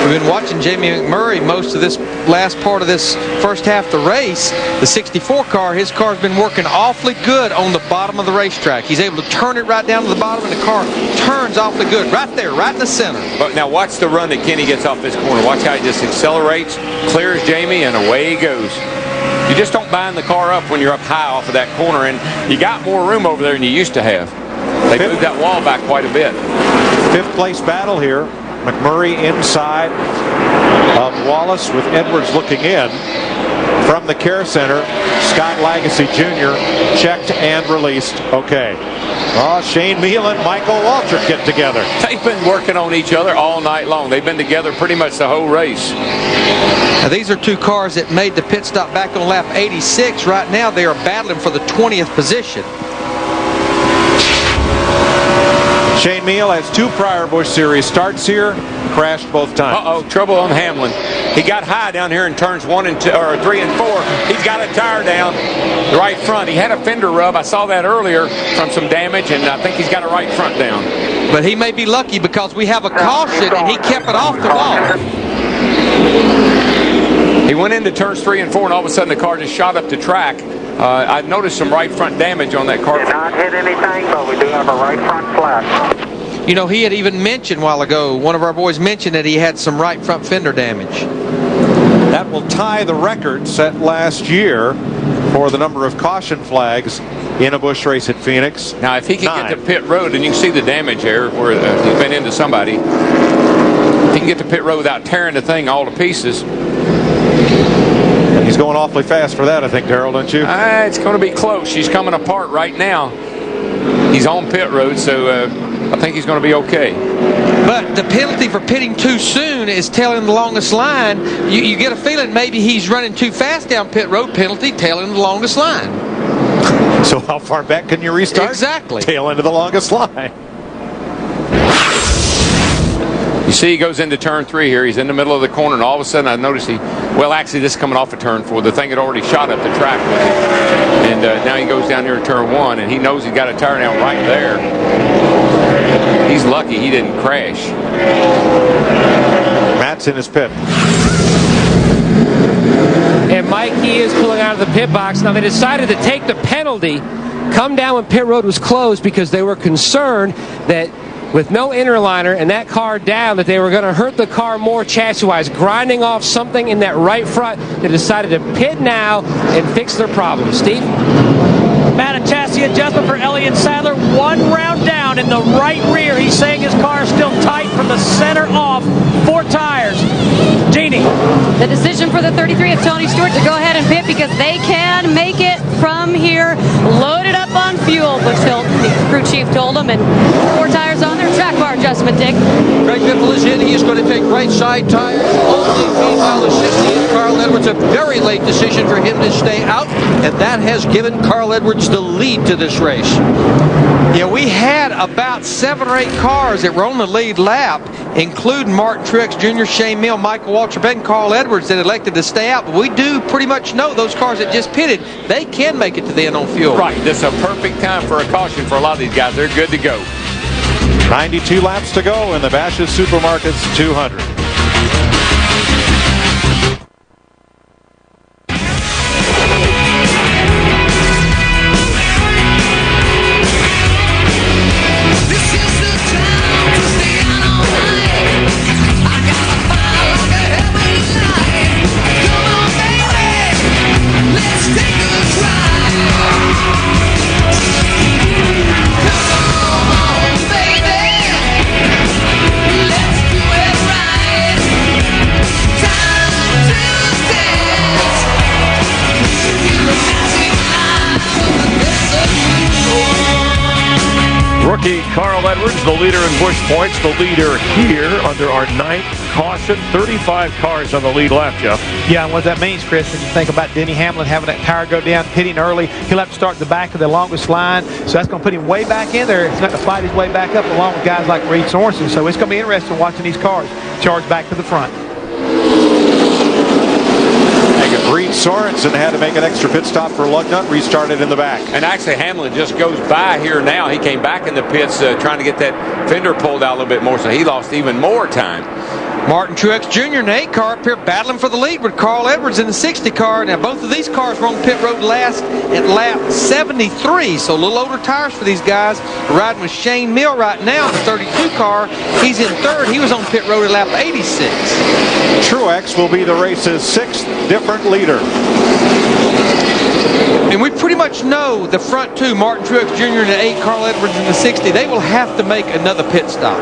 We've been watching Jamie McMurray most of this last part of this first half of the race. The 64 car, his car's been working awfully good on the bottom of the racetrack. He's able to turn it right down to the bottom, and the car turns awfully good right there, right in the center. But now watch the run that Kenny gets off this corner. Watch how he just accelerates, clears Jamie, and away he goes. You just don't bind the car up when you're up high off of that corner, and you got more room over there than you used to have. They moved that wall back quite a bit. 5th place battle here. McMurray inside of Wallace with Edwards looking in. From the care center, Scott Lagasse Jr. checked and released. Okay. Shane Meal and Michael Waltrip get together. They've been working on each other all night long. They've been together pretty much the whole race. Now, these are 2 cars that made the pit stop back on lap 86. Right now, they are battling for the 20th position. Shane Meal has 2 prior Busch Series starts here, crashed both times. Trouble on Hamlin. He got high down here in turns 1 and 2, or 3 and 4. He's got a tire down the right front. He had a fender rub. I saw that earlier from some damage, and I think he's got a right front down. But he may be lucky because we have a caution, and he kept it off the wall. He went into turns 3 and 4, and all of a sudden the car just shot up the track. I noticed some right front damage on that car. Did not hit anything, but we do have a right front flat. You know, he had even mentioned a while ago, one of our boys mentioned that he had some right front fender damage. That will tie the record set last year for the number of caution flags in a Busch race at Phoenix. Now, if he can get to pit road, and you can see the damage there where he's been into somebody, if he can get to pit road without tearing the thing all to pieces. He's going awfully fast for that, I think, Darrell, don't you? It's going to be close. She's coming apart right now. He's on pit road, so I think he's going to be okay. But the penalty for pitting too soon is tailing the longest line. You get a feeling maybe he's running too fast down pit road. Penalty, tailing the longest line. So how far back can you restart? Exactly. Tail into the longest line. You see he goes into turn 3 here. He's in the middle of the corner, and all of a sudden I noticed actually this is coming off of turn 4. The thing had already shot up the track with him. And now he goes down here to turn 1, and he knows he's got a tire down right there. He's lucky he didn't crash. Matt's in his pit. And Mike, he is pulling out of the pit box. Now, they decided to take the penalty, come down when pit road was closed, because they were concerned that with no inner liner and that car down, that they were going to hurt the car more chassis-wise, grinding off something in that right front. They decided to pit now and fix their problem. Steve? Matt, a chassis adjustment for Elliott Sadler. 1 round down in the right rear. He's saying his car is still tight from the center off. 4 tires. Jeannie. The decision for the 33 of Tony Stewart to go ahead and pit because they can make it from here. Loaded up on fuel, Busch Hilton, the crew chief told him, and 4 tires on there. Track bar adjustment, Dick. Greg Biffle is in. He is going to take right side tires. Only meanwhile the 60 Carl Edwards. A very late decision for him to stay out, and that has given Carl Edwards the lead to this race. Yeah, we had about 7 or 8 cars that were on the lead lap, including Martin Truex Jr., Shane Mill, Michael Waltrip, and Carl Edwards that elected to stay out. But we do pretty much know those cars that just pitted, they can make it to the end on fuel. Right. This is a perfect time for a caution for a lot of these guys. They're good to go. 92 laps to go in the Bashas Supermarkets 200. Rookie Carl Edwards, the leader in Busch points, the leader here under our 9th caution. 35 cars on the lead lap, Jeff. Yeah, and what that means, Chris, when you think about Denny Hamlin having that tire go down, pitting early, he'll have to start at the back of the longest line. So that's going to put him way back in there. He's going to fight his way back up along with guys like Reed Sorensen. So it's going to be interesting watching these cars charge back to the front. Reed Sorensen had to make an extra pit stop for lug nut, restarted in the back. And actually Hamlin just goes by here now. He came back in the pits trying to get that fender pulled out a little bit more, so he lost even more time. Martin Truex Jr. in the 8 car up here battling for the lead with Carl Edwards in the 60 car. Now, both of these cars were on pit road last at lap 73, so a little older tires for these guys. Riding with Shane Mill right now in the 32 car. He's in 3rd. He was on pit road at lap 86. Truex will be the race's 6th different leader. And we pretty much know the front 2, Martin Truex Jr. in the 8, Carl Edwards in the 60, they will have to make another pit stop.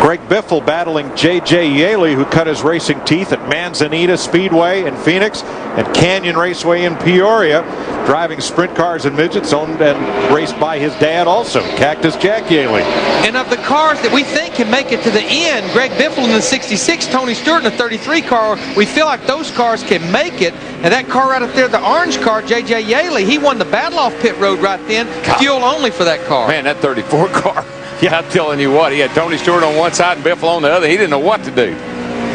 Greg Biffle battling J.J. Yaley, who cut his racing teeth at Manzanita Speedway in Phoenix and Canyon Raceway in Peoria, driving sprint cars and midgets, owned and raced by his dad also, Cactus Jack Yaley. And of the cars that we think can make it to the end, Greg Biffle in the 66, Tony Stewart in the 33 car, we feel like those cars can make it. And that car right up there, the orange car, J.J. Yaley, he won the battle off pit road right then, fuel only for that car. Man, that 34 car. Yeah, I'm telling you what, he had Tony Stewart on one side and Biffle on the other. He didn't know what to do.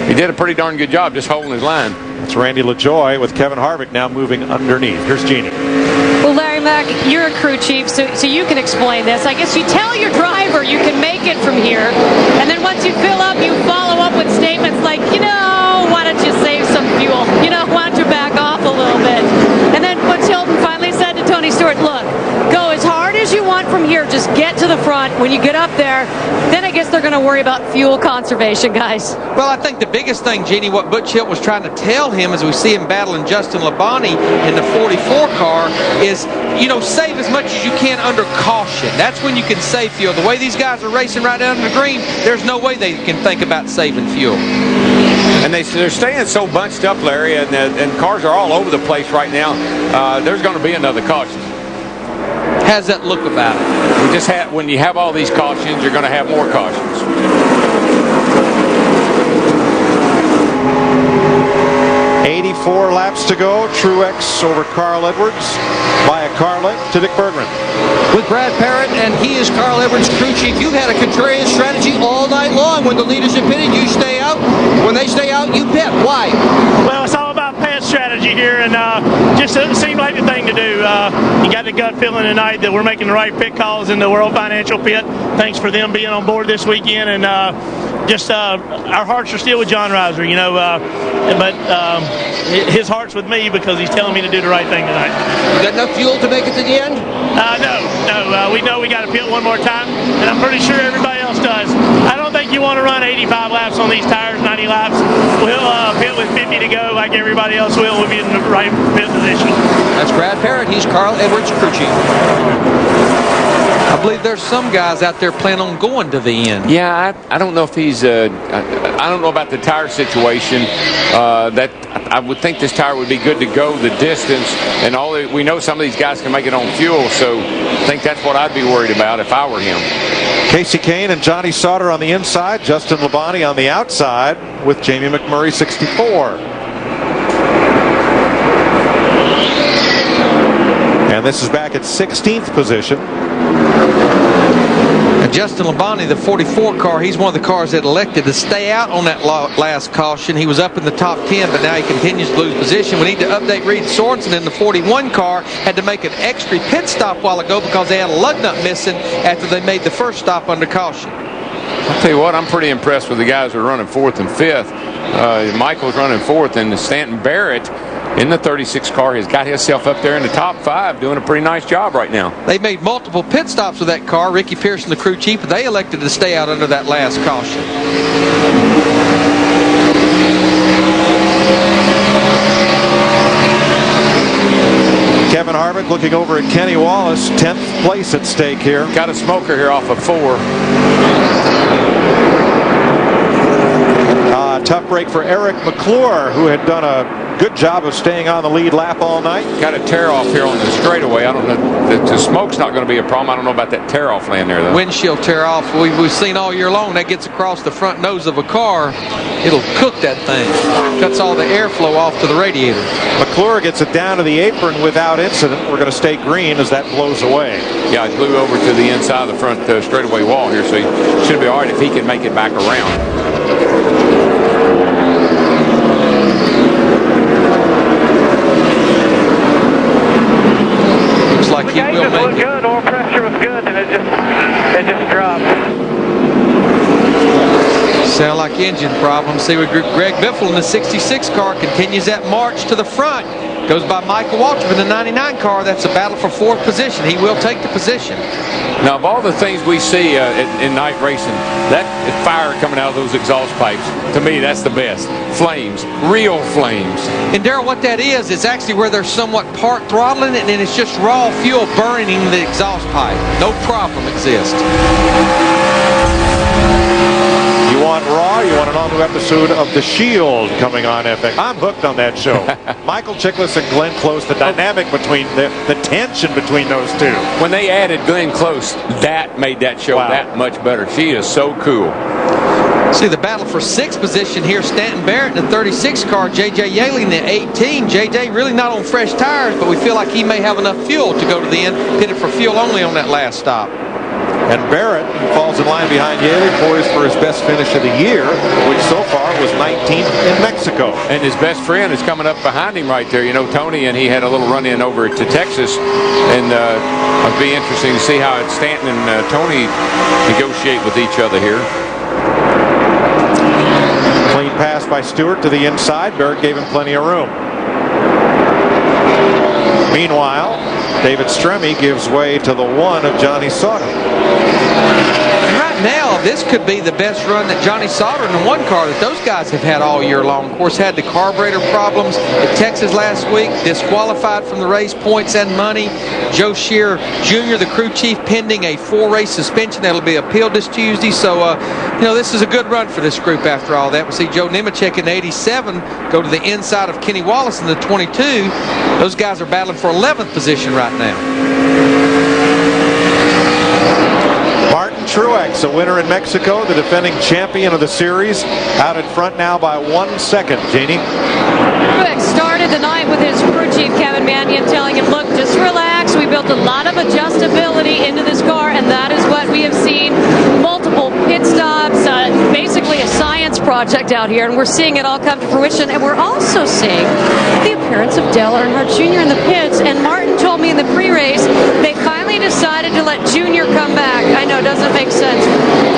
He did a pretty darn good job just holding his line. It's Randy LaJoie with Kevin Harvick now moving underneath. Here's Jeannie. Well, Larry Mack, you're a crew chief, so you can explain this. I guess you tell your driver you can make it from here, and then once you fill up, you follow up with statements like, why don't you save some fuel? Why don't you back off a little bit? And then Busch Hilton finally said to Tony Stewart, look, go as hard as you want for from here. Just get to the front. When you get up there, then I guess they're going to worry about fuel conservation, guys. Well, I think the biggest thing, Jeannie, what Butch Hilt was trying to tell him as we see him battling Justin Labonte in the 44 car is, save as much as you can under caution. That's when you can save fuel. The way these guys are racing right down the green, there's no way they can think about saving fuel. And they're staying so bunched up, Larry, and cars are all over the place right now. There's going to be another caution. How's that look about it? When you have all these cautions, you're going to have more cautions. 84 laps to go. Truex over Carl Edwards by a car length to Dick Bergman. With Brad Parrott, and he is Carl Edwards' crew chief. You've had a contrarian strategy all night long. When the leaders are pitted, you stay out. When they stay out, you pit. Why? Well, it's all about pit strategy here, and just doesn't seem like the thing to do. You got the gut feeling tonight that we're making the right pit calls in the World Financial Pit. Thanks for them being on board this weekend, and our hearts are still with John Reiser, but his heart's with me because he's telling me to do the right thing tonight. You got enough fuel to make it to the end? No. We know we got to pit one more time, and I'm pretty sure everybody else does. I don't think you want to run 85 laps on these tires, 90 laps. We'll pit with 50 to go like everybody else will. We'll be in the right pit position. That's Brad Parrott. He's Carl Edwards' crew chief. I believe there's some guys out there planning on going to the end. Yeah, I don't know if he's. I don't know about the tire situation. That I would think this tire would be good to go the distance, and we know some of these guys can make it on fuel. So I think that's what I'd be worried about if I were him. Casey Kane and Johnny Sauter on the inside. Justin Labonte on the outside with Jamie McMurray 64. And this is back at 16th position. And Justin Labonte, the 44 car, he's one of the cars that elected to stay out on that last caution. He was up in the top 10, but now he continues to lose position. We need to update Reed Sorensen in the 41 car. Had to make an extra pit stop a while ago because they had a lug nut missing after they made the first stop under caution. I'll tell you what, I'm pretty impressed with the guys who are running 4th and 5th. Michael's running 4th, and Stanton Barrett in the 36 car has got himself up there in the top 5, doing a pretty nice job right now. They made multiple pit stops with that car. Ricky Pearson, the crew chief, they elected to stay out under that last caution. Kevin Harvick looking over at Kenny Wallace, 10th place at stake here. Got a smoker here off of 4. Tough break for Eric McClure, who had done a good job of staying on the lead lap all night. Got a tear off here on the straightaway. I don't know. The smoke's not going to be a problem. I don't know about that tear off laying there, though. Windshield tear off. We've seen all year long that gets across the front nose of a car. It'll cook that thing. Cuts all the airflow off to the radiator. McClure gets it down to the apron without incident. We're going to stay green as that blows away. Yeah, it blew over to the inside of the front straightaway wall here, so he should be all right if he can make it back around. Like he will make it. Good, oil pressure was good, and it just dropped. Sound like engine problems. See, with Greg Biffle in the 66 car continues that march to the front. Goes by Michael Waltrip in the 99 car. That's a battle for 4th position. He will take the position. Now, of all the things we see in night racing, that fire coming out of those exhaust pipes, to me, that's the best. Flames, real flames. And Darrell, what that is actually where they're somewhat part throttling it, and it's just raw fuel burning the exhaust pipe. No problem exists. You want raw? You want an all-new episode of The Shield coming on FX? I'm hooked on that show. Michael Chiklis and Glenn Close, the dynamic between the tension between those two. When they added Glenn Close, that made that show that much better. She is so cool. See the battle for 6th position here. Stanton Barrett in the 36 car, J.J. Yaley in the 18. J.J. really not on fresh tires, but we feel like he may have enough fuel to go to the end. Pitted for fuel only on that last stop. And Barrett falls in line behind Yaley, poised for his best finish of the year, which so far was 19th in Mexico. And his best friend is coming up behind him right there. You know, Tony, and he had a little run-in over to Texas. And it'll be interesting to see how Stanton and Tony negotiate with each other here. Clean pass by Stewart to the inside. Barrett gave him plenty of room. Meanwhile, David Stremme gives way to the 1 of Johnny Sauter. Right now, this could be the best run that Johnny Sauter in the 1 car that those guys have had all year long. Of course, had the carburetor problems at Texas last week, disqualified from the race, points and money. Joe Shear Jr., the crew chief, pending a 4-race suspension that'll be appealed this Tuesday. So, this is a good run for this group after all that. We see Joe Nemechek in the 87 go to the inside of Kenny Wallace in the 22. Those guys are battling for 11th position right now. Martin Truex, a winner in Mexico, the defending champion of the series, out in front now by 1 second. Jeannie? Truex started the night with his crew chief, Kevin Mannion, telling him, look, just relax. We built a lot of adjustability into this car, and that is what we have seen. Multiple pit stops, basically a science project out here, and we're seeing it all come to fruition. And we're also seeing the appearance of Dale Earnhardt Jr. in the pits. And Martin told me in the pre-race they finally decided to let Jr. come back. I know, it doesn't make sense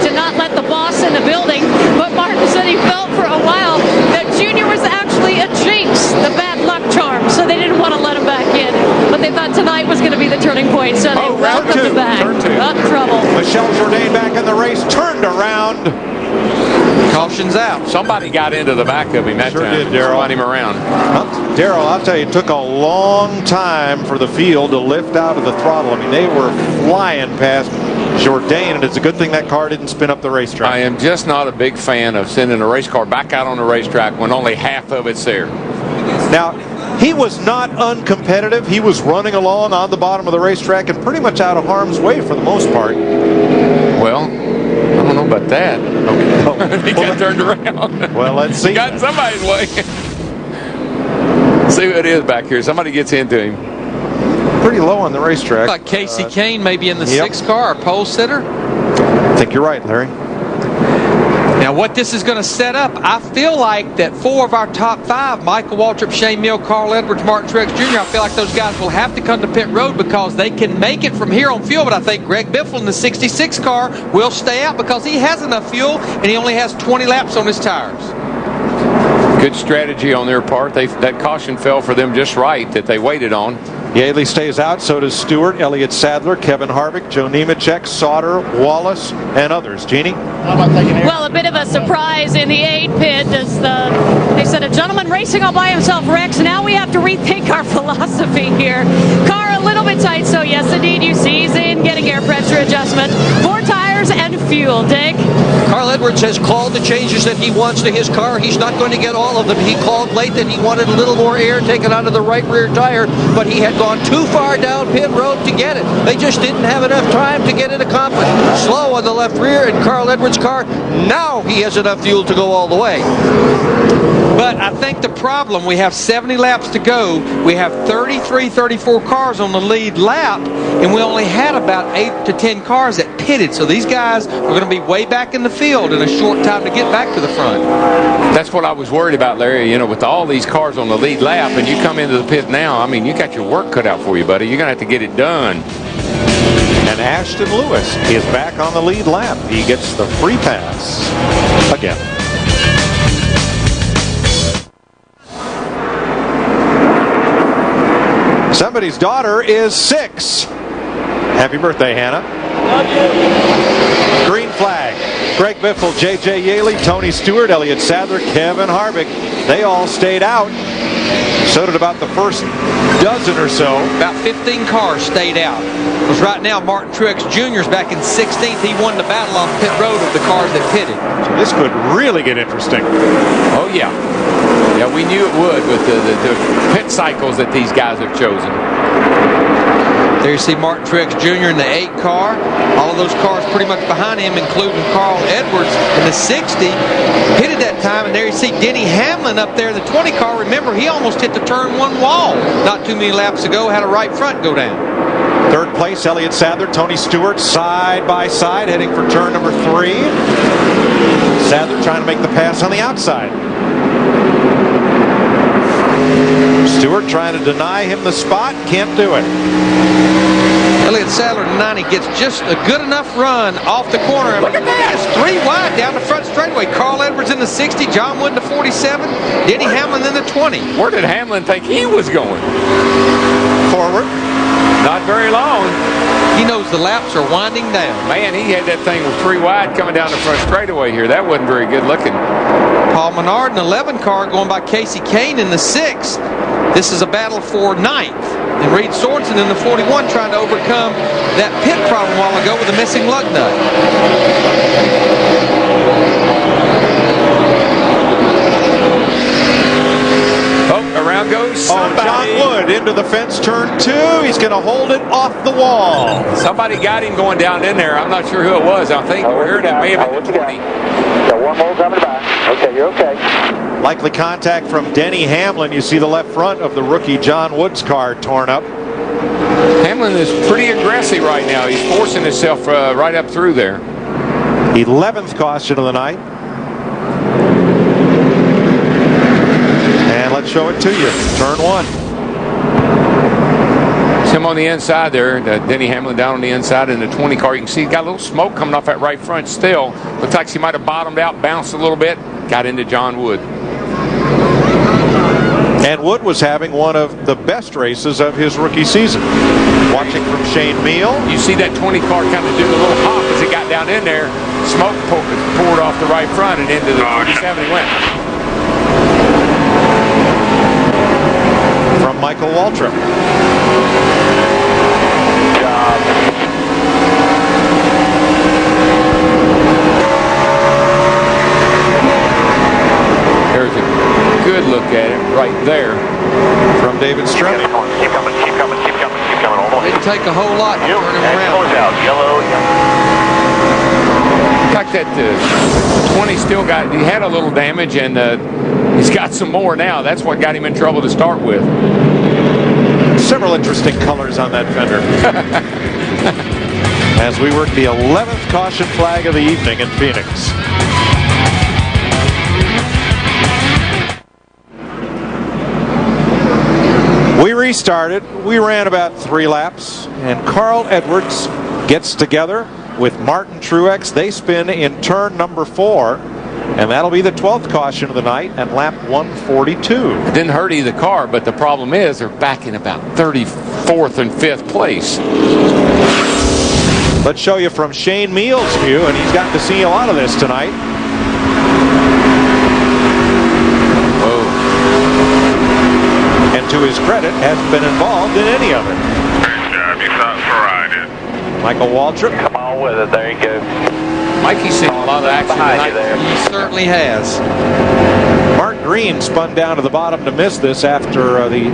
to not let the boss in the building, but Martin said he felt for a while that Jr. was actually a jinx, the bad luck charm, so they didn't want to let him back in. But they thought tonight was going to be the turning point, so they welcomed him back. Not trouble. Michelle Jourdain back in the race, turned around. Caution's out. Somebody got into the back of him that Sure time. did, Darrell. Spun him around. Darrell, I'll tell you, it took a long time for the field to lift out of the throttle. I mean, they were flying past Jourdain, and it's a good thing that car didn't spin up the racetrack. I am just not a big fan of sending a race car back out on the racetrack when only half of it's there. Now, he was not uncompetitive. He was running along on the bottom of the racetrack and pretty much out of harm's way for the most part. Well, I don't know about that. Okay. He got turned around. Well, let's see. He got in somebody's way. See who it is back here. Somebody gets into him. Pretty low on the racetrack. Like Casey Kane, maybe in the 6th car, pole sitter. I think you're right, Larry. Now, what this is going to set up, I feel like that 4 of our top 5, Michael Waltrip, Shane Mill, Carl Edwards, Martin Truex Jr., I feel like those guys will have to come to pit road because they can make it from here on fuel. But I think Greg Biffle in the 66 car will stay out because he has enough fuel and he only has 20 laps on his tires. Good strategy on their part. That caution fell for them just right that they waited on. Yaley stays out, so does Stewart, Elliott Sadler, Kevin Harvick, Joe Nemechek, Sauter, Wallace, and others. Jeannie? Well, a bit of a surprise in the 8 pit. They said a gentleman racing all by himself, Rex. Now we have to rethink our philosophy here. Car a little bit tight, so yes, indeed, you see he's in getting air pressure adjustment. 4 tires and fuel. Dick? Carl Edwards has called the changes that he wants to his car. He's not going to get all of them. He called late that he wanted a little more air taken out of the right rear tire, but he had gone too far down pit road to get it. They just didn't have enough time to get it accomplished. Slow on the left rear in Carl Edwards' car. Now he has enough fuel to go all the way. But I think the problem, we have 70 laps to go. We have 33, 34 cars on the lead lap, and we only had about 8 to 10 cars that pitted. So these guys are going to be way back in the field in a short time to get back to the front. That's what I was worried about, Larry. You know, with all these cars on the lead lap, and you come into the pit now, I mean, you got your work cut out for you, buddy. You're going to have to get it done. And Ashton Lewis is back on the lead lap. He gets the free pass again. Somebody's daughter is 6. Happy birthday, Hannah. Green flag. Greg Biffle, J.J. Yaley, Tony Stewart, Elliott Sadler, Kevin Harvick. They all stayed out. So did about the first dozen or so. About 15 cars stayed out. Because right now, Martin Truex Jr. is back in 16th. He won the battle on pit road of the cars that pitted. So this could really get interesting. Oh, yeah. Yeah, we knew it would with the pit cycles that these guys have chosen. There you see Martin Truex Jr. in the 8 car. All of those cars pretty much behind him, including Carl Edwards in the 60. Pitted that time, and there you see Denny Hamlin up there in the 20 car. Remember, he almost hit the turn 1 wall not too many laps ago, had a right front go down. Third place, Elliott Sadler, Tony Stewart side by side heading for turn number 3. Sadler trying to make the pass on the outside. Stewart trying to deny him the spot, can't do it. Elliott Sadler in 90 gets just a good enough run off the corner. Look at that! It's 3 wide down the front straightaway. Carl Edwards in the 60, John Wood in the 47, Denny Hamlin in the 20. Where did Hamlin think he was going? Forward. Not very long. He knows the laps are winding down. Man, he had that thing with 3 wide coming down the front straightaway here. That wasn't very good looking. Paul Menard in the 11 car going by Casey Kane in the 6th. This is a battle for 9th. And Reed Sorensen in the 41 trying to overcome that pit problem a while ago with a missing lug nut. Oh, around goes somebody. John Wood into the fence, turn 2. He's going to hold it off the wall. Somebody got him going down in there. I'm not sure who it was. I think we're hearing it may have been the 20. Got one more coming by. Okay, you're okay. Likely contact from Denny Hamlin. You see the left front of the rookie John Wood's car torn up. Hamlin is pretty aggressive right now. He's forcing himself right up through there. 11th caution of the night. And let's show it to you. Turn 1. It's him on the inside there. Denny Hamlin down on the inside in the 20 car. You can see he's got a little smoke coming off that right front still. Looks like he might have bottomed out, bounced a little bit, got into John Wood. And Wood was having one of the best races of his rookie season. Watching from Shane Meal. You see that 20 car kind of do a little hop as it got down in there. Smoke poured off the right front and into the 47 he went. From Michael Waltrip. There's a good look at it right there. From David Stremme. Keep coming, keep coming, keep coming, keep coming. All the way. Didn't take a whole lot to turn him around. Out. Yellow. Like that 20 still got, he had a little damage and he's got some more now. That's what got him in trouble to start with. Several interesting colors on that fender. As we work the 11th caution flag of the evening in Phoenix. We restarted. We ran about 3 laps, and Carl Edwards gets together with Martin Truex. They spin in turn number 4, and that'll be the 12th caution of the night and lap 142. It didn't hurt either car, but the problem is they're back in about 34th and 5th place. Let's show you from Shane Meal's view, and he's gotten to see a lot of this tonight. And to his credit, hasn't been involved in any of it. Great job. You thought for riding. Michael Waltrip. Come on with it. There you go. Mikey's seen a lot of action tonight. He certainly has. Mark Green spun down to the bottom to miss this after the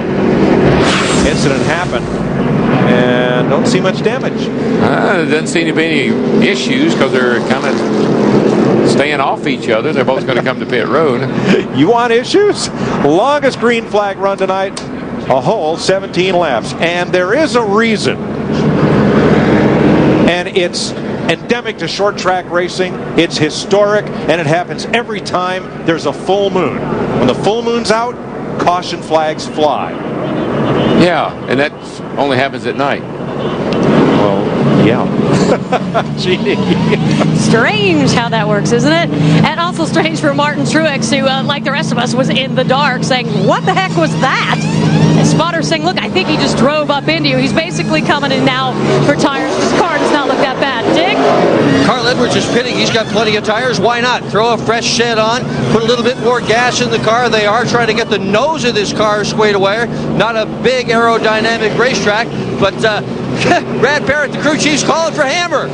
incident happened. And don't see much damage. There doesn't seem to be any issues because they're kind of staying off each other. They're both going to come to pit road. You want issues? Longest green flag run tonight, a whole 17 laps. And there is a reason. And it's endemic to short track racing. It's historic, and it happens every time there's a full moon. When the full moon's out, caution flags fly. Yeah, and that only happens at night. Well, yeah. Strange how that works, isn't it? And also strange for Martin Truex, who, like the rest of us, was in the dark saying, what the heck was that? And spotters saying, look, I think he just drove up into you. He's basically coming in now for tires. His car does not look that bad. Dick? Carl Edwards is pitting. He's got plenty of tires. Why not? Throw a fresh shed on, put a little bit more gas in the car. They are trying to get the nose of this car squared away. Not a big aerodynamic racetrack, but Brad Parrott, the crew chief's calling for hammer.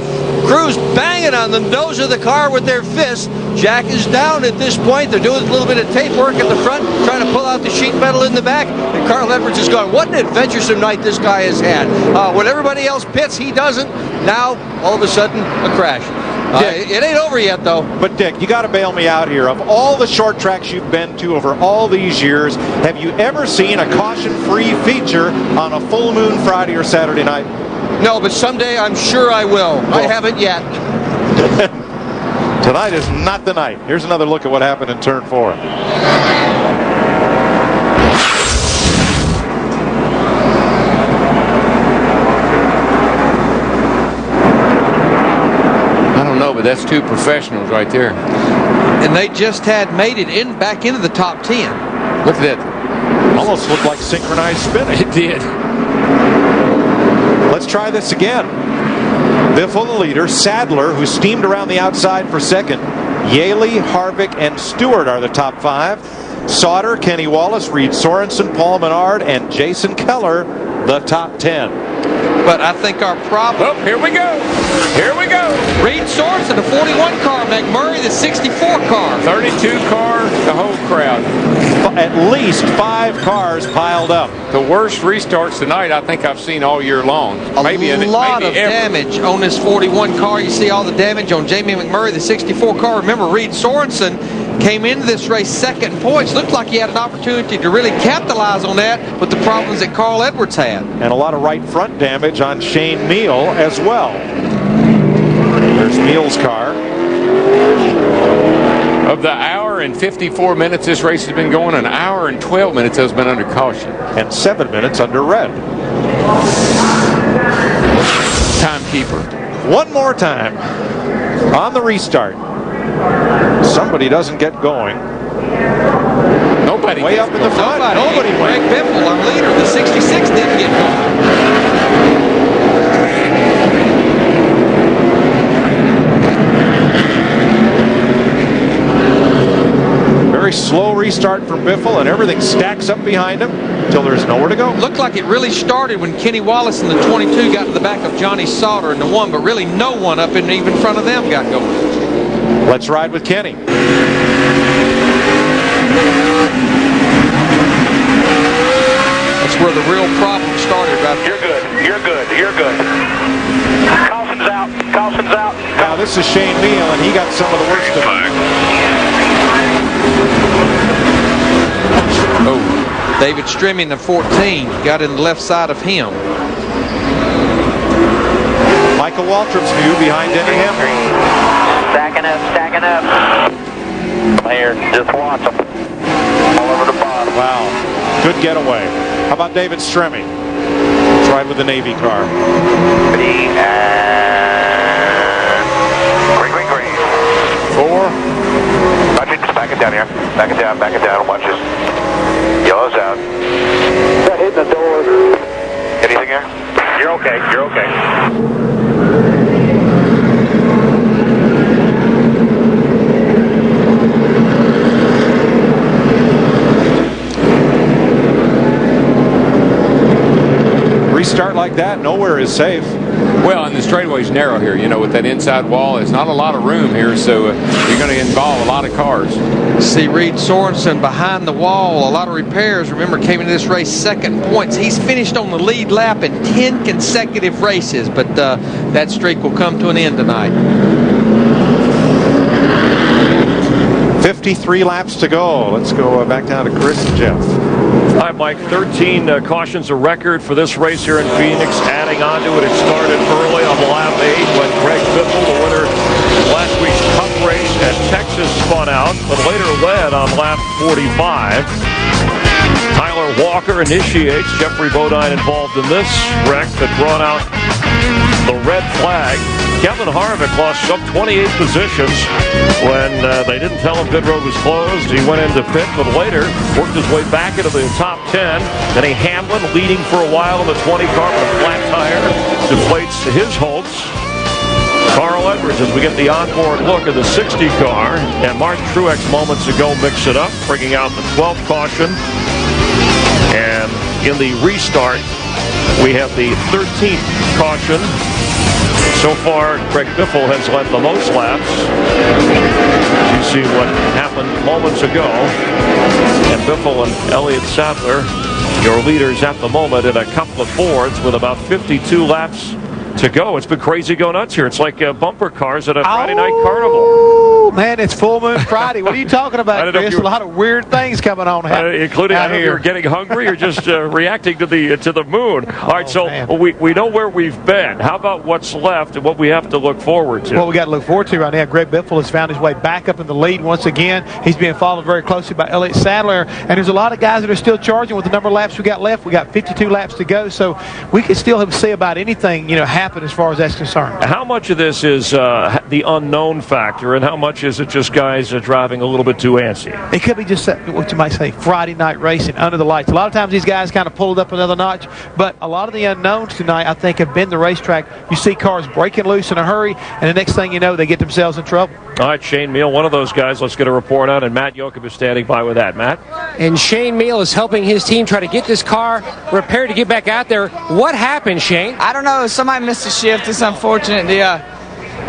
Crew's banging on the nose of the car with their fists. Jack is down at this point. They're doing a little bit of tape work at the front, trying to pull out the sheet metal in the back. And Carl Edwards is going, what an adventuresome night this guy has had. When everybody else pits, he doesn't. Now, all of a sudden, a crash. It ain't over yet, though. But, Dick, you got to bail me out here. Of all the short tracks you've been to over all these years, have you ever seen a caution-free feature on a full moon Friday or Saturday night? No, but someday I'm sure I will. I haven't yet. Tonight is not the night. Here's another look at what happened in turn 4. I don't know, but that's 2 professionals right there. And they just had made it back into the top 10. Look at that. Almost looked like synchronized spinning. It did. Let's try this again. Biffle the leader. Sadler, who steamed around the outside for second. Yaley, Harvick, and Stewart are the top 5. Sauter, Kenny Wallace, Reed Sorensen, Paul Menard, and Jason Keller, the top 10. But I think our problem... Oh, here we go. Here we go. Reed Sorensen, the 41 car. McMurray, the 64 car. 32 car, the whole crowd. At least 5 cars piled up. The worst restarts tonight I think I've seen all year long. A lot of damage on this 41 car. You see all the damage on Jamie McMurray, the 64 car. Remember, Reed Sorensen came into this race second in points. Looked like he had an opportunity to really capitalize on that with the problems that Carl Edwards had. And a lot of right front damage on Shane Neal as well. There's Neal's car. Of the hour and 54 minutes this race has been going, an hour and 12 minutes has been under caution. And 7 minutes under red. Timekeeper. One more time on the restart. Somebody doesn't get going. Nobody way up in the front. Nobody Greg Biffle, our leader, the 66, didn't get going. Very slow restart from Biffle, and everything stacks up behind him until there's nowhere to go. Looked like it really started when Kenny Wallace in the 22 got to the back of Johnny Sauter in the 1, but really no one up in even front of them got going. Let's ride with Kenny. That's where the real problem started, right? You're good. You're good. You're good. Carlson's out. Carlson's out. Now this is Shane Neal, and he got some of the worst of it. Oh, David Stremme, the 14, got in the left side of him. Michael Waltrip's view behind Denny Hamlin. Stacking up, stacking up. Come here, just watch them. All over the bottom. Wow, good getaway. How about David Stremme? Let's ride with the Navy car. Green, green, green. 4. Watch it, just back it down here. Back it down, watch it. Yellow's out. That hit the door. Anything here? You're okay, you're okay. Restart like that, nowhere is safe. Well, and the straightaway's narrow here, you know, with that inside wall. There's not a lot of room here, so you're going to involve a lot of cars. See Reed Sorensen behind the wall, a lot of repairs. Remember, came into this race second points. He's finished on the lead lap in 10 consecutive races, but that streak will come to an end tonight. 53 laps to go. Let's go back down to Chris and Jeff. Hi, Mike. 13 cautions, a record for this race here in Phoenix. Adding on to it, it started early on lap 8 when Greg Biffle, the winner last week's Cup race at Texas, spun out, but later led on lap 45. Tyler Walker initiates. Jeffrey Bodine involved in this wreck that brought out the red flag. Kevin Harvick lost some 28 positions when they didn't tell him pit road was closed. He went into pit, but later worked his way back into the top 10. Denny Hamlin leading for a while in the 20 car with a flat tire. Deflates his hopes. Carl Edwards, as we get the onboard look at the 60 car, and Mark Truex moments ago mixed it up, bringing out the 12th caution. And in the restart, we have the 13th caution. So far, Greg Biffle has led the most laps. You see what happened moments ago. And Biffle and Elliott Sadler, your leaders at the moment in a couple of Fords with about 52 laps to go. It's been crazy go nuts here. It's like bumper cars at a Friday night carnival. Man, it's full moon Friday. What are you talking about, Chris? A lot of weird things coming on including out here. You're getting hungry or just reacting to the moon. All right, so we know where we've been. How about what's left and what we have to look forward to? What we got to look forward to right now, Greg Biffle has found his way back up in the lead once again. He's being followed very closely by Elliott Sadler, and there's a lot of guys that are still charging with the number of laps we got left. We got 52 laps to go, so we could still say about anything, happen as far as that's concerned. How much of this is the unknown factor, and how much is it just guys driving a little bit too antsy? It could be just what you might say Friday night racing under the lights. A lot of times these guys kind of pull it up another notch, but a lot of the unknowns tonight, I think, have been the racetrack. You see cars breaking loose in a hurry, and the next thing you know, they get themselves in trouble. All right, Shane Meal, one of those guys. Let's get a report on, and Matt Yoakum is standing by with that. Matt? And Shane Meal is helping his team try to get this car repaired to get back out there. What happened, Shane? I don't know. Somebody missed a shift. It's unfortunate. The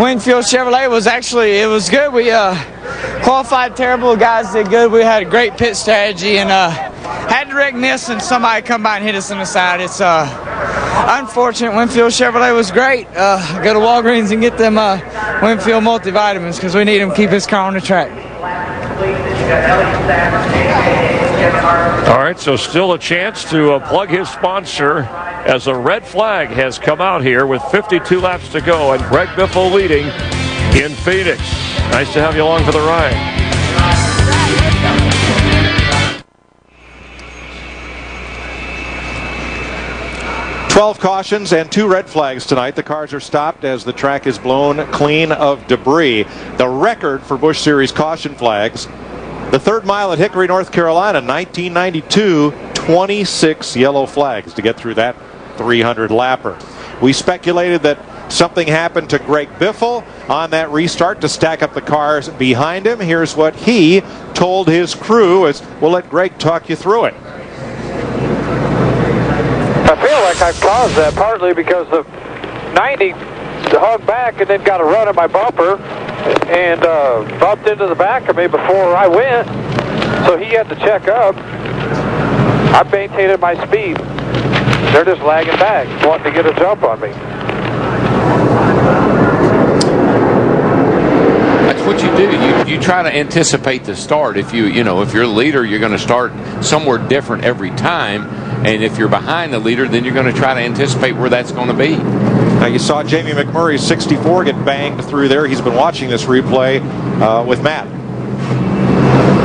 Winfield Chevrolet was it was good. We qualified terrible. The guys did good. We had a great pit strategy and had direct miss, and somebody come by and hit us on the side. It's unfortunate. Winfield Chevrolet was great. Go to Walgreens and get them Winfield multivitamins because we need them to keep this car on the track. All right, so still a chance to plug his sponsor as a red flag has come out here with 52 laps to go, and Greg Biffle leading in Phoenix. Nice to have you along for the ride. Cautions and 2 red flags tonight. The cars are stopped as the track is blown clean of debris. The record for Busch Series caution flags, the 3rd mile at Hickory, North Carolina, 1992, 26 yellow flags to get through that 300-lapper. We speculated that something happened to Greg Biffle on that restart to stack up the cars behind him. Here's what he told his crew, as we'll let Greg talk you through it. I feel like I've caused that partly because the 90 hung back and then got a run at my bumper and bumped into the back of me before I went, so he had to check up. I maintained my speed. They're just lagging back, wanting to get a jump on me. That's what you do. You try to anticipate the start. If you're a leader, you're going to start somewhere different every time. And if you're behind the leader, then you're going to try to anticipate where that's going to be. Now you saw Jamie McMurray's 64 get banged through there. He's been watching this replay with Matt.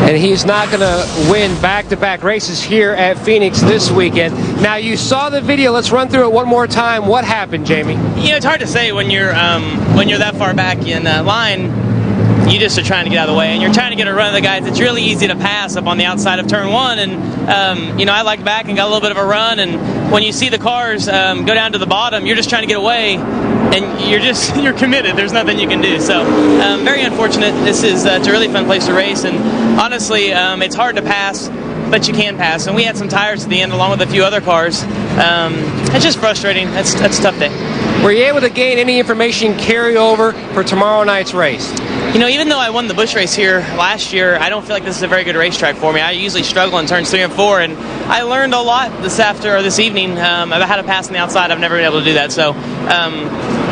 And he's not going to win back-to-back races here at Phoenix this weekend. Now, you saw the video. Let's run through it one more time. What happened, Jamie? It's hard to say when you're that far back in line. You just are trying to get out of the way, and you're trying to get a run of the guys. It's really easy to pass up on the outside of turn 1, and I lagged back and got a little bit of a run, and when you see the cars go down to the bottom, you're just trying to get away, and you're committed. There's nothing you can do. So very unfortunate. It's a really fun place to race, and honestly, it's hard to pass, but you can pass. And we had some tires at the end along with a few other cars. It's just frustrating. That's a tough day. Were you able to gain any information carry over for tomorrow night's race? Even though I won the Busch race here last year, I don't feel like this is a very good racetrack for me. I usually struggle in turns 3 and 4, and I learned a lot this evening about how to pass on the outside. I've never been able to do that, so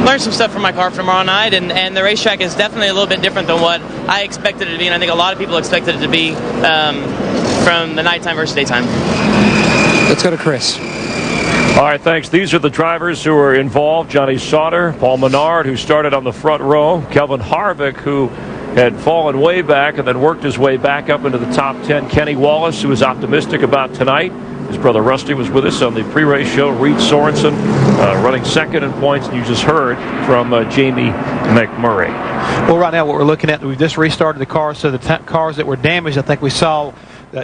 learned some stuff from my car for tomorrow night, and the racetrack is definitely a little bit different than what I expected it to be, and I think a lot of people expected it to be from the nighttime versus daytime. Let's go to Chris. All right, thanks. These are the drivers who are involved. Johnny Sauter, Paul Menard, who started on the front row, Kelvin Harvick, who had fallen way back and then worked his way back up into the top 10, Kenny Wallace, who was optimistic about tonight. His brother Rusty was with us on the pre-race show. Reed Sorensen running second in points, and you just heard from Jamie McMurray. Well, right now what we're looking at, we've just restarted the cars, so the cars that were damaged, I think we saw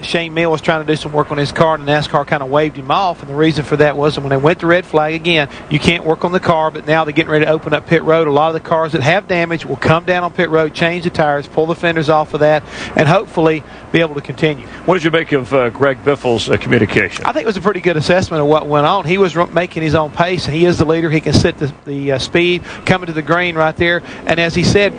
Shane Mill was trying to do some work on his car, and the NASCAR kind of waved him off, and the reason for that was when they went to red flag again, you can't work on the car, but now they're getting ready to open up pit road. A lot of the cars that have damage will come down on pit road, change the tires, pull the fenders off of that, and hopefully be able to continue. What did you make of Greg Biffle's communication? I think it was a pretty good assessment of what went on. He was making his own pace, and he is the leader. He can set the speed coming to the green right there, and as he said,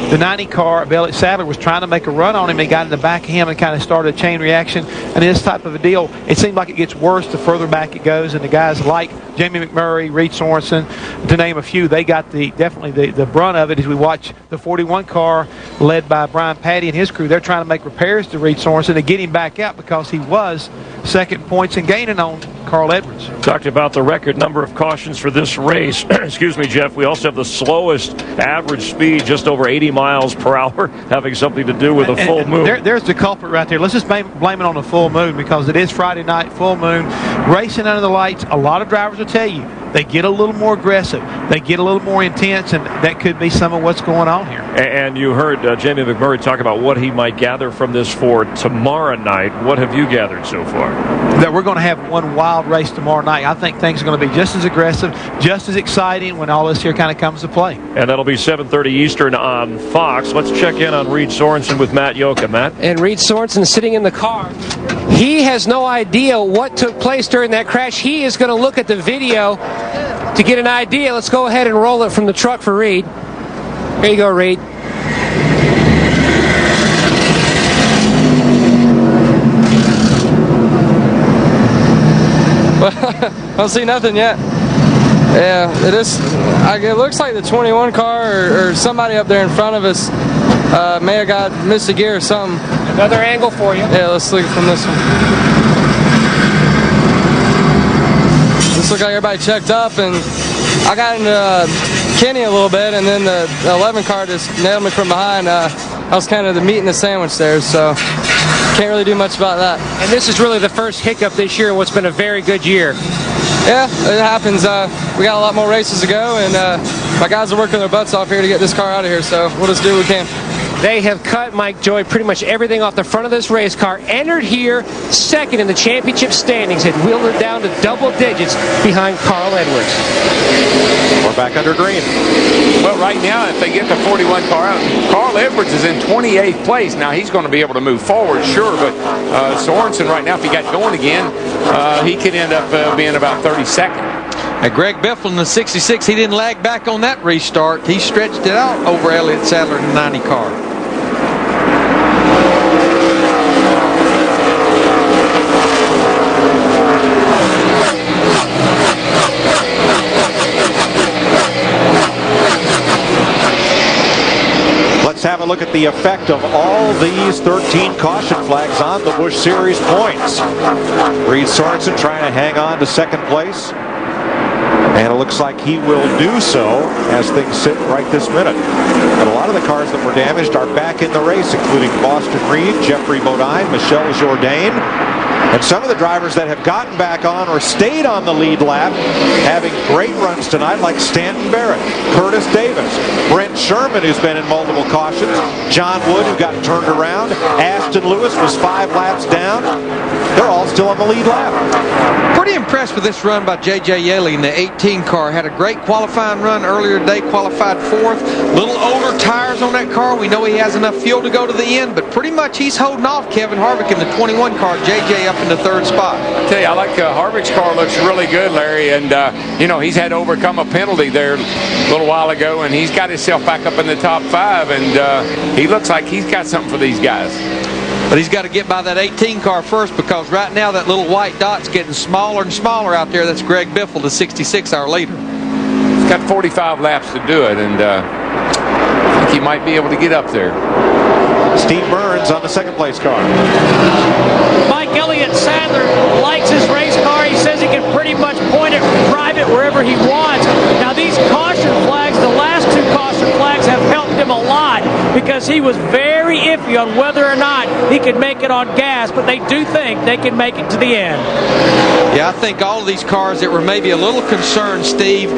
the 90 car, Bellick Sadler, was trying to make a run on him. He got in the back of him and kind of started a chain reaction. And this type of a deal, it seems like it gets worse the further back it goes. And the guys like Jamie McMurray, Reed Sorensen, to name a few, they got definitely the brunt of it as we watch the 41 car led by Brian Patty and his crew. They're trying to make repairs to Reed Sorensen to get him back out because he was second points and gaining on Carl Edwards. Talked about the record number of cautions for this race. Excuse me, Jeff. We also have the slowest average speed, just over 80 miles per hour, having something to do with a full moon. There's the culprit right there. Let's just blame it on the full moon because it is Friday night, full moon, racing under the lights. A lot of drivers will tell you they get a little more aggressive, they get a little more intense, and that could be some of what's going on here. And you heard Jamie McMurray talk about what he might gather from this for tomorrow night. What have you gathered so far? That we're going to have one wild race tomorrow night. I think things are going to be just as aggressive, just as exciting when all this here kind of comes to play. And that'll be 7:30 Eastern on Fox. Let's check in on Reed Sorensen with Matt Yoka. Matt? And Reed Sorensen sitting in the car. He has no idea what took place during that crash. He is going to look at the video to get an idea. Let's go ahead and roll it from the truck for Reed. Here you go, Reed. I don't see nothing yet. Yeah, it looks like the 21 car or somebody up there in front of us may have missed a gear or something. Another angle for you. Yeah, let's look from this one. This looks like everybody checked up, and I got into Kenny a little bit, and then the 11 car just nailed me from behind. I was kind of the meat in the sandwich there, so can't really do much about that. And this is really the first hiccup this year in what's been a very good year. Yeah, it happens. We got a lot more races to go, and my guys are working their butts off here to get this car out of here, so we'll just do what we can. They have cut, Mike Joy, pretty much everything off the front of this race car. Entered here second in the championship standings. Had wheeled it down to double digits behind Carl Edwards. We're back under green. Well, right now, if they get the 41 car out, Carl Edwards is in 28th place. Now, he's going to be able to move forward, sure, but Sorensen right now, if he got going again, he could end up being about 32nd. Greg Biffle in the 66, he didn't lag back on that restart. He stretched it out over Elliott Sadler in the 90 car. Let's have a look at the effect of all these 13 caution flags on the Busch Series points. Reed Sorensen trying to hang on to second place. And it looks like he will do so as things sit right this minute. But a lot of the cars that were damaged are back in the race, including Boston Reed, Jeffrey Bodine, Michel Jourdain. And some of the drivers that have gotten back on or stayed on the lead lap having great runs tonight, like Stanton Barrett, Curtis Davis, Brent Sherman, who's been in multiple cautions, John Wood, who got turned around, Aston Lewis was 5 laps down. They're all still on the lead lap. Pretty impressed with this run by J.J. Yaley in the 18 car. Had a great qualifying run earlier today, qualified 4th. Little older tires on that car. We know he has enough fuel to go to the end, but pretty much he's holding off Kevin Harvick in the 21 car. J.J. up in the 3rd spot. I tell you, I like Harvick's car. Looks really good, Larry, and you know, he's had to overcome a penalty there a little while ago, and he's got himself back up in the top 5, and he looks like he's got something for these guys. But he's got to get by that 18 car first, because right now that little white dot's getting smaller and smaller out there. That's Greg Biffle, the 66, our leader. He's got 45 laps to do it, and I think he might be able to get up there. Steve Burns on the 2nd place car. Mike Elliott Sadler likes his race car. He says he can pretty much point it, drive it wherever he wants. Now these caution flags, the last 2 caution flags have helped him a lot, because he was very iffy on whether or not he could make it on gas, but they do think they can make it to the end. Yeah, I think all of these cars that were maybe a little concerned, Steve,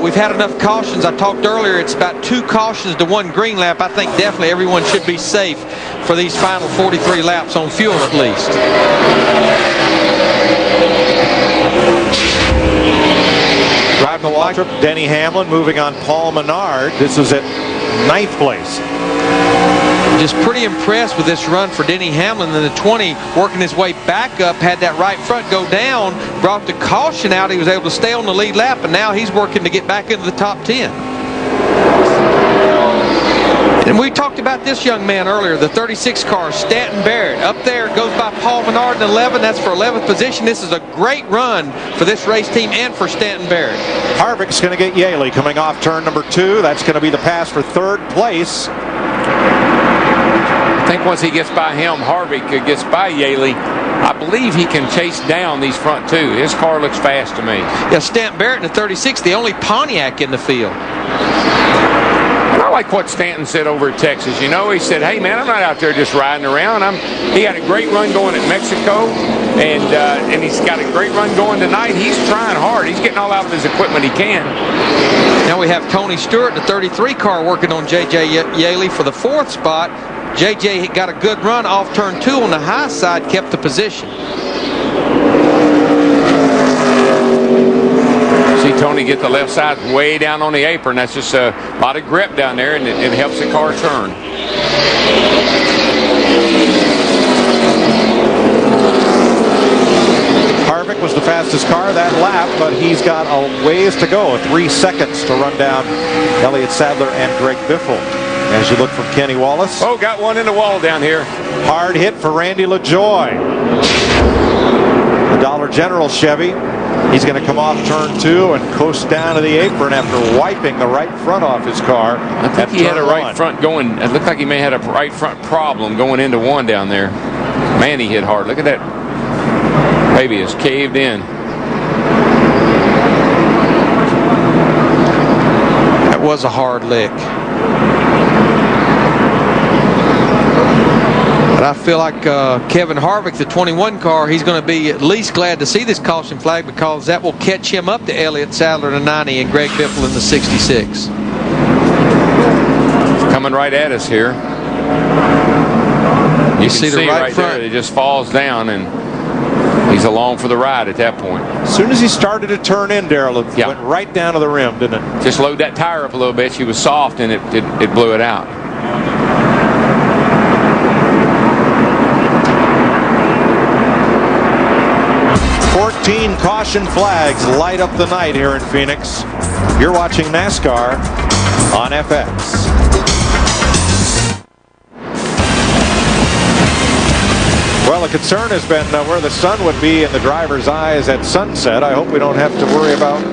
we've had enough cautions. I talked earlier, it's about 2 cautions to 1 green lap. I think definitely everyone should be safe for these final 43 laps on fuel at least. Drive the walk trip, Denny Hamlin moving on Paul Menard. This is at 9th place. Just pretty impressed with this run for Denny Hamlin in the 20, working his way back up, had that right front go down, brought the caution out. He was able to stay on the lead lap, and now he's working to get back into the top 10. And we talked about this young man earlier, the 36 car, Stanton Barrett. Up there, goes by Paul Menard in 11. That's for 11th position. This is a great run for this race team and for Stanton Barrett. Harvick's going to get Yaley coming off turn number 2. That's going to be the pass for 3rd place. I think once he gets by him, Harvick gets by Yaley, I believe he can chase down these front 2. His car looks fast to me. Yeah, Stanton Barrett in the 36, the only Pontiac in the field. like what Stanton said over at Texas. You know, he said, hey, man, I'm not out there just riding around. He had a great run going at Mexico, and he's got a great run going tonight. He's trying hard. He's getting all out of his equipment he can. Now we have Tony Stewart, the 33 car, working on J.J. Yaley for the 4th spot. J.J. got a good run off turn 2 on the high side, kept the position. See Tony get the left side way down on the apron. That's just a lot of grip down there, and it helps the car turn. Harvick was the fastest car that lap, but he's got a ways to go. 3 seconds to run down Elliott Sadler and Greg Biffle. As you look from Kenny Wallace. Oh, got one in the wall down here. Hard hit for Randy LaJoy. The Dollar General Chevy. He's going to come off turn 2 and coast down to the apron after wiping the right front off his car. I think he had a right front going. It looked like he may have had a right front problem going into 1 down there. Man, he hit hard. Look at that. Baby is caved in. That was a hard lick. But I feel like Kevin Harvick, the 21 car, he's going to be at least glad to see this caution flag, because that will catch him up to Elliott Sadler in the 90 and Greg Biffle in the 66. Coming right at us here. You see the right front there, it just falls down, and he's along for the ride at that point. As soon as he started to turn in, Darrell, it went right down to the rim, didn't it? Just load that tire up a little bit. She was soft, and it blew it out. Caution flags light up the night here in Phoenix. You're watching NASCAR on FX. Well, the concern has been where the sun would be in the driver's eyes at sunset. I hope we don't have to worry about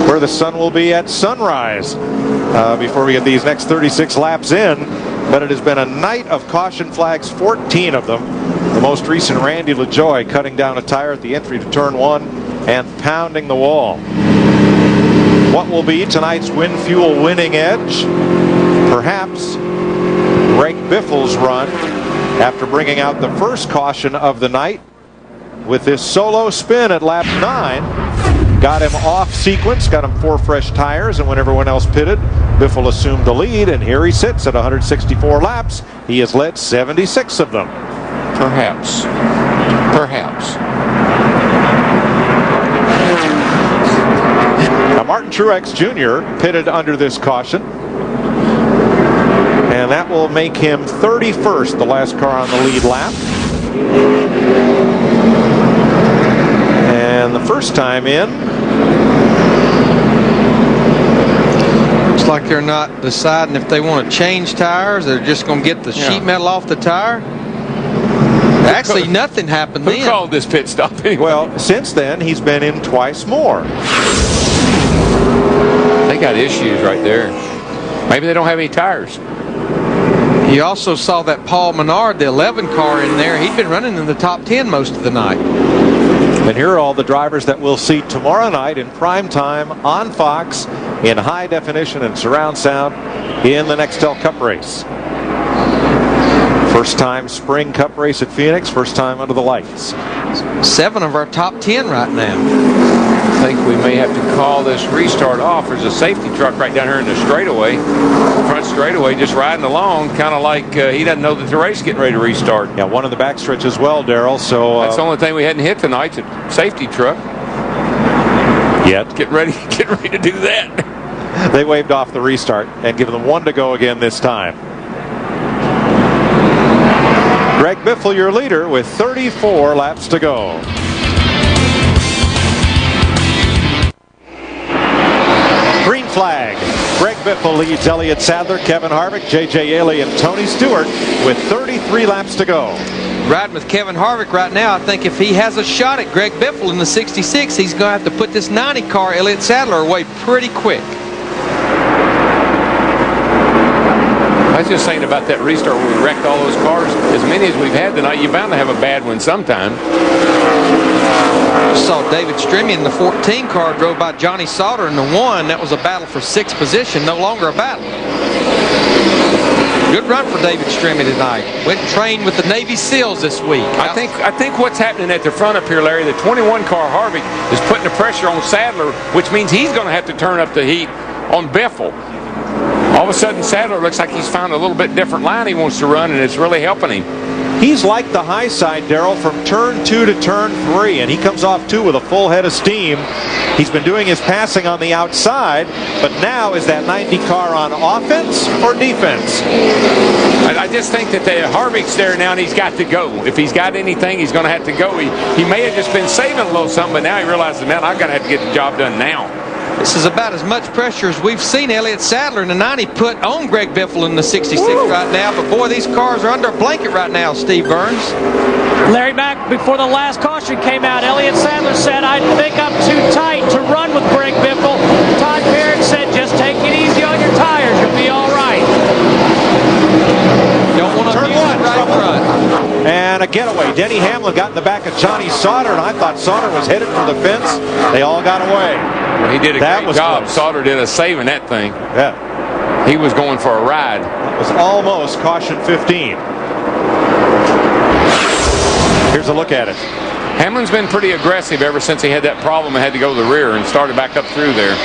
where the sun will be at sunrise before we get these next 36 laps in. But it has been a night of caution flags, 14 of them. The most recent, Randy LaJoy, cutting down a tire at the entry to turn 1 and pounding the wall. What will be tonight's Win Fuel winning edge? Perhaps Greg Biffle's run after bringing out the first caution of the night with this solo spin at lap 9. Got him off sequence, got him 4 fresh tires, and when everyone else pitted, Biffle assumed the lead, and here he sits at 164 laps. He has led 76 of them. Perhaps. Now, Martin Truex Jr. pitted under this caution, and that will make him 31st, the last car on the lead lap. And the first time in. Looks like they're not deciding if they want to change tires. They're just going to get the sheet metal off the tire. Actually, nothing happened then. Who called this pit stop anyway? Well, since then, he's been in twice more. They got issues right there. Maybe they don't have any tires. You also saw that Paul Menard, the 11 car in there. He'd been running in the top 10 most of the night. And here are all the drivers that we'll see tomorrow night in prime time on Fox in high definition and surround sound in the Nextel Cup race. First time spring cup race at Phoenix, first time under the lights. 7 of our top 10 right now. I think we may have to call this restart off. There's a safety truck right down here in the straightaway, front straightaway, just riding along, kind of like he doesn't know that the race is getting ready to restart. Yeah, one in the backstretch as well, Darrell. So that's the only thing we hadn't hit tonight, the safety truck. Yet. Get ready to do that. They waved off the restart and given them 1 to go again this time. Greg Biffle, your leader, with 34 laps to go. Green flag. Greg Biffle leads Elliott Sadler, Kevin Harvick, J.J. Yaley, and Tony Stewart with 33 laps to go. Riding with Kevin Harvick right now, I think if he has a shot at Greg Biffle in the 66, he's going to have to put this 90 car, Elliott Sadler, away pretty quick. I was just saying about that restart where we wrecked all those cars. As many as we've had tonight, you're bound to have a bad one sometime. Saw David Stremme in the 14 car drove by Johnny Sauter in the 1. That was a battle for 6th position, no longer a battle. Good run for David Stremme tonight. Went and trained with the Navy SEALs this week. I think what's happening at the front up here, Larry, the 21 car Harvick is putting the pressure on Sadler, which means he's going to have to turn up the heat on Biffle. All of a sudden, Sadler looks like he's found a little bit different line he wants to run, and it's really helping him. He's like the high side, Darrell, from turn 2 to turn 3, and he comes off 2 with a full head of steam. He's been doing his passing on the outside, but now is that 90 car on offense or defense? I just think that Harvick's there now, and he's got to go. If he's got anything, he's going to have to go. He may have just been saving a little something, but now he realizes, man, I've got to have to get the job done now. This is about as much pressure as we've seen Elliott Sadler in the 90 put on Greg Biffle in the 66 right now. But boy, these cars are under a blanket right now, Steve Burns. Larry, back before the last caution came out, Elliott Sadler said, I think I'm too tight to run with Greg Biffle. Todd Parrott said, just take it easy on your tires. You'll be all right. Don't want to turn 1 right front. And a getaway. Denny Hamlin got in the back of Johnny Sauter, and I thought Sauter was headed for the fence. They all got away. Well, he did a great job. Close. Sauter did a saving that thing. Yeah. He was going for a ride. It was almost caution 15. Here's a look at it. Hamlin's been pretty aggressive ever since he had that problem and had to go to the rear and started back up through there.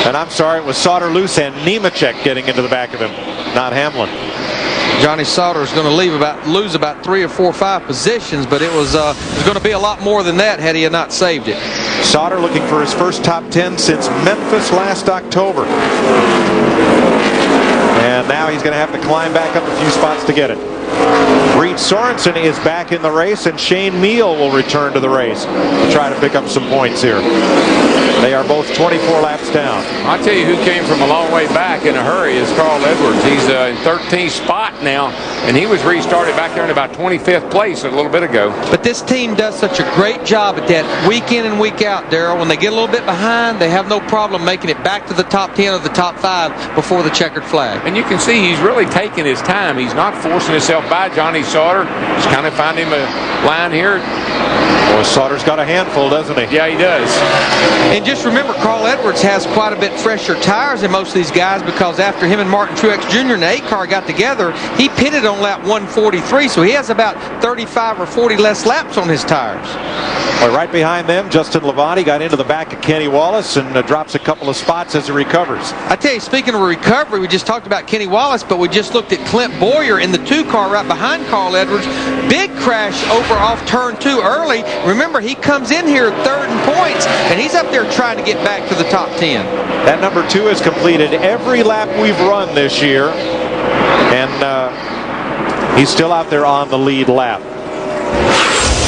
And I'm sorry, it was Sauter loose and Nemechek getting into the back of him, not Hamlin. Johnny Sauter is going to lose about 3 or 4 or 5 positions, but it was going to be a lot more than that had he not saved it. Sauter looking for his first top 10 since Memphis last October. And now he's going to have to climb back up a few spots to get it. Reed Sorensen is back in the race, and Shane Meal will return to the race to try to pick up some points here. They are both 24 laps down. I'll tell you who came from a long way back in a hurry is Carl Edwards. He's in 13th spot now, and he was restarted back there in about 25th place a little bit ago. But this team does such a great job at that week in and week out, Darrell. When they get a little bit behind, they have no problem making it back to the top 10 or the top 5 before the checkered flag. And you can see he's really taking his time. He's not forcing himself by Johnny Sauter. Just kind of find him a line here. Well, Sauter's got a handful, doesn't he? Yeah, he does. And just remember, Carl Edwards has quite a bit fresher tires than most of these guys, because after him and Martin Truex Jr. and the 8 car got together, he pitted on lap 143, so he has about 35 or 40 less laps on his tires. Well, right behind them, Justin Labonte got into the back of Kenny Wallace and drops a couple of spots as he recovers. I tell you, speaking of recovery, we just talked about Kenny Wallace, but we just looked at Clint Boyer in the 2 car right behind Carl Edwards. Big crash over off turn 2 early. Remember, he comes in here 3rd in points, and he's up there trying to get back to the top 10. That number 2 has completed every lap we've run this year, and he's still out there on the lead lap.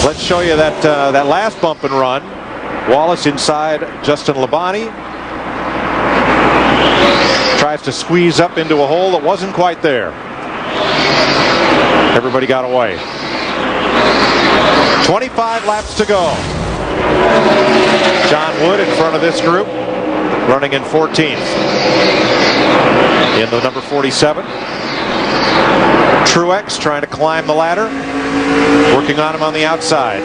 Let's show you that last bump and run. Wallace inside Justin Labonte. Tries to squeeze up into a hole that wasn't quite there. Everybody got away. 25 laps to go. John Wood in front of this group, running in 14th. In the number 47. Truex trying to climb the ladder. Working on him on the outside.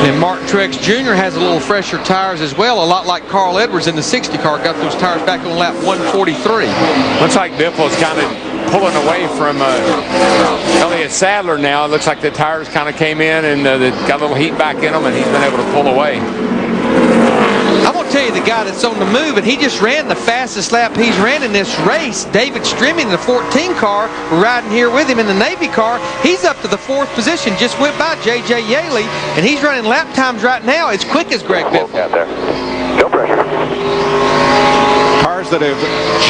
And Martin Truex Jr. has a little fresher tires as well, a lot like Carl Edwards in the 60 car. Got those tires back on lap 143. Looks like Biffle's kind of pulling away from Elliott Sadler now. It looks like the tires kind of came in and they got a little heat back in them, and he's been able to pull away. I'm going to tell you the guy that's on the move, and he just ran the fastest lap he's ran in this race. David Stremme in the 14 car, riding here with him in the Navy car. He's up to the 4th position, just went by J.J. Yaley, and he's running lap times right now as quick as Greg Biffle. Out there. No pressure. Cars that have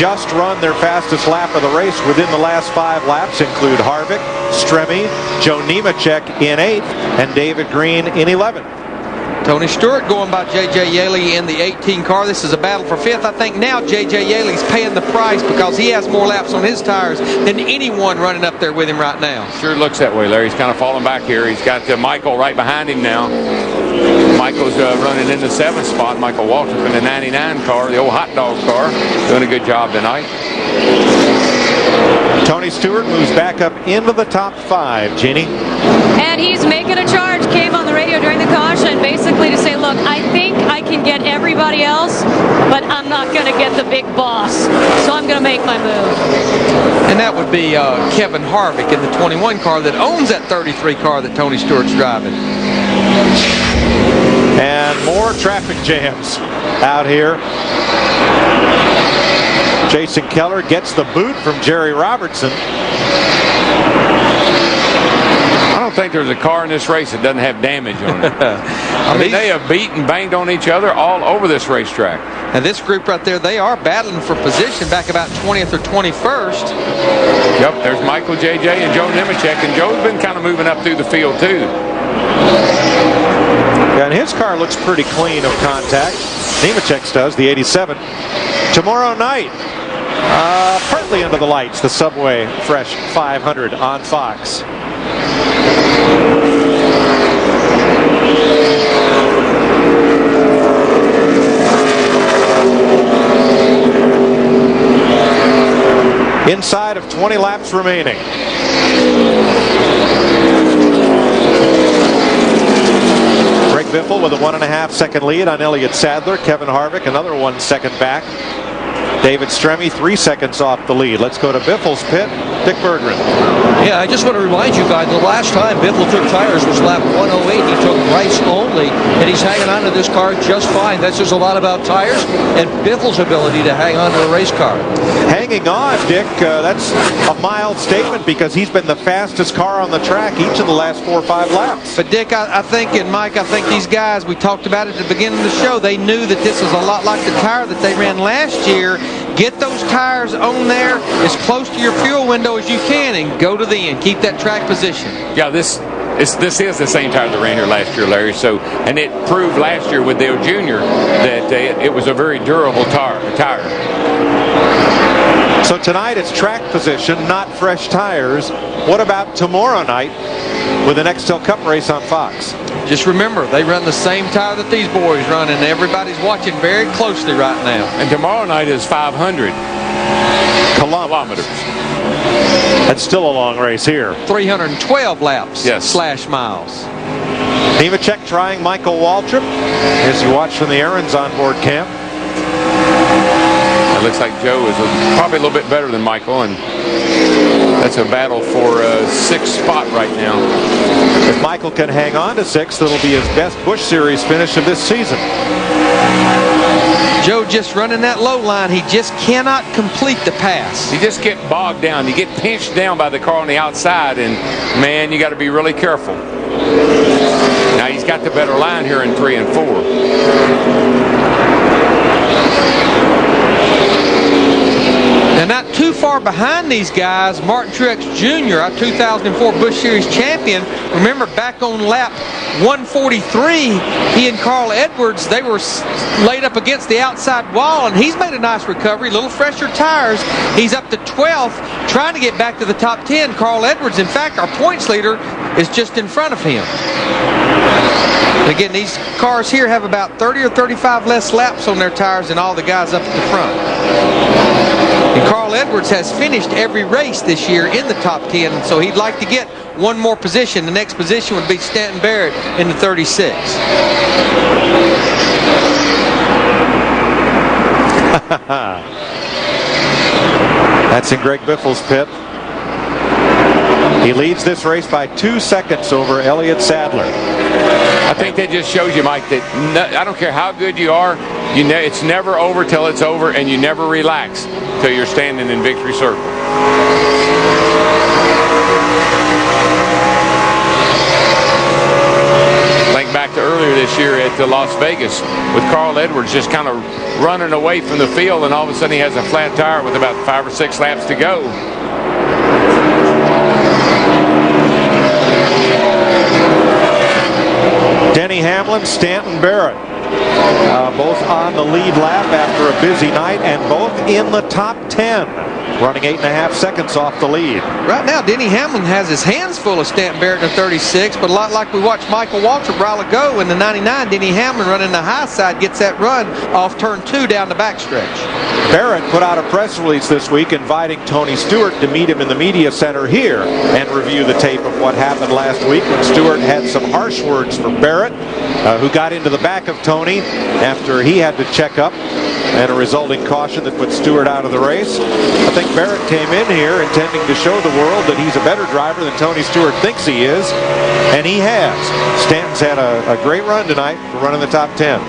just run their fastest lap of the race within the last 5 laps include Harvick, Stremme, Joe Nemechek in 8th, and David Green in 11th. Tony Stewart going by J.J. Yaley in the 18 car. This is a battle for 5th. I think now J.J. Yaley's paying the price because he has more laps on his tires than anyone running up there with him right now. Sure looks that way, Larry. He's kind of falling back here. He's got Michael right behind him now. Michael's running in the 7th spot. Michael Waltrip in the 99 car, the old hot dog car, doing a good job tonight. Tony Stewart moves back up into the top 5, Jeannie. And he's making a charge. Came on the radio during the caution basically to say, look, I think I can get everybody else, but I'm not going to get the big boss. So I'm going to make my move. And that would be Kevin Harvick in the 21 car that owns that 33 car that Tony Stewart's driving. And more traffic jams out here. Jason Keller gets the boot from Jerry Robertson. I don't think there's a car in this race that doesn't have damage on it. I mean, they have beat and banged on each other all over this racetrack. And this group right there, they are battling for position back about 20th or 21st. Yep, there's Michael, JJ, and Joe Nemechek, and Joe's been kind of moving up through the field too. Yeah, and his car looks pretty clean of contact. Nemechek's does, the 87. Tomorrow night, partly under the lights, the Subway Fresh 500 on Fox. Inside of 20 laps remaining. Greg Biffle with a 1.5 second lead on Elliott Sadler. Kevin Harvick another 1 second back. David Stremme 3 seconds off the lead. Let's go to Biffle's pit. Dick Berggren. Yeah, I just want to remind you guys, the last time Biffle took tires was lap 108. He took Rice only, and he's hanging on to this car just fine. That says a lot about tires and Biffle's ability to hang on to a race car. Hanging on, Dick, that's a mild statement because he's been the fastest car on the track each of the last 4 or 5 laps. But Dick, I think, and Mike, I think these guys, we talked about it at the beginning of the show, they knew that this was a lot like the tire that they ran last year. Get those tires on there as close to your fuel window as you can and go to the end. Keep that track position. Yeah, this is the same tire that ran here last year, Larry. So, and it proved last year with Dale Jr. that it was a very durable tire. So tonight it's track position, not fresh tires. What about tomorrow night with the Nextel Cup race on Fox? Just remember, they run the same tire that these boys run, and everybody's watching very closely right now. And tomorrow night is 500 kilometers. That's still a long race here. 312 laps slash miles. Nemechek trying Michael Waltrip as you watch from the Aaron's onboard camp. It looks like Joe is probably a little bit better than Michael, and that's a battle for a 6th spot right now. If Michael can hang on to 6th, it'll be his best Busch Series finish of this season. Joe just running that low line. He just cannot complete the pass. You just get bogged down. You get pinched down by the car on the outside, and man, you got to be really careful. Now he's got the better line here in 3 and 4. And not too far behind these guys, Martin Truex Jr., our 2004 Busch Series champion. Remember, back on lap 143, he and Carl Edwards, they were laid up against the outside wall, and he's made a nice recovery, a little fresher tires. He's up to 12th, trying to get back to the top 10. Carl Edwards, in fact, our points leader, is just in front of him. And again, these cars here have about 30 or 35 less laps on their tires than all the guys up at the front. And Carl Edwards has finished every race this year in the top 10, so he'd like to get one more position. The next position would be Stanton Barrett in the 36. That's in Greg Biffle's pit. He leads this race by 2 seconds over Elliott Sadler. I think that just shows you, Mike, that I don't care how good you are, it's never over till it's over, and you never relax till you're standing in victory circle. Think back to earlier this year at Las Vegas with Carl Edwards just kind of running away from the field, and all of a sudden he has a flat tire with about 5 or 6 laps to go. Denny Hamlin, Stanton Barrett. both on the lead lap after a busy night, and both in the top 10, running 8.5 seconds off the lead. Right now, Denny Hamlin has his hands full of Stanton Barrett in the 36, but a lot like we watched Michael Waltrip a while ago in the 99, Denny Hamlin running the high side gets that run off turn 2 down the backstretch. Barrett put out a press release this week inviting Tony Stewart to meet him in the media center here and review the tape of what happened last week when Stewart had some harsh words for Barrett, who got into the back of Tony after he had to check up, and a resulting caution that put Stewart out of the race. I think Barrett came in here intending to show the world that he's a better driver than Tony Stewart thinks he is, and he has. Stanton's had a great run tonight for running the top 10.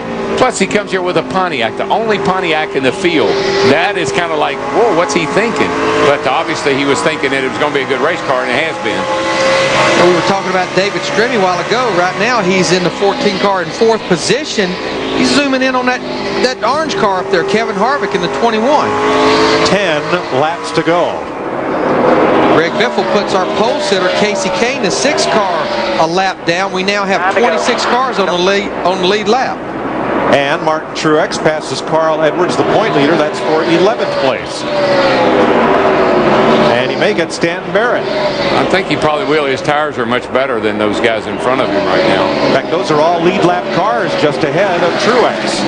Plus, he comes here with a Pontiac, the only Pontiac in the field. That is kind of like, whoa, what's he thinking? But obviously, he was thinking that it was going to be a good race car, and it has been. We were talking about David Stremme a while ago. Right now, he's in the 14 car in 4th position. He's zooming in on that orange car up there, Kevin Harvick in the 21. 10 laps to go. Greg Biffle puts our pole sitter, Casey Kane, the 6th car a lap down. We now have 26 cars on the lead lap. And Martin Truex passes Carl Edwards, the point leader. That's for 11th place. And he may get Stanton Barrett. I think he probably will. His tires are much better than those guys in front of him right now. In fact, those are all lead lap cars just ahead of Truex,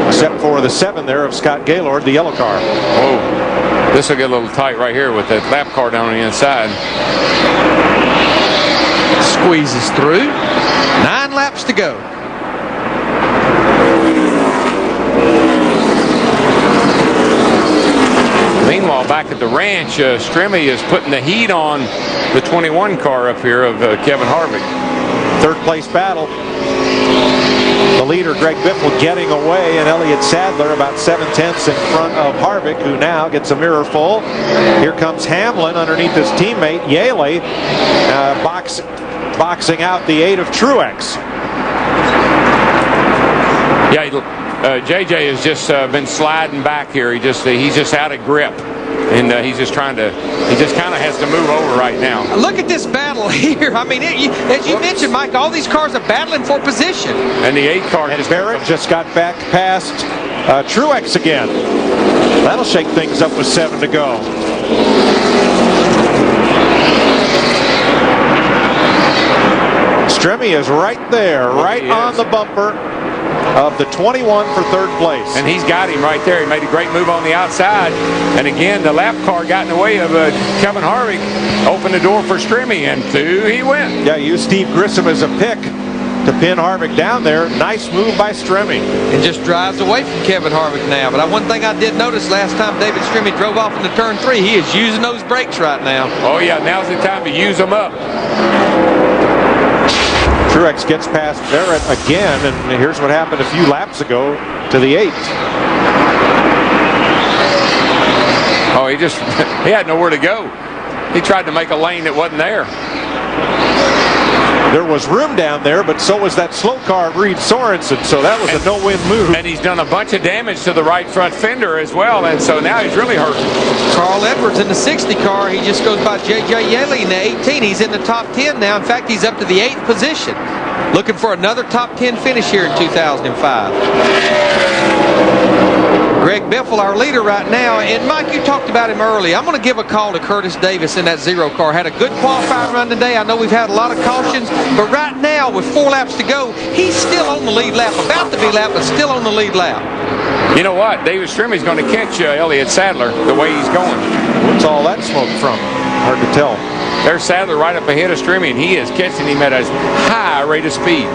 except for the 7 there of Scott Gaylord, the yellow car. Whoa. This will get a little tight right here with that lap car down on the inside. Squeezes through. 9 laps to go. Meanwhile, back at the ranch, Stremme is putting the heat on the 21 car up here of Kevin Harvick. 3rd place battle. The leader, Greg Biffle, getting away, and Elliott Sadler about 7/10 in front of Harvick, who now gets a mirror full. Here comes Hamlin underneath his teammate, Yaley, boxing out the 8 of Truex. Yeah, JJ has just been sliding back here. He's just out of grip, and he just kind of has to move over right now. Look at this battle here. I mean, as you mentioned, Mike, all these cars are battling for position. And the 8 car. And Barrett just got back past Truex again. That'll shake things up with 7 to go. Stremme is right there, right on the bumper of the 21 for 3rd place. And he's got him right there. He made a great move on the outside. And again, the lap car got in the way of Kevin Harvick. Opened the door for Stremme, and 2 he went. Yeah, use Steve Grissom as a pick to pin Harvick down there. Nice move by Stremme. And just drives away from Kevin Harvick now. But one thing I did notice last time David Stremme drove off into turn 3, he is using those brakes right now. Oh, yeah, now's the time to use them up. Truex gets past Barrett again, and here's what happened a few laps ago to the 8. Oh, he had nowhere to go. He tried to make a lane that wasn't there. There was room down there, but so was that slow car of Reed Sorensen, so that was a no-win move. And he's done a bunch of damage to the right front fender as well, and so now he's really hurt. Carl Edwards in the 60 car. He just goes by J.J. Yaley in the 18. He's in the top 10 now. In fact, he's up to the 8th position. Looking for another top 10 finish here in 2005. Greg Biffle, our leader right now. And Mike, you talked about him early. I'm going to give a call to Curtis Davis in that 0 car. Had a good qualifying run today. I know we've had a lot of cautions, but right now with 4 laps to go, he's still on the lead lap. About to be lap, but still on the lead lap. You know what? David Stremme is going to catch Elliott Sadler the way he's going. What's all that smoke from? Hard to tell. There's Sadler right up ahead of Stremme, and he is catching him at a high rate of speed.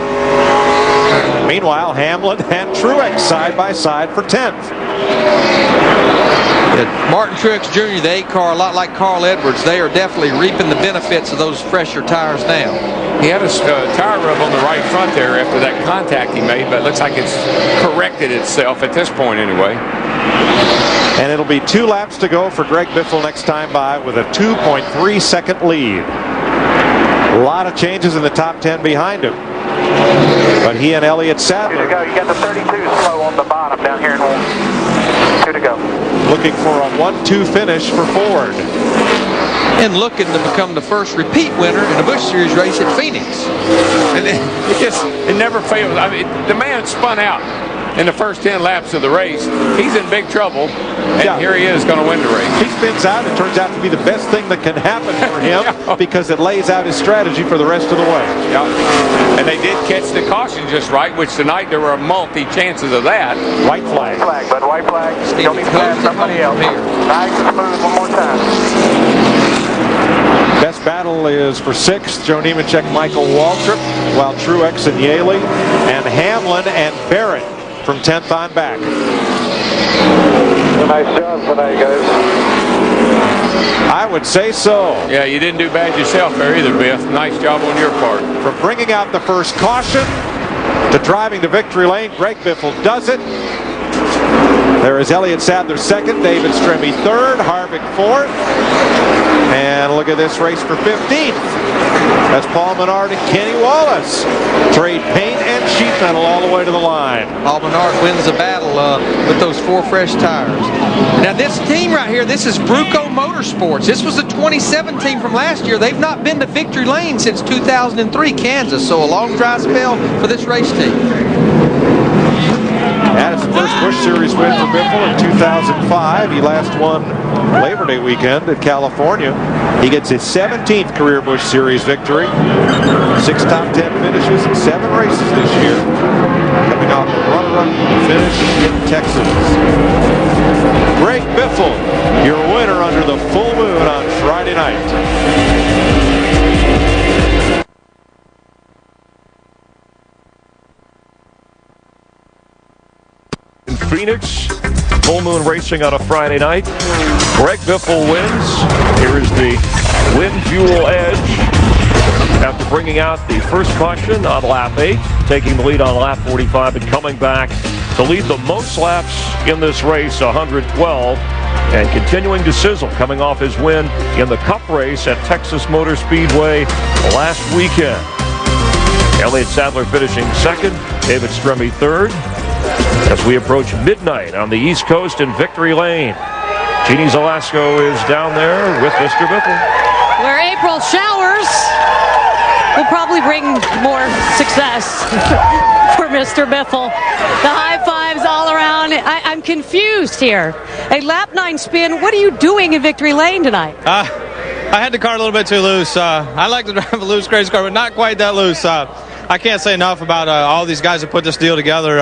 Meanwhile, Hamlin and Truex side by side for 10th. Yeah, Martin Truex Jr., the 8 car, a lot like Carl Edwards. They are definitely reaping the benefits of those fresher tires now. He had a tire rub on the right front there after that contact he made, but it looks like it's corrected itself at this point anyway. And it'll be 2 laps to go for Greg Biffle next time by with a 2.3 second lead. A lot of changes in the top 10 behind him. But he and Elliott Sadler. 2 to go. You got the 32 slow on the bottom down here in 2 to go. Looking for a 1-2 finish for Ford. And looking to become the first repeat winner in a Busch Series race at Phoenix. And it never fails. I mean, the man spun out. in the first 10 laps of the race, he's in big trouble. And here he is going to win the race. He spins out. It turns out to be the best thing that can happen for him because it lays out his strategy for the rest of the way. Yeah. And they did catch the caution just right, which tonight there were multi chances of that. White flag. White flag, bud. White flag. Don't need to pass somebody else. Nice and smooth one more time. Best battle is for 6th. Joe Nemechek, Michael Waltrip, while Truex and Yaley and Hamlin and Barrett from 10th on back. Nice job tonight, guys. I would say so. Yeah, you didn't do bad yourself there either, Biff. Nice job on your part. From bringing out the first caution to driving to victory lane, Greg Biffle does it. There is Elliott Sadler 2nd, David Stremme 3rd, Harvick 4th. And look at this race for 15th. That's Paul Menard and Kenny Wallace. Trade paint and sheet metal all the way to the line. Paul Menard wins the battle with those 4 fresh tires. Now this team right here, this is Bruco Motorsports. This was the 2017 from last year. They've not been to victory lane since 2003 Kansas, so a long dry spell for this race team. That's the first Busch Series win for Biffle in 2005. He last won Labor Day weekend at California. He gets his 17th career Busch Series victory. 6 top 10 finishes in 7 races this year. Coming off a run finish in Texas. Greg Biffle, your winner under the full moon on Friday night. In Phoenix, full moon racing on a Friday night. Greg Biffle wins. Here is the Win Fuel Edge after bringing out the first caution on lap 8, taking the lead on lap 45 and coming back to lead the most laps in this race, 112, and continuing to sizzle, coming off his win in the Cup race at Texas Motor Speedway last weekend. Elliott Sadler finishing 2nd, David Stremme 3rd. As we approach midnight on the East Coast in Victory Lane. Jeannie Zelasco is down there with Mr. Biffle. Where April showers will probably bring more success for Mr. Biffle. The high fives all around. I'm confused here. A lap 9 spin. What are you doing in Victory Lane tonight? I had the car a little bit too loose. I like to drive a loose race car, but not quite that loose. I can't say enough about all these guys that put this deal together.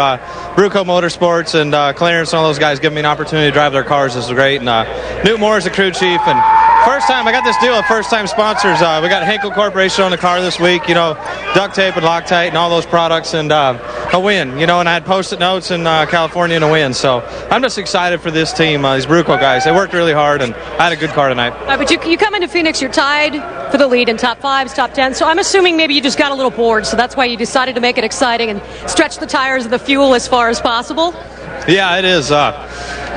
Bruco Motorsports and Clarence and all those guys give me an opportunity to drive their cars. This is great. And Newt Moore is the crew chief. And first time I got this deal with first-time sponsors. We got Henkel Corporation on the car this week. You know, duct tape and Loctite and all those products. And a win. You know, and I had Post-it notes in California and a win. So I'm just excited for this team. These Bruco guys. They worked really hard, and I had a good car tonight. But you come into Phoenix, you're tied for the lead in top 5s, top 10. So I'm assuming maybe you just got a little bored. So that's why you decided to make it exciting and stretch the tires of the fuel as far as possible. Yeah, it is.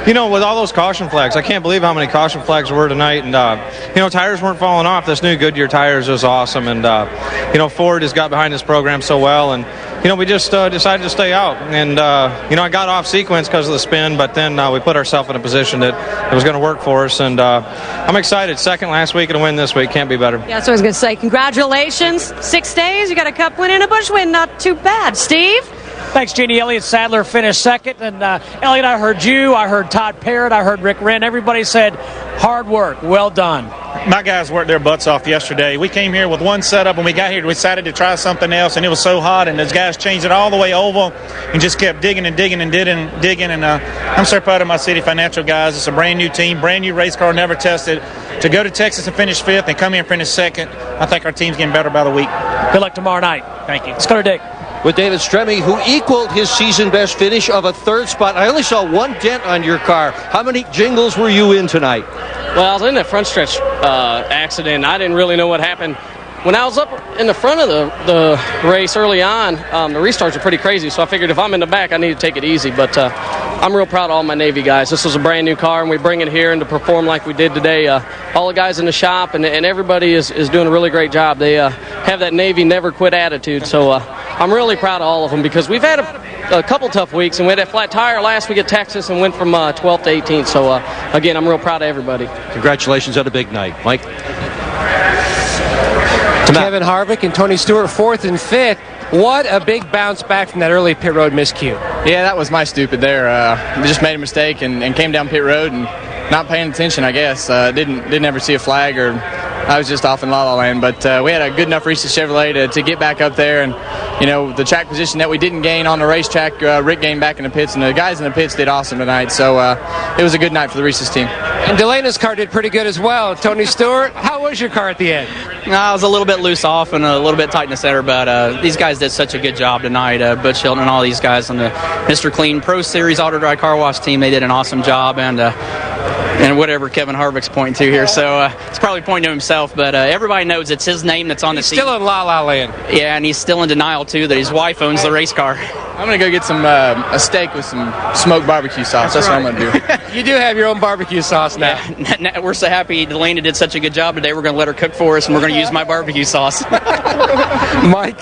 You know, with all those caution flags, I can't believe how many caution flags were tonight. And, you know, tires weren't falling off. This new Goodyear tires was awesome. And, you know, Ford has got behind this program so well. And, you know, we just decided to stay out. And, you know, I got off sequence because of the spin, but then we put ourselves in a position that it was going to work for us. And I'm excited. 2nd last week and a win this week. Can't be better. Yeah, so I was going to say, congratulations. 6 days, you got a Cup win and a Busch win. Not too bad. Steve? Thanks, Jeannie. Elliott Sadler finished 2nd. And, Elliott, I heard you. I heard Todd Parrott. I heard Rick Wren. Everybody said, hard work. Well done. My guys worked their butts off yesterday. We came here with one setup. When we got here, we decided to try something else, and it was so hot, and those guys changed it all the way oval and just kept digging and digging and digging. And I'm so proud of my City Financial guys. It's a brand-new team, brand-new race car, never tested. To go to Texas and finish 5th and come here and finish 2nd, I think our team's getting better by the week. Good luck tomorrow night. Thank you. Let's go to Dick. With David Stremme, who equaled his season best finish of a 3rd spot. I only saw one dent on your car. How many jingles were you in tonight? Well, I was in that front stretch accident. I didn't really know what happened. When I was up in the front of the race early on, the restarts are pretty crazy, so I figured if I'm in the back, I need to take it easy. But I'm real proud of all my Navy guys. This was a brand new car, and we bring it here and to perform like we did today. All the guys in the shop and everybody is doing a really great job. They have that Navy never quit attitude, so I'm really proud of all of them because we've had a couple tough weeks, and we had that flat tire last week at Texas and went from 12th to 18th. So, again, I'm real proud of everybody. Congratulations on a big night. Mike? Kevin Harvick and Tony Stewart 4th and 5th. What a big bounce back from that early pit road miscue. Yeah, that was my stupid there. We just made a mistake and came down pit road and not paying attention, I guess. Didn't ever see a flag, or I was just off in La La Land. But we had a good enough Reese's Chevrolet to get back up there. And, you know, the track position that we didn't gain on the racetrack, Rick gained back in the pits. And the guys in the pits did awesome tonight. So it was a good night for the Reese's team. And Delena's car did pretty good as well. Tony Stewart, how was your car at the end? I was a little bit loose off and a little bit tight in the center, but these guys did such a good job tonight. Butch Hilton and all these guys on the Mr. Clean Pro Series Auto Dry Car Wash team, they did an awesome job. And whatever Kevin Harvick's pointing to here. So it's probably pointing to himself, but everybody knows it's his name that's on the team. Still in La La Land. Yeah, and he's still in denial, too, that his wife owns the race car. I'm going to go get some a steak with some smoked barbecue sauce. That's what I'm going to do. You do have your own barbecue sauce now. Yeah, we're so happy Delana did such a good job today. We're going to let her cook for us, and we're going to use my barbecue sauce. Mike?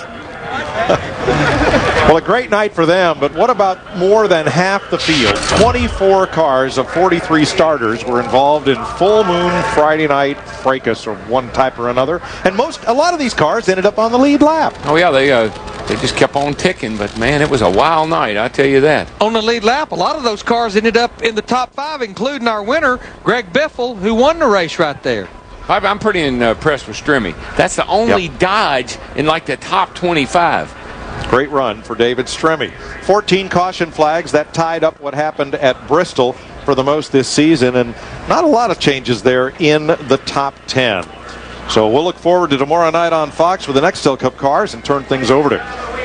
Well, a great night for them, but what about more than half the field? 24 cars of 43 starters were involved in full moon Friday night fracas of one type or another, and a lot of these cars ended up on the lead lap. Oh yeah, they just kept on ticking, but man, it was a wild night, I tell you that. On the lead lap, a lot of those cars ended up in the top 5, including our winner, Greg Biffle, who won the race right there. I'm pretty impressed with Strimmy. That's the only Dodge in like the top 25. Great run for David Stremme. 14 caution flags. That tied up what happened at Bristol for the most this season, and not a lot of changes there in the top 10. So we'll look forward to tomorrow night on Fox with the Nextel Cup cars and turn things over to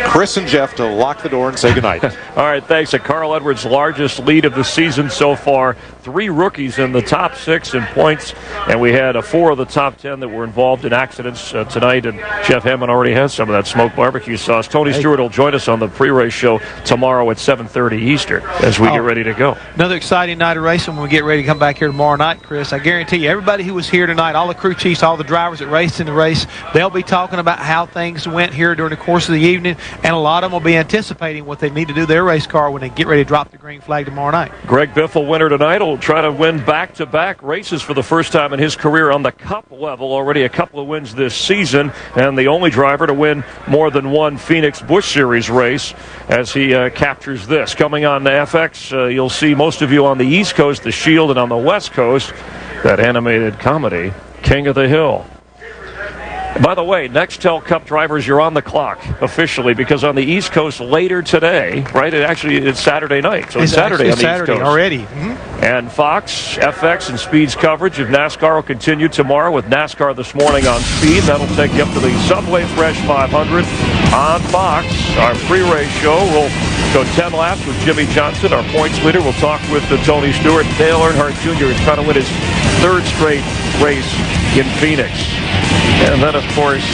Chris and Jeff to lock the door and say goodnight. All right, thanks. Carl Edwards' largest lead of the season so far. 3 rookies in the top 6 in points, and we had 4 of the top 10 that were involved in accidents tonight, and Jeff Hammond already has some of that smoked barbecue sauce. Tony Stewart will join us on the pre-race show tomorrow at 7:30 Eastern as we get ready to go. Another exciting night of racing when we get ready to come back here tomorrow night, Chris. I guarantee you, everybody who was here tonight, all the crew chiefs, all the drivers that raced in the race, they'll be talking about how things went here during the course of the evening, and a lot of them will be anticipating what they need to do their race car when they get ready to drop the green flag tomorrow night. Greg Biffle, winner tonight, will try to win back-to-back races for the first time in his career on the Cup level. Already a couple of wins this season, and the only driver to win more than one Phoenix Busch Series race as he captures this. Coming on to FX, you'll see most of you on the East Coast, the Shield, and on the West Coast, that animated comedy, King of the Hill. By the way, Nextel Cup drivers, you're on the clock officially, because on the East Coast later today, right? It's Saturday night, so it's Saturday on the East Coast already. And Fox, FX, and Speed's coverage of NASCAR will continue tomorrow with NASCAR This Morning on Speed. That'll take you up to the Subway Fresh 500 on Fox. Our pre-race show will go 10 laps with Jimmy Johnson, our points leader. We'll talk with Tony Stewart. Dale Earnhardt Jr. is trying to win his 3rd straight race in Phoenix. And then, of course,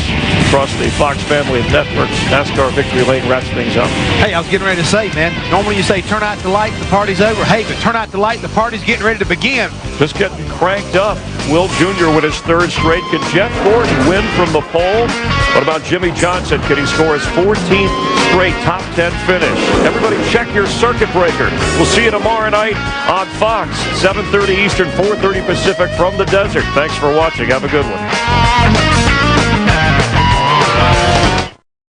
across the Fox family of networks, NASCAR Victory Lane wraps things up. Hey, I was getting ready to say, man, normally you say turn out the light and the party's over. Hey, but turn out the light and the party's getting ready to begin. Just getting cranked up. Will Jr. with his 3rd straight. Can Jeff Gordon win from the pole? What about Jimmy Johnson? Can he score his 14th straight top 10 finish? Everybody check your circuit breaker. We'll see you tomorrow night on Fox, 7:30 Eastern, 4:30 Pacific from the desert. Thanks for watching. Have a good one.